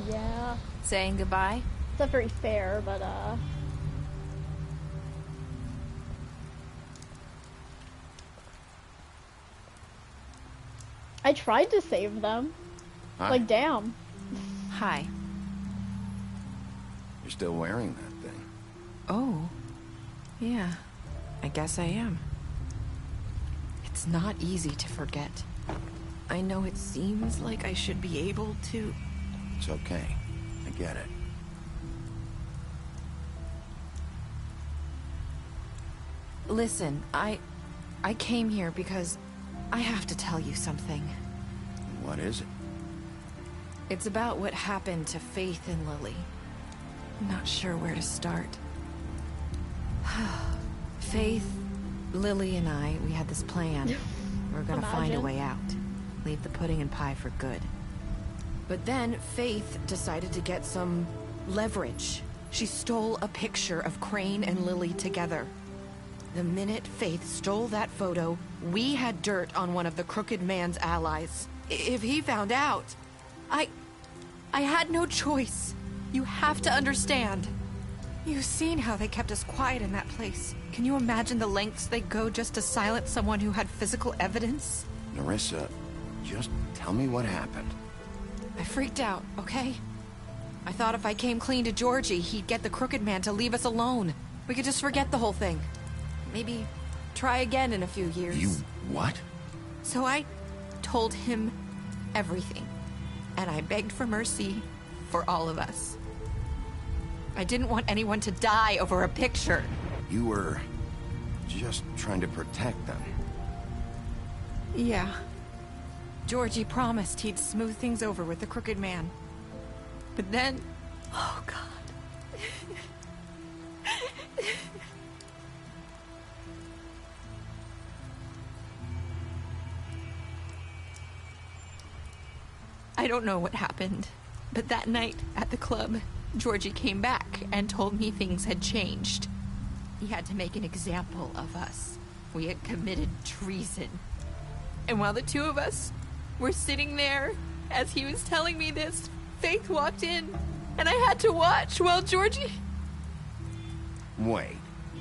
Yeah. Saying goodbye? It's not very fair, but I tried to save them. Hi. Like, damn. Hi. You're still wearing that thing. Oh. Yeah. I guess I am. It's not easy to forget. I know it seems like I should be able to... It's okay. I get it. Listen, I came here because I have to tell you something. What is it? It's about what happened to Faith and Lily. I'm not sure where to start. Faith, Lily, and I, we had this plan. We're gonna find a way out. Leave the pudding and pie for good. But then Faith decided to get some leverage. She stole a picture of Crane and Lily together. The minute Faith stole that photo, we had dirt on one of the Crooked Man's allies. If he found out, I had no choice. You have to understand. You've seen how they kept us quiet in that place. Can you imagine the lengths they go just to silence someone who had physical evidence? Nerissa, just tell me what happened. I freaked out, okay? I thought if I came clean to Georgie, he'd get the Crooked Man to leave us alone. We could just forget the whole thing. Maybe try again in a few years. You what? So I told him everything. And I begged for mercy for all of us. I didn't want anyone to die over a picture. You were just trying to protect them. Yeah. Georgie promised he'd smooth things over with the Crooked Man. But then... Oh, God. I don't know what happened, but that night at the club, Georgie came back and told me things had changed. He had to make an example of us. We had committed treason. And while the two of us were sitting there, as he was telling me this, Faith walked in, and I had to watch while Georgie... Wait,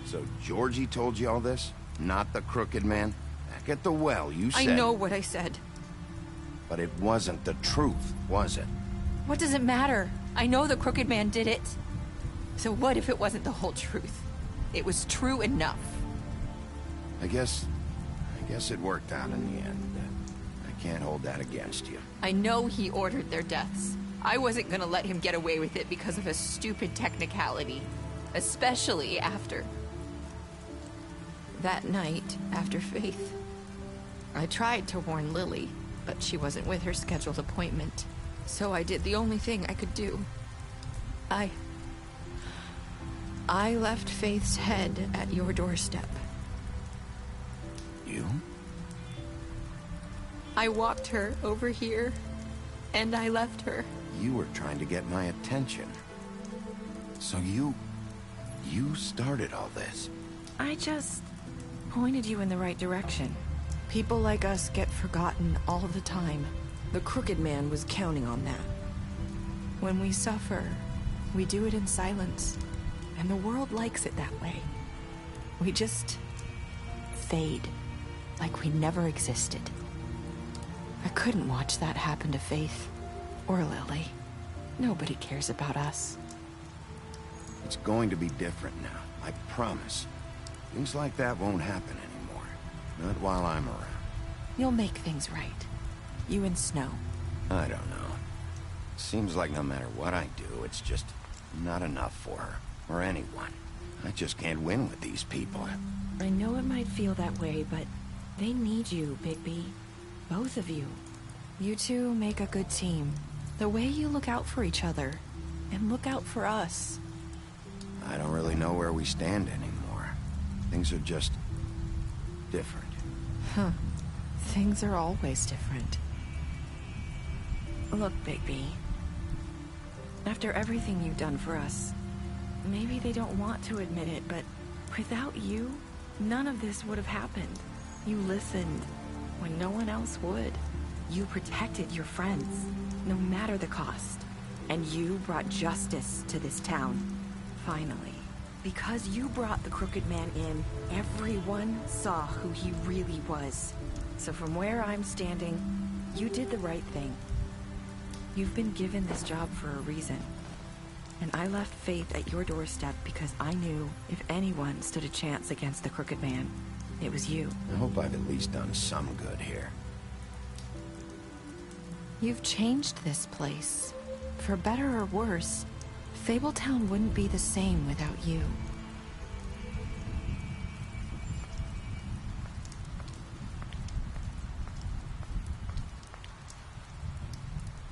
so Georgie told you all this? Not the Crooked Man? Back at the well, you said... I know what I said. But it wasn't the truth, was it? What does it matter? I know the Crooked Man did it. So what if it wasn't the whole truth? It was true enough. I guess it worked out in the end. I can't hold that against you. I know he ordered their deaths. I wasn't gonna let him get away with it because of a stupid technicality. Especially after... that night, after Faith. I tried to warn Lily, but she wasn't with her scheduled appointment. So I did the only thing I could do. I left Faith's head at your doorstep. You? I walked her over here, and I left her. You were trying to get my attention. So you started all this. I just pointed you in the right direction. People like us get forgotten all the time. The Crooked Man was counting on that. When we suffer, we do it in silence. And the world likes it that way. We just fade, like we never existed. I couldn't watch that happen to Faith, or Lily. Nobody cares about us. It's going to be different now, I promise. Things like that won't happen anymore. Not while I'm around. You'll make things right. You and Snow. I don't know. Seems like no matter what I do, it's just not enough for her. Or anyone. I just can't win with these people. I know it might feel that way, but they need you, Bigby. Both of you. You two make a good team. The way you look out for each other, and look out for us. I don't really know where we stand anymore. Things are just... different. Huh. Things are always different. Look, Bigby. After everything you've done for us, maybe they don't want to admit it, but without you, none of this would have happened. You listened when no one else would. You protected your friends, no matter the cost. And you brought justice to this town. Finally. Because you brought the Crooked Man in, everyone saw who he really was. So from where I'm standing, you did the right thing. You've been given this job for a reason. And I left Faith at your doorstep because I knew if anyone stood a chance against the Crooked Man, it was you. I hope I've at least done some good here. You've changed this place. For better or worse, Fabletown wouldn't be the same without you.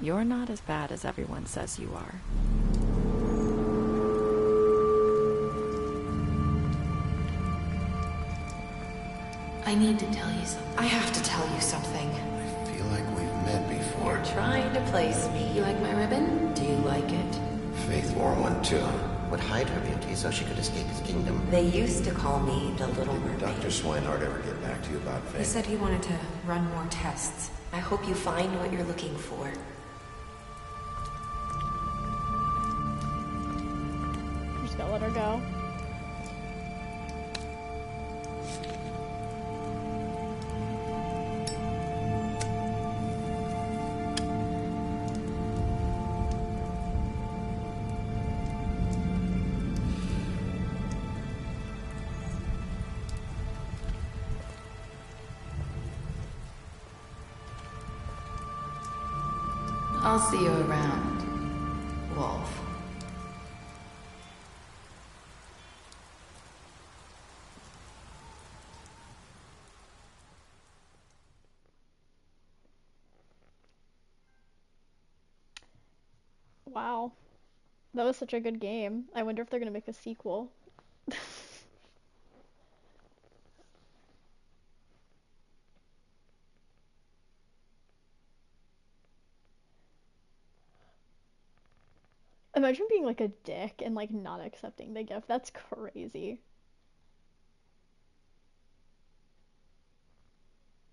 You're not as bad as everyone says you are. I need to tell you something. I have to tell you something. I feel like we've met before. You're trying to place me. You like my ribbon? Do you like it? Faith wore one too. Would hide her beauty so she could escape his kingdom. They used to call me the Little Mermaid. Did Dr. Swinehart ever get back to you about Faith? He said he wanted to run more tests. I hope you find what you're looking for. I'm just gonna let her go. I'll see you around, Wolf. Wow. That was such a good game. I wonder if they're gonna make a sequel. Imagine being like a dick and like not accepting the gift. That's crazy.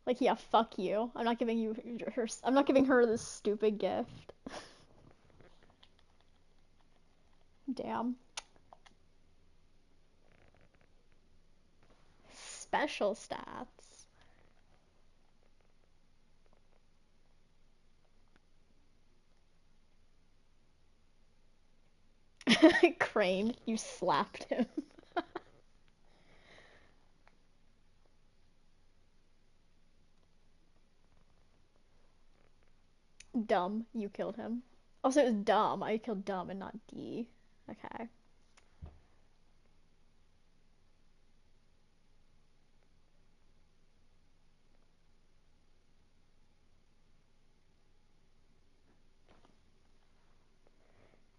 Like, yeah, fuck you. I'm not giving you her. I'm not giving her this stupid gift. Damn. Special stats. Crane, you slapped him. Dumb, you killed him. Also, it was dumb. I killed dumb and not D. Okay.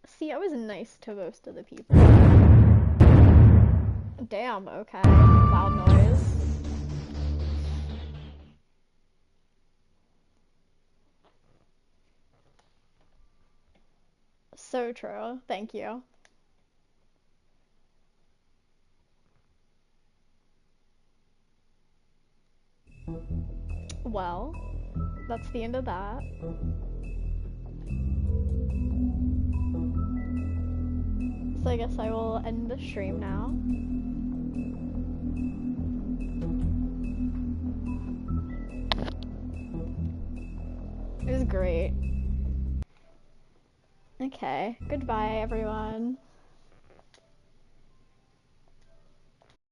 See, I was nice to most of the people. Damn, okay. Loud noise. So true. Thank you. Well, that's the end of that. So I guess I will end the stream now. It was great. Okay, goodbye everyone.